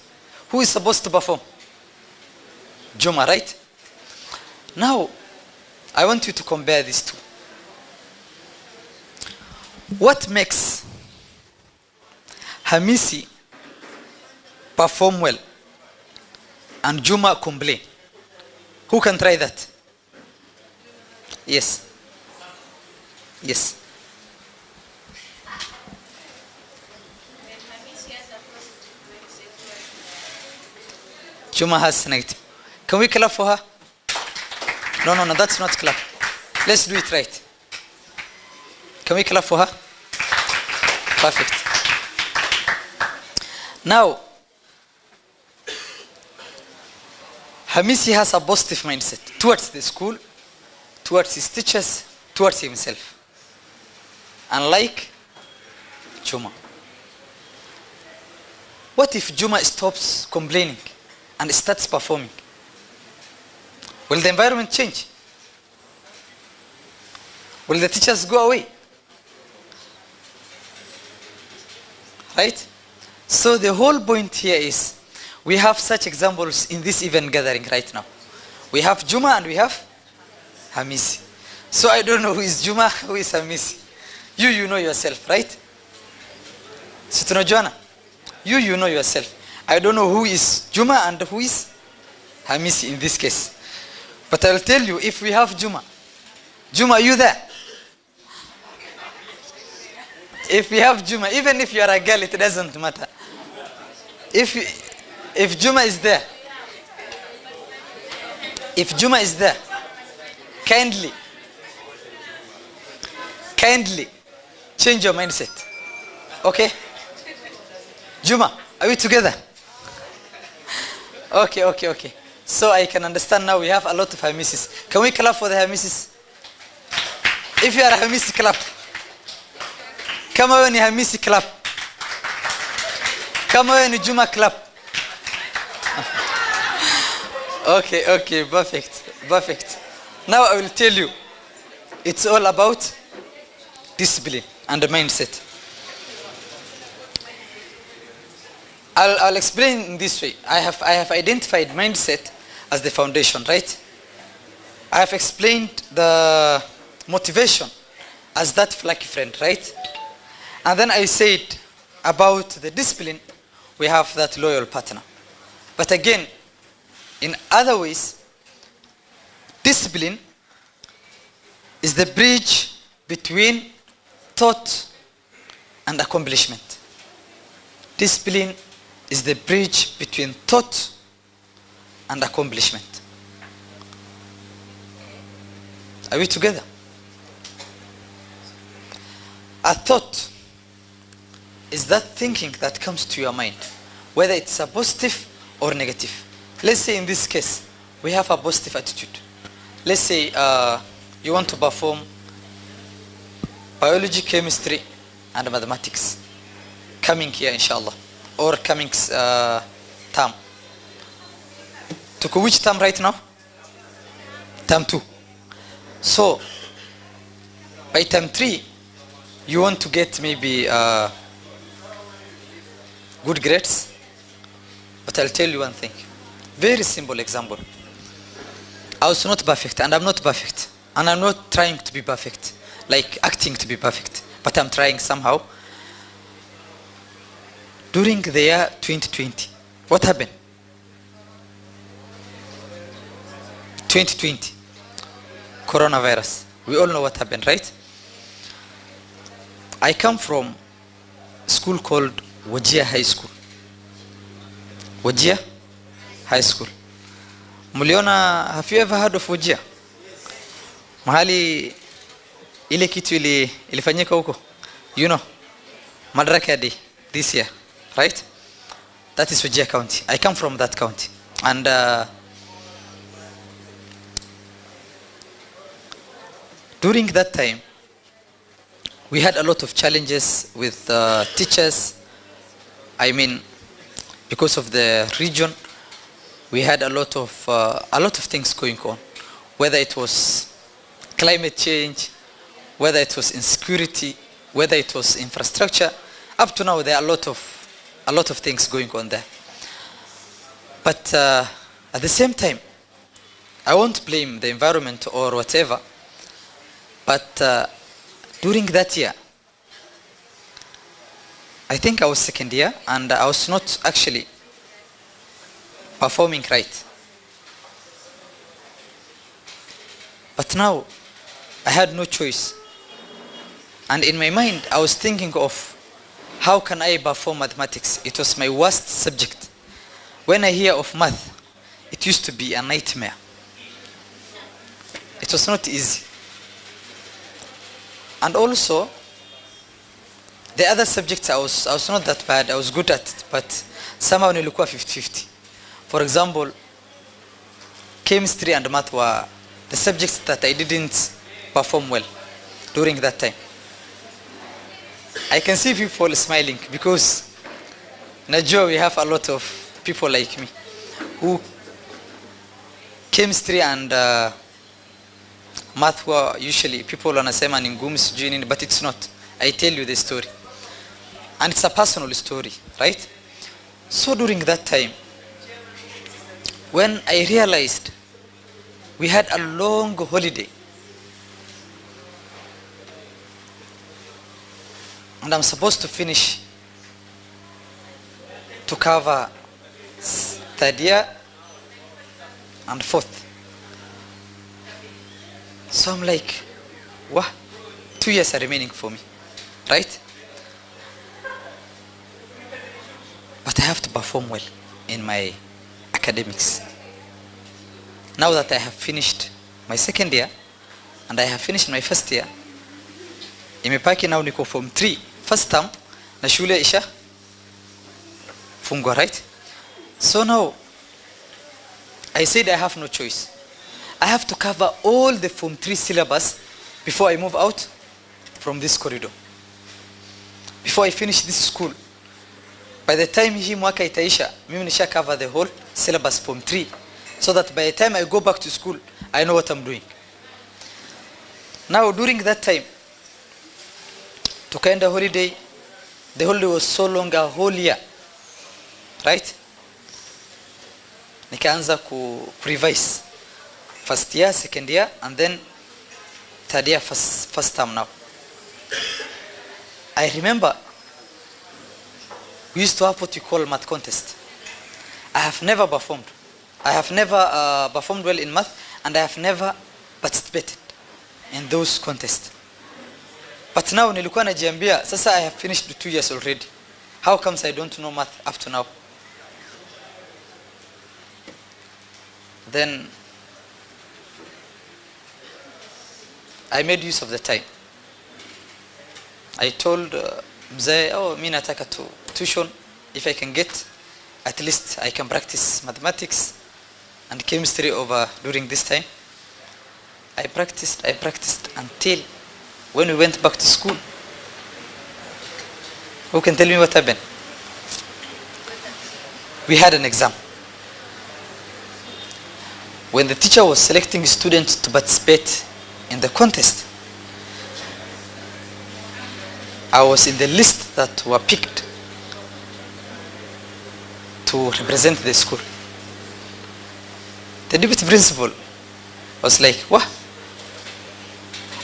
Who is supposed to perform? Juma, right? Now, I want you to compare these two. What makes Hamisi perform well and Juma complain? Who can try that? Yes. Yes. Juma has negative. Can we clap for her? No, that's not clap. Let's do it right. Can we clap for her? Perfect. Now, Hamisi has a positive mindset towards the school, towards his teachers, towards himself. Unlike Juma. What if Juma stops complaining and starts performing? Will the environment change? Will the teachers go away? Right? So the whole point here is we have such examples in this event gathering right now. We have Juma and we have Hamisi. So I don't know who is Juma, who is Hamisi. You know yourself, right? So tunajuana. You know yourself. I don't know who is Juma and who is Hamisi in this case. But I'll tell you, if we have Juma, are you there? If we have Juma, even if you are a girl, it doesn't matter. If Juma is there, kindly change your mindset. Okay? Juma, are we together? Okay. So I can understand now we have a lot of Hamisis. Can we clap for the Hamisis? If you are a Hamisi, clap. Come on, Hamisi, clap. Come on, Juma, clap. Okay, perfect. Now I will tell you, it's all about discipline and the mindset. I'll explain in this way. I have identified mindset as the foundation, right? I have explained the motivation as that flaky friend, right? And then I said about the discipline, we have that loyal partner. But again, in other ways, discipline is the bridge between thought and accomplishment. Discipline is the bridge between thought and accomplishment. Are we together? A thought is that thinking that comes to your mind, whether it's a positive or negative. Let's say in this case, we have a positive attitude. Let's say you want to perform biology, chemistry, and mathematics. Coming here, inshallah. Or coming term. To which term right now? Term 2. So, by term 3, you want to get maybe good grades. But I'll tell you one thing. Very simple example. I was not perfect, and I'm not perfect. And I'm not trying to be perfect, like acting to be perfect. But I'm trying somehow. During the year 2020, what happened? 2020, coronavirus. We all know what happened, right? I come from a school called Wajir High School. Wajir High School. Muliona, have you ever heard of Wajir? Mahali ile kitu ilifanyika huko. You know, Madaraka Day this year, right? That is Wajir County. I come from that county. And during that time, we had a lot of challenges with teachers. I mean, because of the region, we had a lot of things going on. Whether it was climate change, whether it was insecurity, whether it was infrastructure. Up to now, there are a lot of things going on there. But at the same time, I won't blame the environment or whatever. But during that year, I think I was second year, and I was not actually performing right. But now, I had no choice. And in my mind, I was thinking of how can I perform mathematics. It was my worst subject. When I hear of math, it used to be a nightmare. It was not easy. And also, the other subjects I was not that bad. I was good at it, but somehow nilikuwa 50-50. For example, chemistry and math were the subjects that I didn't perform well during that time. I can see people smiling because najua we have a lot of people like me who chemistry and math were usually people wanasema ni ngumu sijui nini, but it's not. I tell you the story. And it's a personal story, right? So during that time, when I realized we had a long holiday, and I'm supposed to finish to cover third year and fourth. So I'm like, what? 2 years are remaining for me, right? But I have to perform well in my academics. Now that I have finished my second year and I have finished my first year, imepaki now niko form 3 first term na shule isha fungwa, right? So now I said I have no choice. I have to cover all the form 3 syllabus before I move out from this corridor, before I finish this school. By the time hii mwaka itaisha, mimi nisha cover the whole syllabus form 3, so that by the time I go back to school, I know what I'm doing. Now during that time, tukaenda holiday. The holiday was so long, a whole year, right? Nikaanza ku revise first year, second year, and then third year, first term now. I remember we used to have what you call math contest. I have never performed. I have never performed well in math, and I have never participated in those contests. But now nilikuwa najiambia, sasa I have finished the 2 years already. How comes I don't know math up to now? Then I made use of the time. I told mzee, oh, mimi nataka tuition. If I can get, at least I can practice mathematics and chemistry over during this time. I practiced until when we went back to school. Who can tell me what happened? We had an exam. When the teacher was selecting students to participate in the contest, I was in the list that were picked to represent the school. The deputy principal was like, what?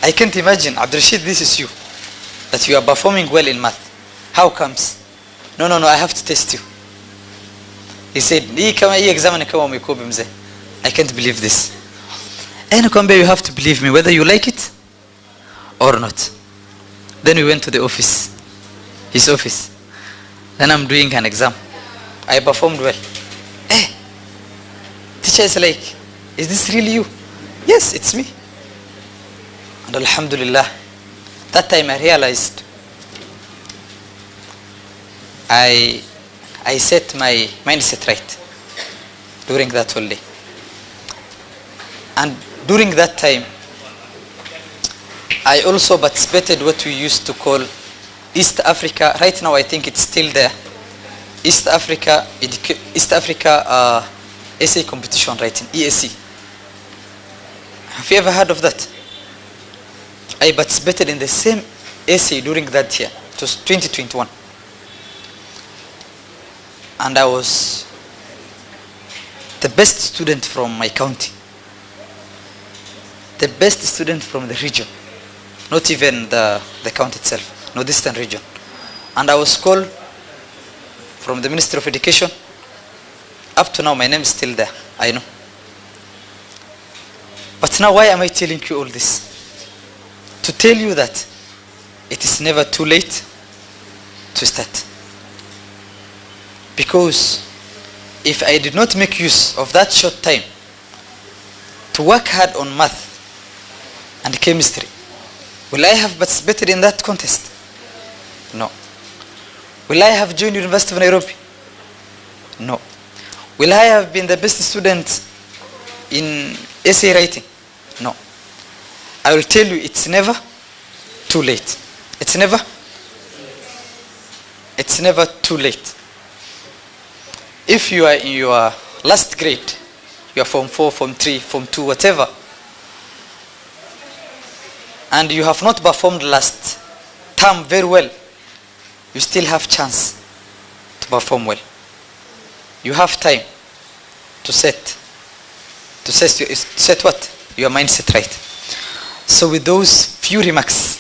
I can't imagine, Abdul Rashid, this is you, that you are performing well in math. How comes? No, I have to test you. He said, I can't believe this. And you have to believe me whether you like it or not. Then we went to the office, his office. Then I'm doing an exam. I performed well. Teacher is like, is this really you? Yes, it's me. And alhamdulillah, that time I realized I set my mindset right during that whole day. And during that time, I also participated what we used to call East Africa. Right now, I think it's still there. East Africa essay competition writing, ESC. Have you ever heard of that? I participated in the same essay during that year. It was 2021. And I was the best student from my county. The best student from the region. Not even the county itself, northeastern region. And I was called from the Ministry of Education. Up to now, my name is still there, I know. But now, why am I telling you all this? To tell you that it is never too late to start. Because if I did not make use of that short time to work hard on math and chemistry, Will I have participated in that contest? No. Will I have joined University of Nairobi? No. Will I have been the best student in essay writing? No. I will tell you, it's never too late. It's never too late. If you are in your last grade, you are Form 4, Form 3, Form 2, whatever, and you have not performed last term very well, you still have chance to perform well. You have time to set what? Your mindset right. So with those few remarks,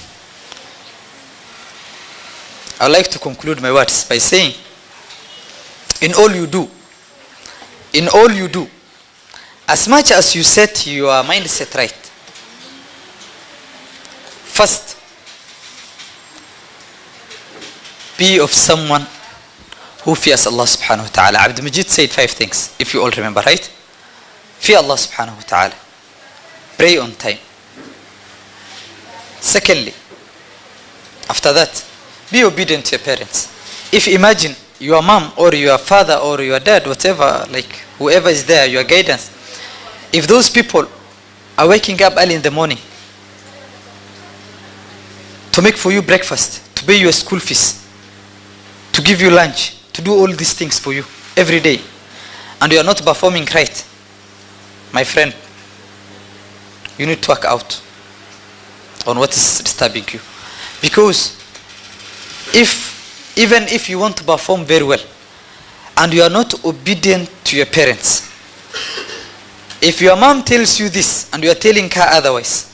I would like to conclude my words by saying, in all you do, as much as you set your mindset right, first, be of someone who fears Allah subhanahu wa ta'ala. Abdul Majid said 5 things, if you all remember, right? Fear Allah subhanahu wa ta'ala. Pray on time. Secondly, after that, be obedient to your parents. If imagine your mom or your father or your dad, whatever, like whoever is there, your guidance, if those people are waking up early in the morning to make for you breakfast, to pay your school fees, to give you lunch, to do all these things for you every day, and you are not performing right, my friend, you need to work out on what is disturbing you. Because even if you want to perform very well and you are not obedient to your parents, if your mom tells you this and you are telling her otherwise,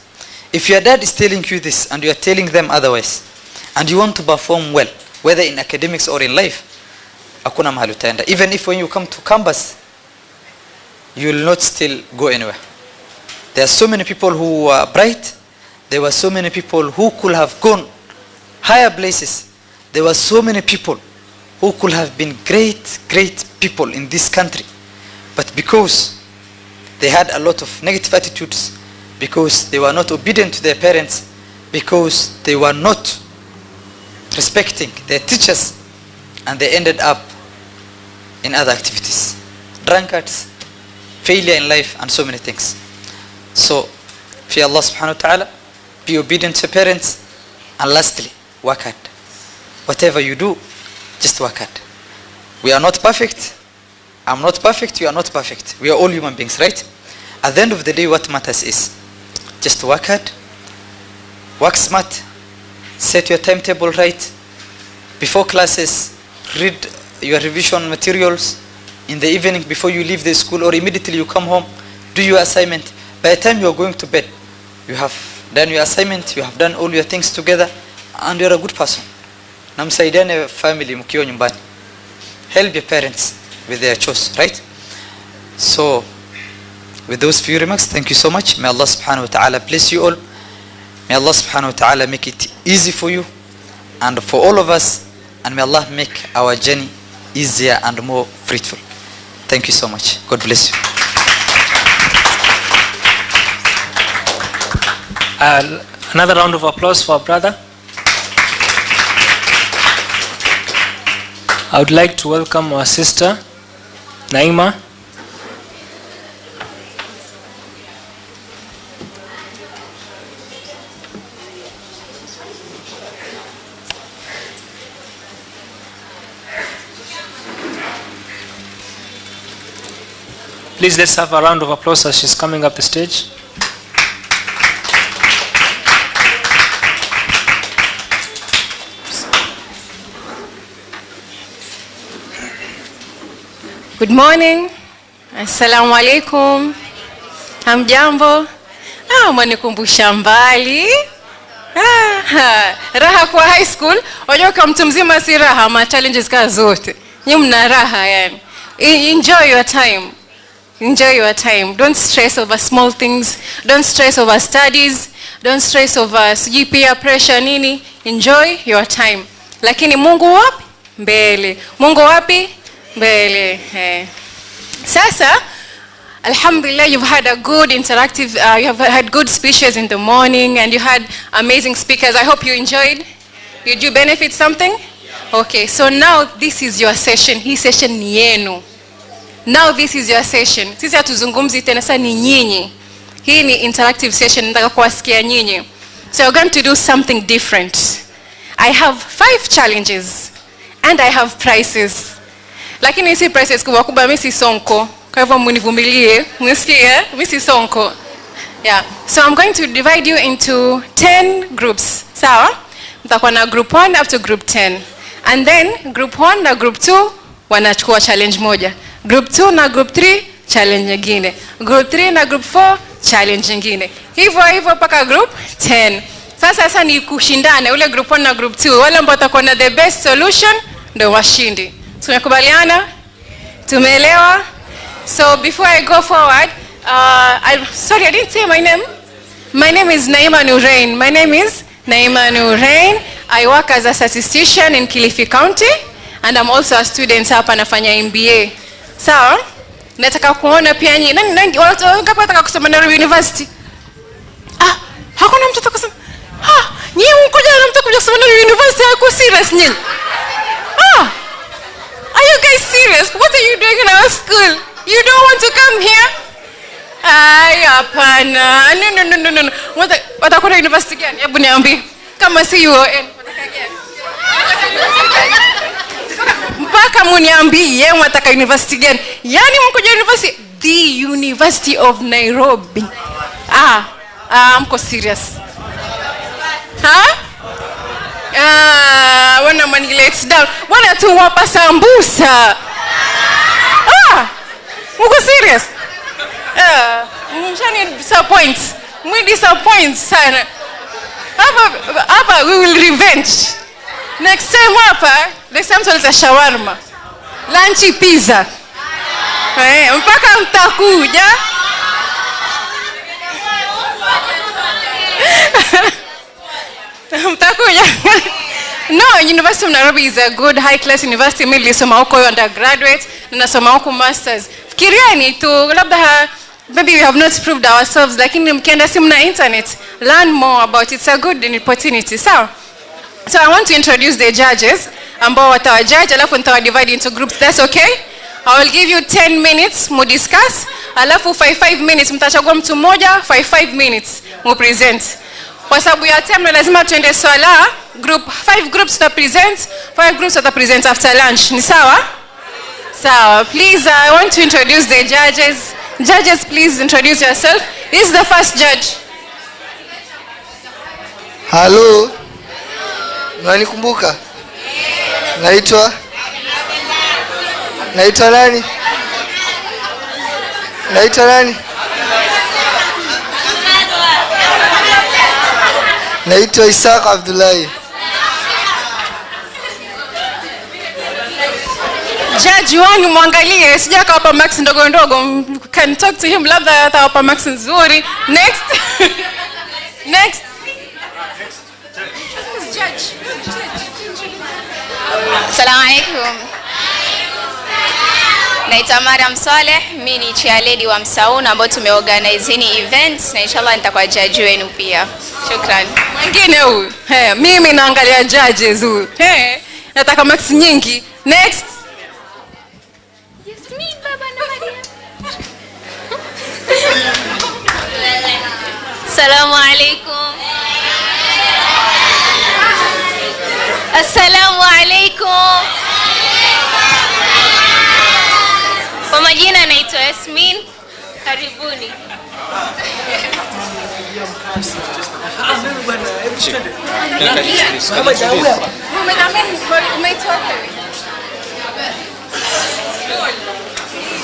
if your dad is telling you this and you are telling them otherwise, and you want to perform well, whether in academics or in life, hakuna mahali utaenda. Even if when you come to campus, you will not still go anywhere. There are so many people who are bright. There were so many people who could have gone higher places. There were so many people who could have been great people in this country. But because they had a lot of negative attitudes, because they were not obedient to their parents, because they were not respecting their teachers, and they ended up in other activities. Drunkards, failure in life, and so many things. So, fear Allah subhanahu wa ta'ala, be obedient to your parents, and lastly, work hard. Whatever you do, just work hard. We are not perfect. I'm not perfect, you are not perfect. We are all human beings, right? At the end of the day, what matters is just work hard, work smart, set your timetable right. Before classes, read your revision materials. In the evening, before you leave the school or immediately you come home, do your assignment. By the time you are going to bed, you have done your assignment, you have done all your things together, and you are a good person. Na msaidiane family mkiwa nyumbani. Help your parents with their chores, right? So, with those few remarks, thank you so much. May Allah subhanahu wa ta'ala bless you all. May Allah subhanahu wa ta'ala make it easy for you and for all of us. And may Allah make our journey easier and more fruitful. Thank you so much. God bless you.
Another round of applause for our brother. I would like to welcome our sister, Naima. Please let's have a round of applause as she's coming up the stage.
Good morning. Assalamu alaikum. Hamjambo. Mwanikumbusha mbali. Raha kwa high school. Wajua kama mtu mzima si raha, ma challenges ka zote. Nyinyi mna raha yani. Enjoy your time. Enjoy your time. Don't stress over small things. Don't stress over studies. Don't stress over peer pressure nini. Enjoy your time. Lakini Mungu wapi? Mbele. Mungu wapi? Mbele. Sasa Alhamdulillah, you've had a good interactive, you have had good speeches in the morning, and you had amazing speakers. I hope you enjoyed. Did you benefit something? Okay, so now this is your session. Hii session ni yenu. Now this is your session. Sisi hatuzungumzi tena, sasa ni nyinyi. Hii ni interactive session, nataka kuwasikia nyinyi. So we're going to do something different. I have 5 challenges and I have prizes. Lakini si prizes kubwa kubwa, mimi si sonko. Kwa hivyo munivumilie, mnisikie, mimi si sonko. Yeah. So I'm going to divide you into 10 groups. Sawa? Mtakuwa na group 1 up to group 10. And then group 1 na group 2 wanachukua challenge moja. Group 2 na group 3 challenge nyingine. Group 3 na group 4 challenge nyingine. Hivyo mpaka group 10. Sasa ni kushindana ule group 1 na group 2. Wale ambao watakuwa na the best solution ndio washindi. Tumekubaliana? Tumeelewa? So before I go forward, sorry, I didn't say my name. My name is Naima Nurain. My name is Naima Nurain. I work as a statistician in Kilifi County, and I'm also a student hapa nafanya MBA. Sawa? Nataka kuona pia nyinyi. Nani watu wangapi wataka kusoma Nairobi University? Hakuna mtu atakasema. Nyinyi mkoja na mtu kuja kusoma Nairobi University, hako serious nyinyi? Are you guys serious? What are you doing in our school? You don't want to come here? Hapana. No. Watakwenda university gani? Hebu niambie. Kama si UON, wataka gani? Mpaka muniambie wataka university gani? Yaani mkoja university? The University of Nairobi. Mko serious? Wana manigilete down. Wana tu wapa sambusa. Mko serious? Mshani disappoint. We disappoint sana. Hapa we will revenge. Next time hapa, next time tuleta shawarma. Lunch pizza. Mpaka mtakuja. Mtakuja. No, University of Nairobi is a good high-class university. Mimi nilisoma huko undergraduate, na nasoma huko masters. Fikirieni tu labda maybe we have not proved ourselves, lakini mkienda simu na internet, learn more about it. It's a good opportunity. So I want to introduce the judges ambao watawajudge, alafu nitawadivided into groups. That's okay? I will give you 10 minutes mu discuss, alafu 5 minutes mtachagua mtu mmoja, 5 minutes mu present. Kwa sababu ya time lazima tuende swala, 5 groups to present, 5 groups to present after lunch. Ni sawa? Sawa. Please, I want to introduce the judges. Judges, please introduce yourself. This is the first judge.
Hello. Unanikumbuka? Naitwa nani? Naitwa Isaac Abdullahi.
Judge wangu muangalie, sija kawapa max ndogo. Can talk to him, labda atawapa max nzuri. Next. Next. Judge.
Assalamu alaikum. Naitwa Mariam Saleh, mimi ni chairlady wa Msauna ambao tumeorganize ni event, na inshallah nitakuwa judge wenu pia. Shukrani.
Mwingine huyu. Mimi naangalia judges huyu. Nataka max nyingi. Next.
Yasmin baba na Maria. Assalamu alaikum. Assalamu alaikum. Kwa majina naitwa Yasmin. Karibuni.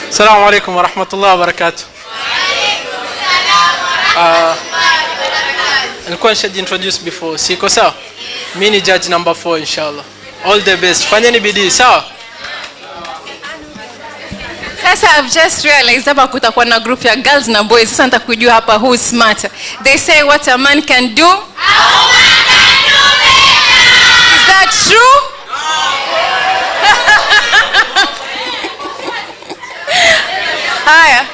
Assalamu alaikum wa rahmatullahi wa barakatuh. Nilikuwa nishajiintroduce before. Siko sawa? Mimi ni judge number 4 inshallah. All the best. Fanyeni bidii, sawa?
Sasa I've just realized hapa kutakuwa na group ya girls na boys. Sasa nitakujua hapa who is smarter. They say what a man can do, a woman can do better. Is that true? Haya.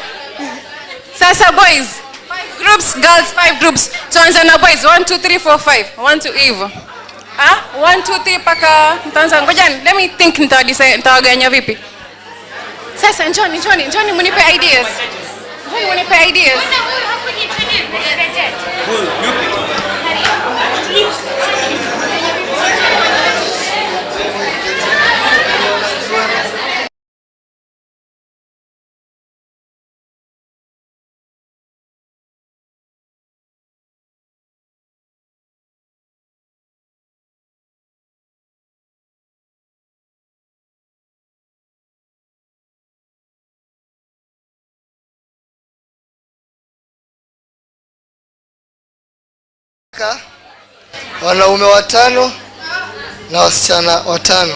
Sasa boys, 5 groups, girls 5 groups. Tuanze na boys 1 2 3 4 5. 1 2 hivyo. 1 2 3 paka mtaanza. Ngoja let me think nitawaganya vipi. Sasa njoni mnipe ideas. Njoni mnipe ideas.
Wanaume 5 na wasichana 5.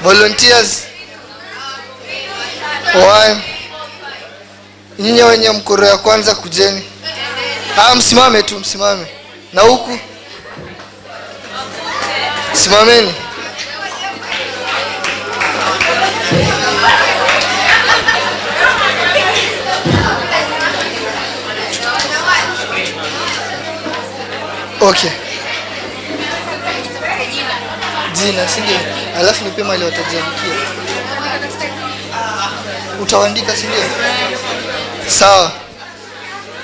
Volunteers 1. Nyinyi wenye mkoro ya kwanza kujeni. Msimame tu, msimame. Na huku simameni. Okay. Jina sindio? Alafu nipe mali watajiandikia. Utaandika sindio? Sawa.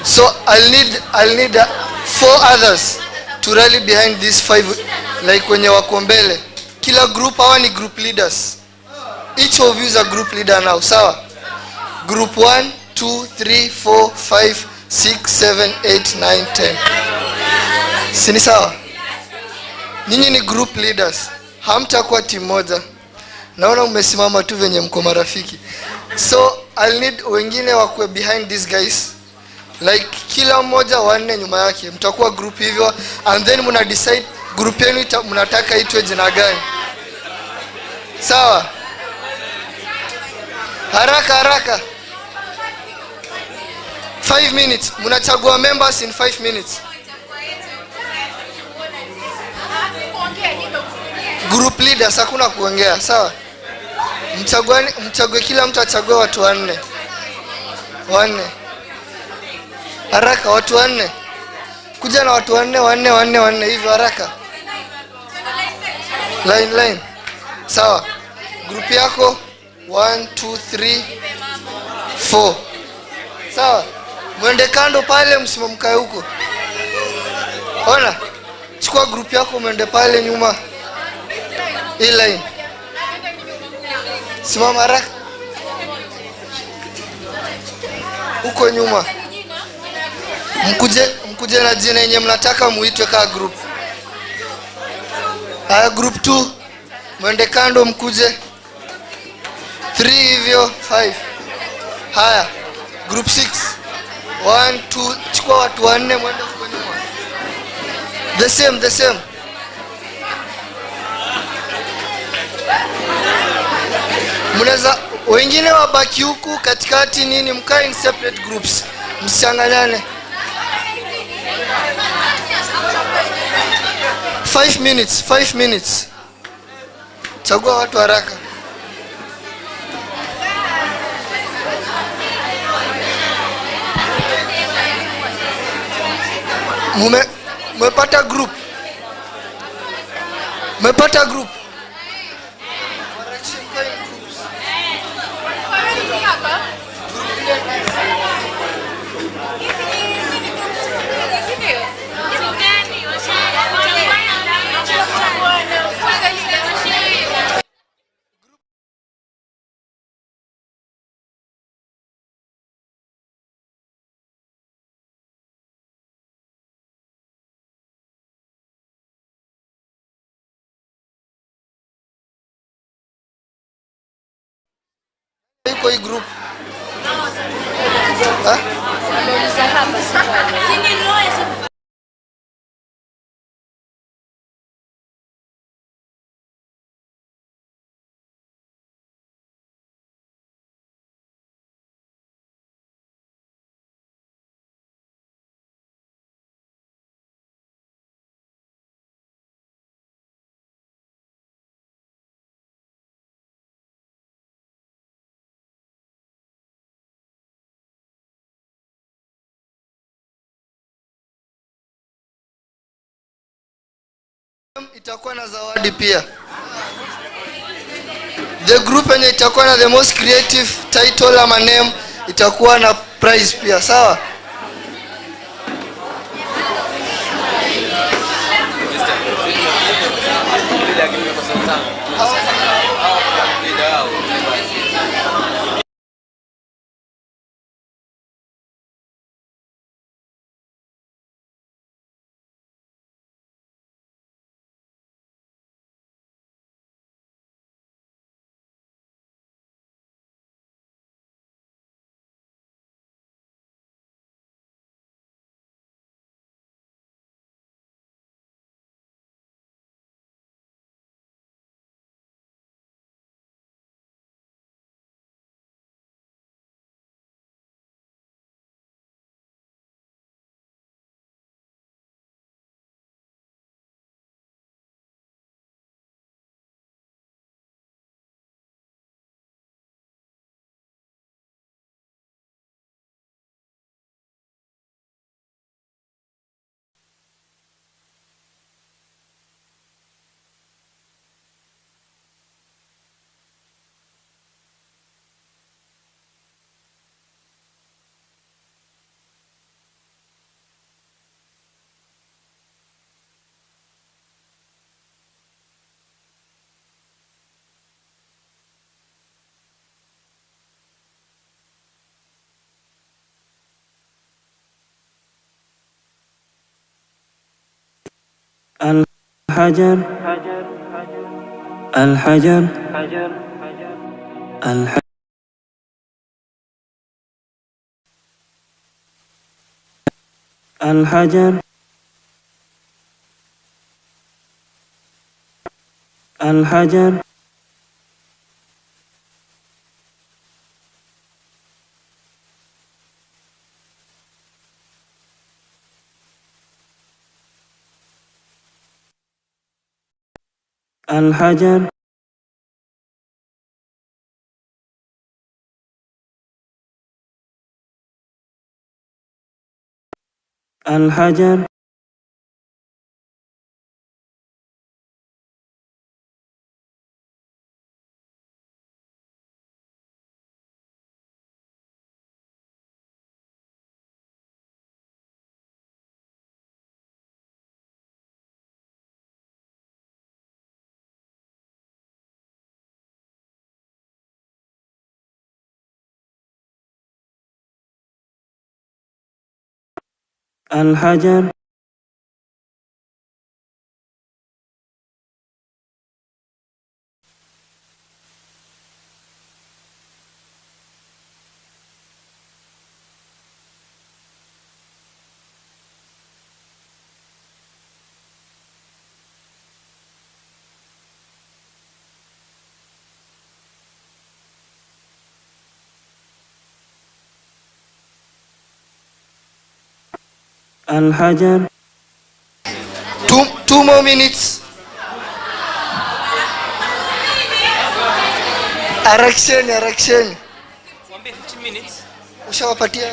So I'll need 4 others to rally behind these 5, like wenye wako mbele. Kila group hawa ni group leaders. Each of you is a group leader now. Sawa? Group 1 2 3 4 5 6 7 8 9 10. Sini sawa? Nyinyi ni group leaders. Hamtakuwa timu moja. Naona umesimama tu venye mko marafiki. So I'll need wengine wakwe behind these guys. Like kila mmoja 4 nyuma yake. Mtakuwa group hivyo and then muna decide group yenu mnataka itwe jina gani. Sawa? Haraka. 5 minutes. Mnachagua members in 5 minutes. Group leaders hakuna kuongea, sawa? Mchague kila mtu achague watu 4. 4. Haraka watu 4. Kuja na watu 4 hivi haraka. Line. Sawa. Group yako 1 2 3 4. Sawa? Mwende kando pale, msimamkae huko. Ona. Chukua group yako mwende pale nyuma. Hii line. Simama haraka. Huko nyuma. Mkuje na jina yenye mnataka muitwe kama group. Haya group 2. Mwende kando mkuje. 3 hivyo 5. Haya. Group 6. 1 2 chukua watu 4 mwende huko nyuma. The same. Mnaweza wengine wabaki huku katikati nini, mkae in separate groups. Msichanganyane. 5 minutes. Chagua watu haraka. Mmepata group. Iko hii group. itakuwa na zawadi pia. The group yenye itakuwa na the most creative title ama name itakuwa na prize pia, sawa?
الحجر الحجر الحجر الحجر الحجر الحجر الحجر الحجر الحجر.
Two more minutes. Harakisheni. Ushawapatia?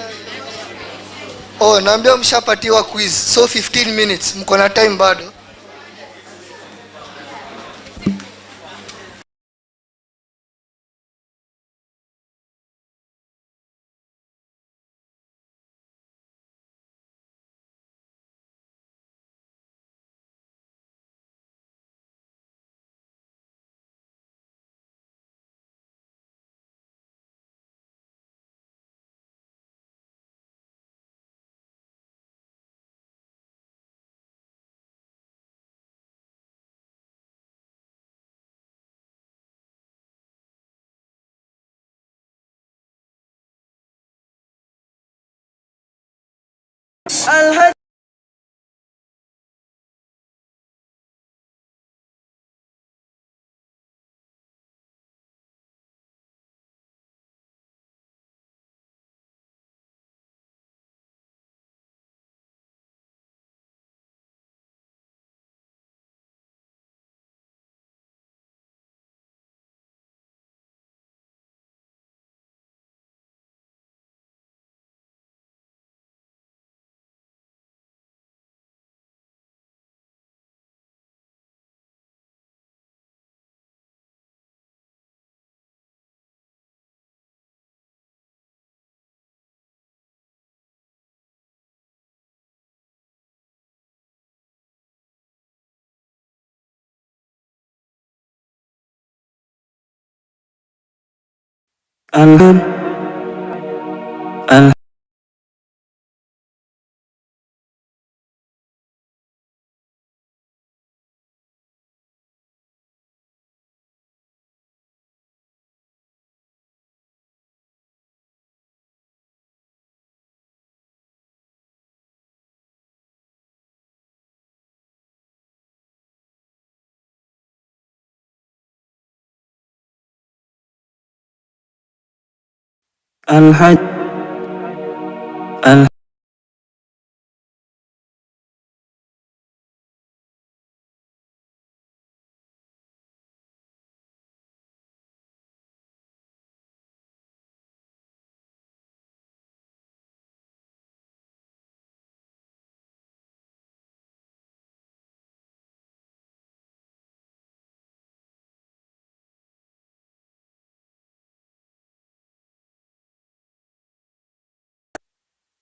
Oh, naambia mshapatiwa quiz. So 15 minutes. Mko na time bado.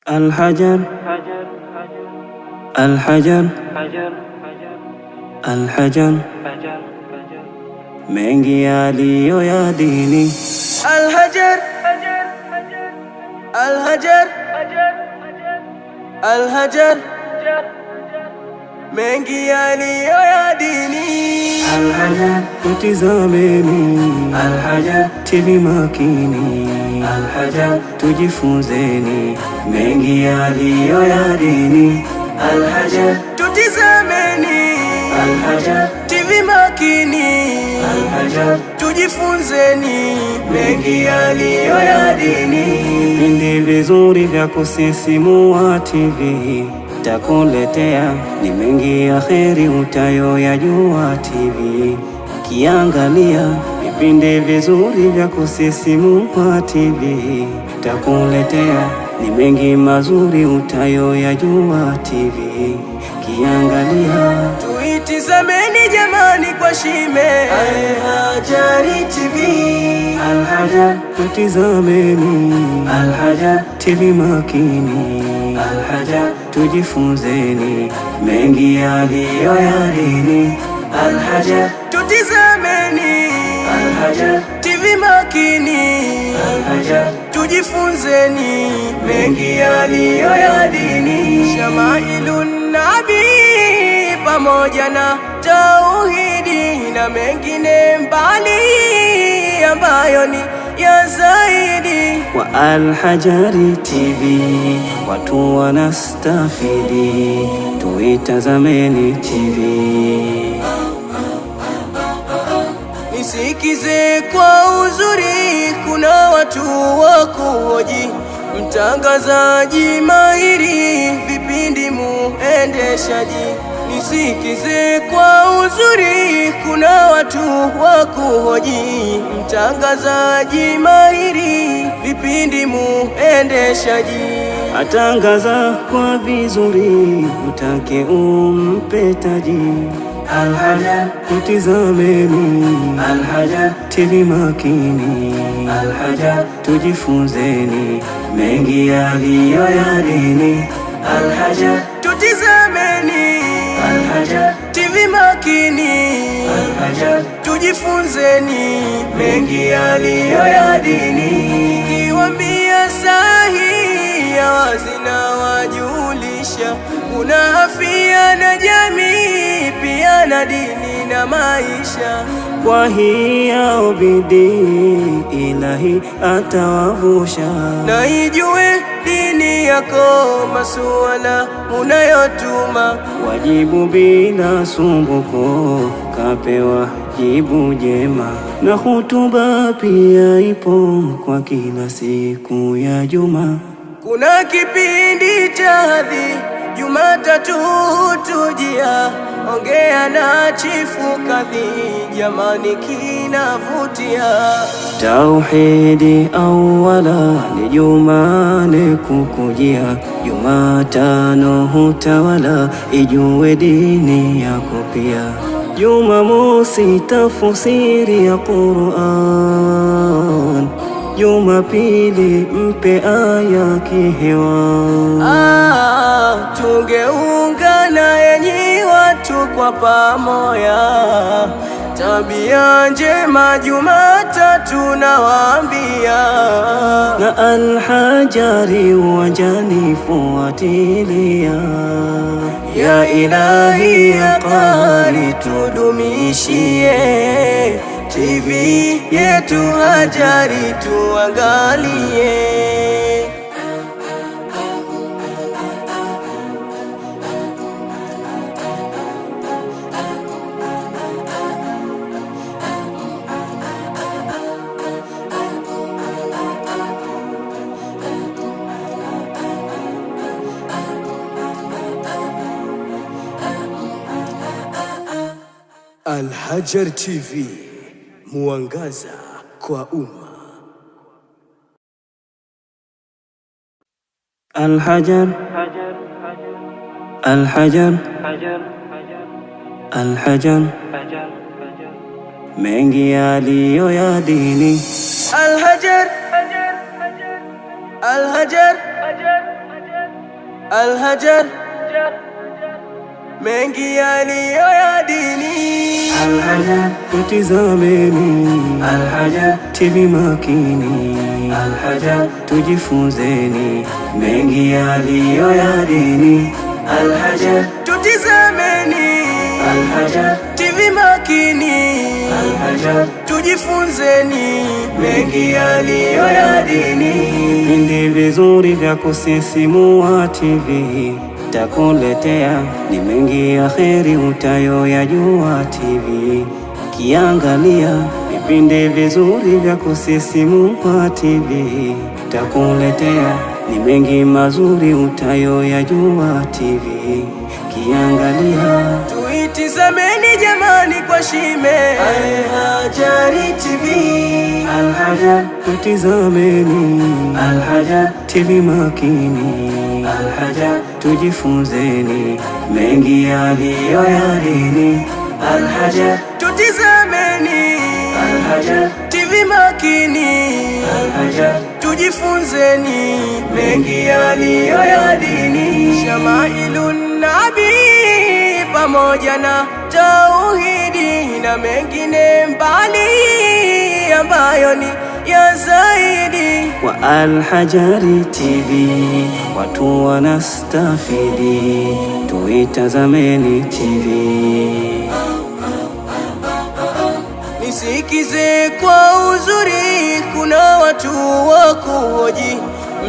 الحجر الحجر الحجر mengi yaliyo ya dini.
Al-Hajar Al-Hajar Al-Hajar mengi yaliyo ya dini.
Al-Hajar tutizameni, Al-Hajar tili makini, Al-Hajar tujifunzeni mengi yaliyo ya dini. Al-Hajar
tutizameni,
Al-Hajar
tili makini,
Al-Hajar
tujifunzeni mengi yaliyo ya dini.
Vipindi vizuri vya kusisimua TV takuletea, ni mengi ya kheri utayoyajua TV. Kiangalia vipindi vizuri vya kusisimua TV takuletea, ni mengi mazuri utayoyajua TV. Kiangalia
tuitizameni jamani kwa shime, Al-Hajar TV.
Al-Hajar tutizameni, Al-Hajar tili makini, Al-Hajar tujifunzeni mengi yaliyo ya dini. Al-Hajar
tutizameni,
Al-Hajar
TV makini,
Al-Hajar
tujifunzeni mengi yaliyo ya dini. Shamailun Nabi pamoja na tauhidi na mengine mbali ambayo ni ya zaidi.
Kwa Al-Hajari TV watu wanastafidi, tuitazameni TV.
Nisikize kwa uzuri, kuna watu wa kuhoji, mtangazaji mahiri, vipindi muendeshaji. Nisikize kwa uzuri, kuna watu wa kuhoji, mtangazaji mahiri, vipindi muendeshaji.
Atangaza kwa vizuri, utake umpe taji. Al-Hajar tutizameni, Al-Hajar tili makini, Al-Hajar tujifunzeni mengi yaliyo ya dini. Al-Hajar
tutizameni,
Al-Hajar
TV makini,
Al-Hajar
tujifunzeni mengi yaliyo ya dini. Kiwambia sahihi ya wazi na wajulisha, kuna afya na jamii pia na dini na maisha.
kwa hii yao bidii, Ilahi atawavusha.
Na ijue dini yako, masuala unayotuma,
wajibu bila sumbuko, kapewa jibu jema. Na hutuba pia ipo kwa kila siku ya juma.
kuna kipindi cha hadhi Jumatatu tujia, ongea na chifu kadhi, jamani kinavutia.
Tauhidi awala ni Jumane kukujia, Jumatano hutawala, ijue dini yako pia. Jumamosi tafsiri ya Qur'an, Jumapili mpe aya kihewa.
Tungeungana enyi watu kwa pamoja, tabia njema Jumatatu nawaambia.
Na Al-Hajari uwanjani fuatilia.
Ya Ilahi ya Qahari tudumishie, TV yetu Hajari tuangalie. Al-Hajar TV, mwangaza kwa umma.
Al-Hajar, Al-Hajar, Al-Hajar, mengi yaliyo ya dini.
Al-Hajar, Al-Hajar, Al-Hajar, mengi yaliyo ya dini.
Al-Hajar, tutizameni. Al-Hajar, TV makini. Al-Hajar, tujifunzeni mengi yaliyo ya dini. Al-Hajar,
tutizameni.
Al-Hajar,
TV makini.
Al-Hajar,
tujifunzeni mengi yaliyo ya dini.
Vipindi vizuri vya kusisimua TV takuletea, ni mengi ya kheri utayoyajua TV. Kiangalia vipindi vizuri vya kusisimua TV takuletea, ni mengi mazuri utayoyajua TV. Kiangalia
tuitizameni jamani kwa shime. Al-Hajari TV,
Al-Hajar, tutizameni. Al-Hajar, TV makini. Al-Hajar, tujifunzeni mengi yaliyo ya dini. Al-Hajar,
tutizameni.
Al-Hajar,
TV makini.
Al-Hajar,
tujifunzeni mengi yaliyo ya dini. Shamailun Nabi pamoja na tauhidi na mengine mbali ambayo ni ya zaidi.
Wa Al-Hajari TV watu wanastafidi, tuitazameni TV.
Nisikize kwa uzuri, kuna watu wa kuhoji,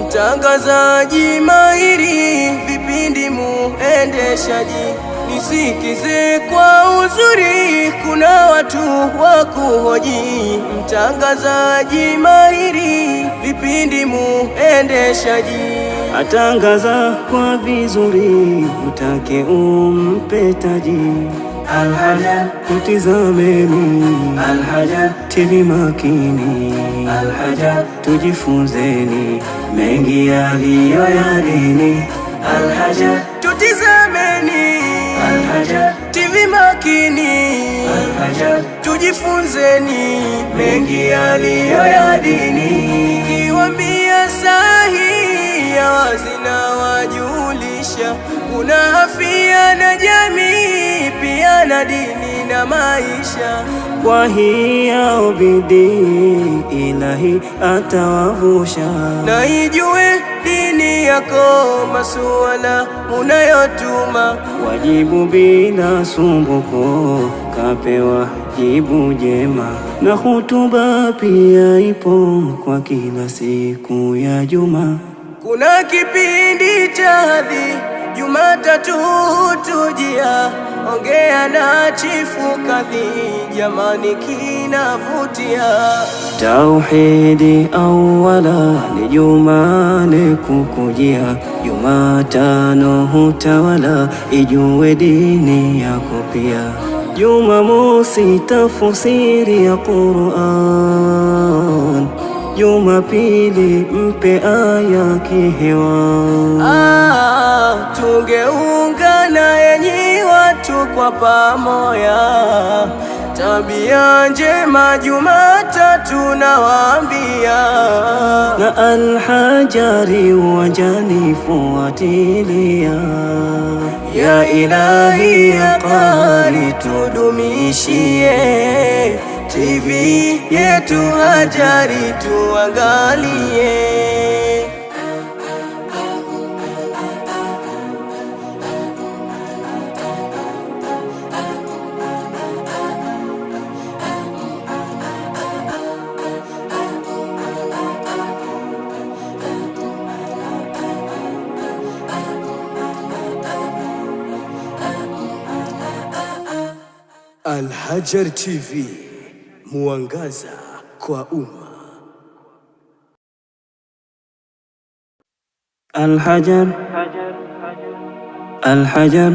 mtangazaji mahiri, vipindi muendeshaji. Nisikize kwa uzuri, kuna watu wa kuhoji, mtangazaji mahiri, vipindi muendeshaji.
Atangaza kwa vizuri, utake umpe taji. Al-Hajar, tutizameni. Al-Hajar, TV makini. Al-Hajar, tujifunzeni mengi yaliyo ya dini. Al-Hajar,
tutizameni.
Al-Hajar,
TV makini.
Al-Hajar,
tujifunzeni mengi yaliyo ya dini. Kiwambia sahihi ya wazi na wajulisha, kuna afya na jamii pia na dini na maisha.
kwa hii yao bidii Ilahi atawavusha.
Na ijue dini yako masuala unayotuma,
wajibu bila sumbuko, kapewa jibu jema. Na hutuba pia ipo kwa kila siku ya juma.
kuna kipindi cha hadhi Jumatatu tujia, ongea na Chifu Kadhi, jamani kinavutia.
Tauhidi awala ni Jumane kukujia, Jumatano hutawala, ijue dini yako pia. Jumamosi tafsiri ya Qur'an, Jumapili mpe aya kihewa.
Tungeungana enyi watu kwa pamoja, tabia njema Jumatatu nawaambia.
Na Alhajari uwanjani fuatilia.
Ya Ilahi ya Qahari tudumishie, TV yetu Hajari tuangalie. Al-Hajar TV, mwangaza kwa umma.
Al-Hajar, Al-Hajar,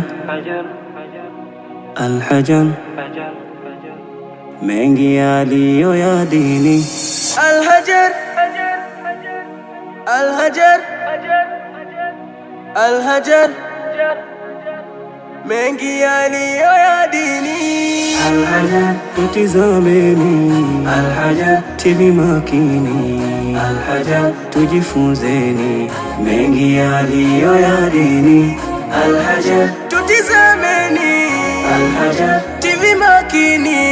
Al-Hajar, mengi yaliyo ya dini.
Al-Hajar, Al-Hajar, Al-Hajar, mengi yaliyo ya dini.
Al-Hajar, tutizameni. Al-Hajar, TV makini. Al-Hajar, tujifunzeni mengi yaliyo ya dini. Al-Hajar,
tutizameni.
Al-Hajar,
TV makini.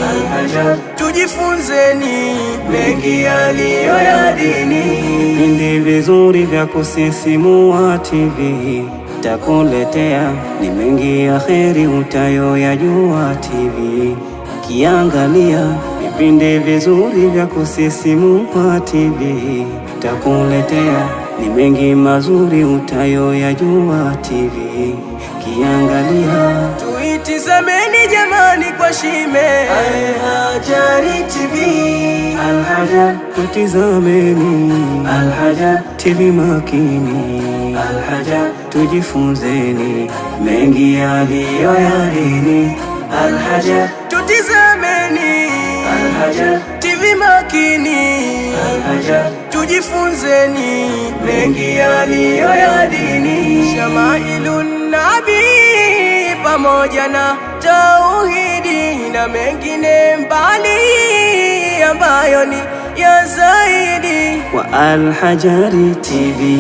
Al-Hajar,
tujifunzeni mengi yaliyo ya dini.
vipindi vizuri vya kusisimua TV takuletea, ni mengi ya kheri utayoyajua TV. Kiangalia vipindi vizuri vya kusisimua TV takuletea, ni mengi mazuri utayoyajua TV. Kiangalia
tuitizameni jamani kwa shime. Al-Hajari TV,
Al-Hajar, tutizameni. Al-Hajar, TV makini. Al-Hajar, tujifunzeni mengi yaliyo ya dini. Al-Hajar,
tutizameni.
Al-Hajar,
TV makini.
Al-Hajar,
tujifunzeni mengi yaliyo ya dini. Shamailun Nabi pamoja na tauhidi na mengine mbali ambayo ni ya zaidi.
Kwa Al-Hajari TV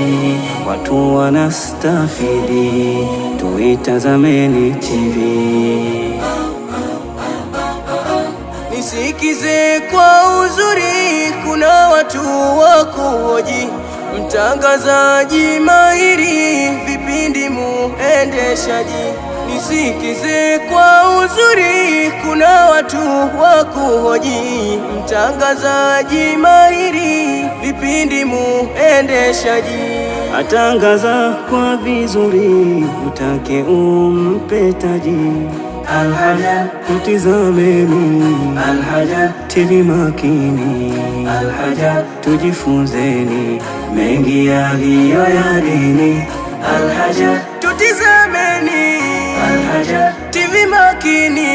watu wanastafidi, tuitazameni TV.
Nisikize kwa uzuri, kuna watu wa kuhoji, mtangazaji mahiri, vipindi muendeshaji. Nisikize kwa uzuri, kuna watu wa kuhoji, mtangazaji mahiri, vipindi muendeshaji.
Atangaza kwa vizuri, utake umpe taji. Al-Hajar, tutizameni. Al-Hajar, TV makini. Al-Hajar, tujifunzeni mengi yaliyo ya dini. Al-Hajar,
tutizameni.
Al-Hajar,
TV makini.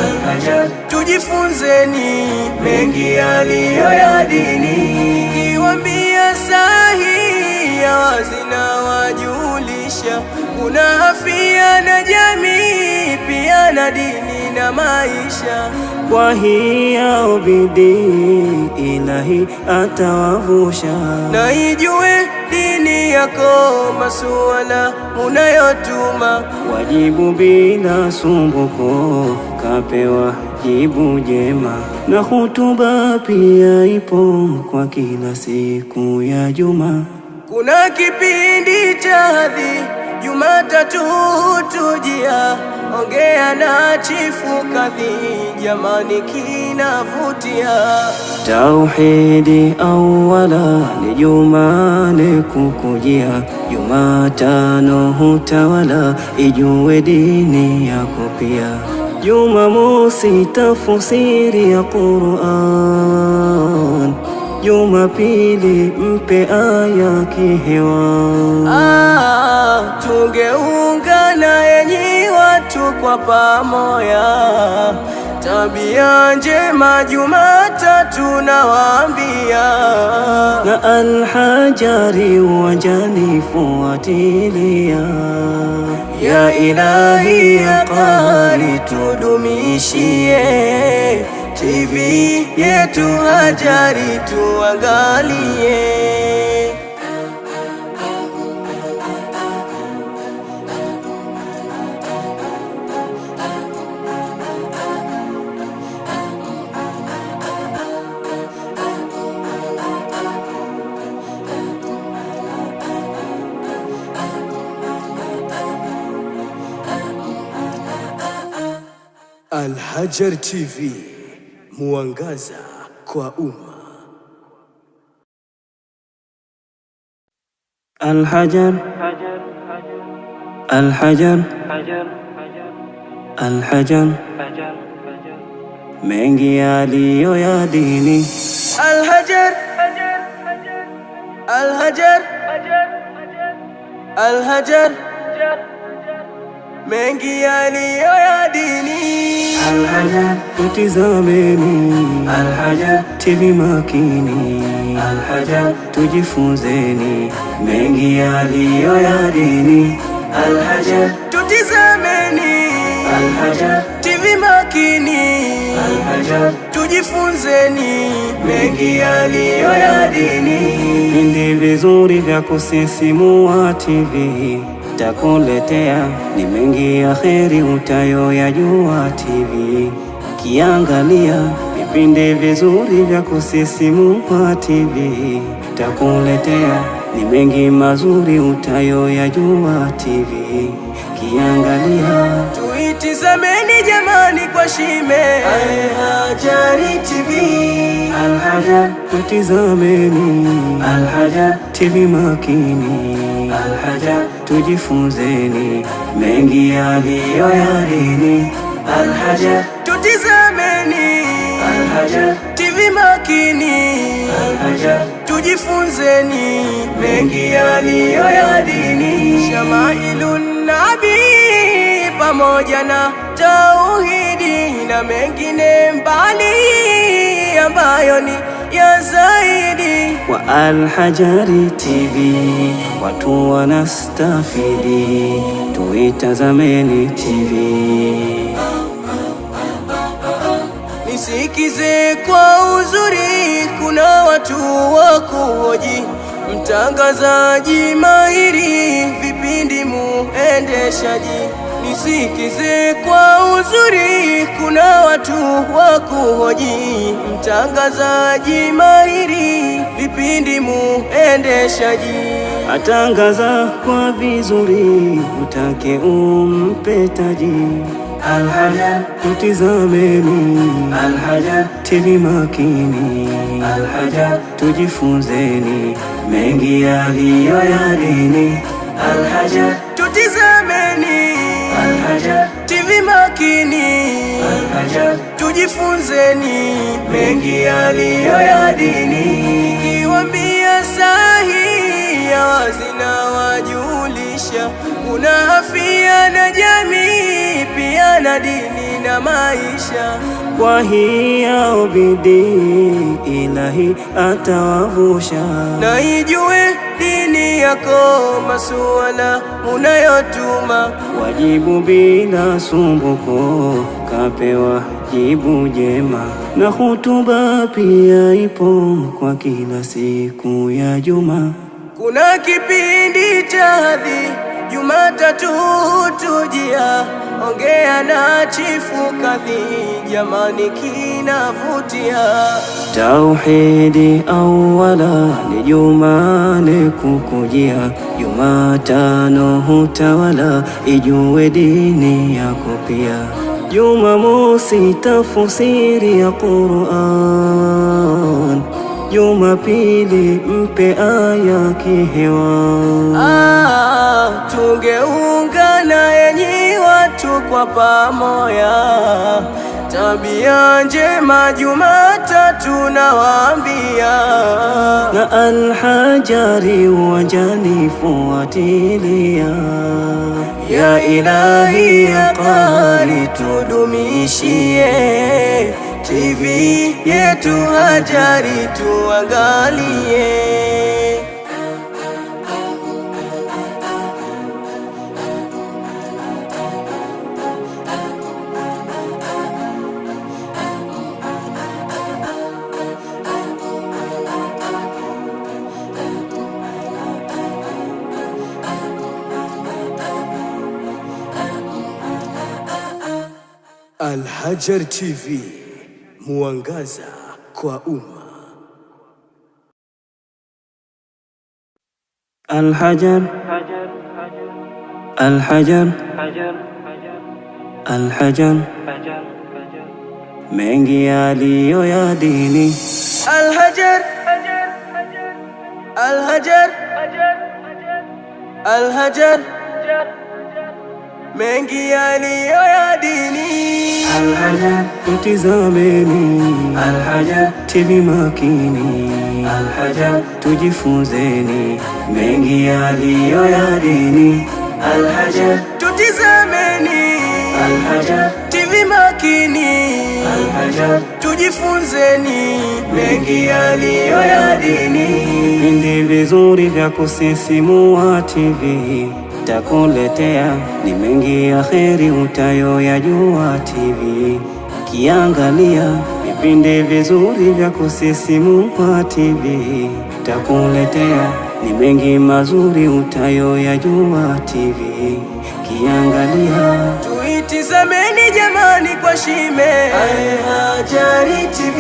Al-Hajar,
tujifunzeni mengi yaliyo ya dini. Kiwambia sahihi ya wazi na wajulisha, kuna afya na jamii pia na dini na maisha.
kwa hii yao bidii Ilahi atawavusha.
Na ijue dini yako, masuala unayotuma,
wajibu bila sumbuko, kapewa jibu jema. Na hutuba pia ipo kwa kila siku ya juma.
kuna kipindi cha hadhi Jumatatu tujia, ongea na chifu kadhi, jamani kinavutia.
Tauhidi awala ni Jumane kukujia, Jumatano hutawala, ijue dini yako pia. Jumamosi tafsiri ya Qur'an, Jumapili mpe aya kihewa.
Tungeungana enyi watu kwa pamoja, tabia njema Jumatatu nawaambia.
Na Al-Hajari uwanjani fuatilia.
Ya Ilahi ya Qahari tudumishie, TV yetu Hajari tuangalie.
Al-Hajar TV, mwangaza kwa umma.
Al-Hajar, Al-Hajar, Al-Hajar, mengi yaliyo ya dini.
Al-Hajar, Al-Hajar, Al-Hajar, mengi yaliyo ya dini.
Al-Hajar, tutizameni. Al-Hajar, TV makini. Al-Hajar, tujifunzeni mengi yaliyo ya dini. Al-Hajar,
tutizameni.
Al-Hajar,
TV makini.
Al-Hajar,
tujifunzeni mengi yaliyo ya dini.
vipindi vizuri vya kusisimua TV takuletea, ni mengi ya kheri utayoyajua TV. Kiangalia vipindi vizuri vya kusisimua TV takuletea, ni mengi mazuri utayoyajua TV. Kiangalia
tuitizameni jamani kwa shime, Al-Hajar TV.
Al-Hajar, tutizameni. Al-Hajar, TV makini. Al-Hajar, tujifunzeni mengi yaliyo ya dini. Al-Hajar,
tutizameni.
Al-Hajar,
TV makini.
Al-Hajar,
tujifunzeni mengi yaliyo ya dini. Shamailun Nabi pamoja na tauhidi na mengine mbali ambayo ni ya zaidi.
Kwa Al-Hajar TV watu wanastafidi, tuitazameni TV.
Nisikize kwa uzuri, kuna watu wa kuhoji, mtangazaji mahiri, vipindi muendeshaji. Nisikize kwa uzuri, kuna watu wa kuhoji, mtangazaji mahiri, vipindi muendeshaji.
Atangaza kwa vizuri, utake umpe taji. Al-Hajar, tutizameni. Al-Hajar, TV makini. Al-Hajar, tujifunzeni mengi yaliyo ya dini. Al-Hajar,
tutizameni.
Al-Hajar,
TV makini.
Al-Hajar,
tujifunzeni mengi yaliyo ya dini. Kiwambia sahihi ya wazina wajulisha, kuna afya na jamii pia na dini na maisha.
kwa hiyo bidii Ilahi atawavusha.
Na ijue dini yako, masuala unayotuma,
wajibu bila sumbuko, kapewa jibu jema. Na hutuba pia ipo kwa kila siku ya juma.
kuna kipindi cha hadhi Jumatatu tujia, ongea na chifu kadhi, jamani kinavutia.
Tauhidi awala ni Jumane kukujia, Jumatano hutawala, ijue dini yako pia. Jumamosi tafsiri ya Qur'an, Jumapili mpe aya kihewa.
Tungeungana enyi watu kwa pamoja, tabia njema Jumatatu nawaambia.
Na Al-Hajari uwanjani fuatilia,
ya Ilahi ya Qahari tudumishie, TV yetu Hajari tuangalie. Al-Hajar TV, mwangaza kwa umma.
Al-Hajar, Al-Hajar, Al-Hajar, mengi yaliyo ya dini.
Al-Hajar, Al-Hajar, Al-Hajar, mengi yaliyo ya dini.
Al-Hajar, tutizameni. Al-Hajar, TV makini. Al-Hajar, tujifunzeni mengi yaliyo ya dini. Al-Hajar,
tutizameni.
Al-Hajar,
TV makini.
Al-Hajar,
tujifunzeni mengi yaliyo ya dini.
vipindi vizuri vya kusisimua TV takuletea, ni mengi ya kheri utayoyajua TV. Kiangalia vipindi vizuri vya kusisimua TV takuletea, ni mengi mazuri utayoyajua TV. Kiangalia
tuitizameni jamani kwa shime. Al-Hajar TV,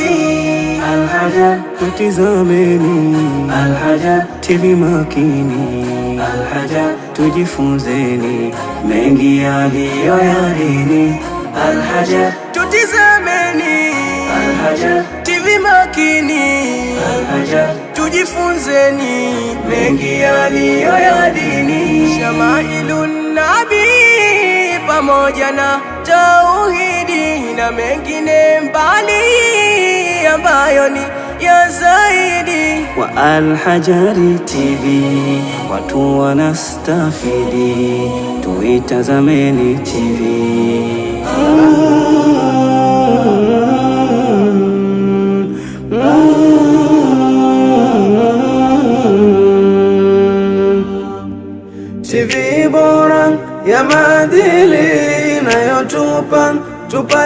Al-Hajar, tutizameni. Al-Hajar, TV makini. Al-Hajar, tujifunzeni mengi yaliyo ya dini. Al-Hajar,
tutizameni.
Al-Hajar,
TV makini.
Al-Hajar,
tujifunzeni mengi yaliyo ya dini. Shamailun Nabi pamoja na tauhidi na mengine mbali ambayo ni ya zaidi.
Kwa Al-Hajar TV watu wanastafidi, tuitazameni TV.
TV bora ya maadili inayotupa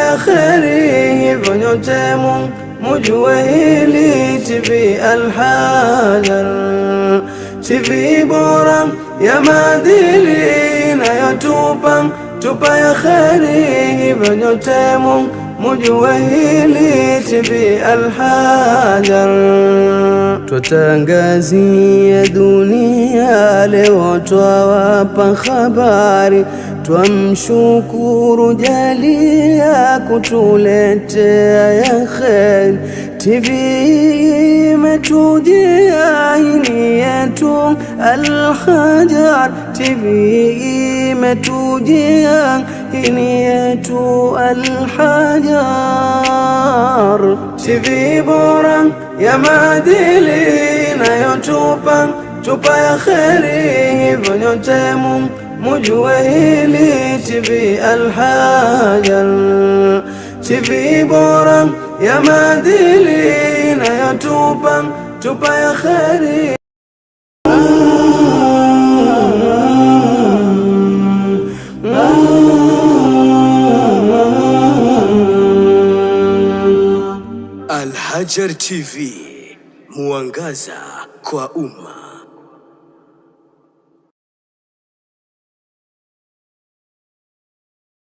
ya kheri, hivyo nyote mujue hili. TV Al-Hajar, TV bora ya maadili inayotupa ya kheri, hivyo nyote mujue hili. TV Al-Hajar, twatangazia dunia leo, twawapa habari, twamshukuru jalia kutuletea ya kheri. TV imetujia hini yetu Al-Hajar, TV imetujia hini yetu Al-Hajar. TV bora ya maadili inayotupa ya kheri, hivyo nyote mujue hili. TV Al-Hajar, TV bora ya maadili inayotupa ya kheri. Al-Hajar TV, mwangaza kwa umma.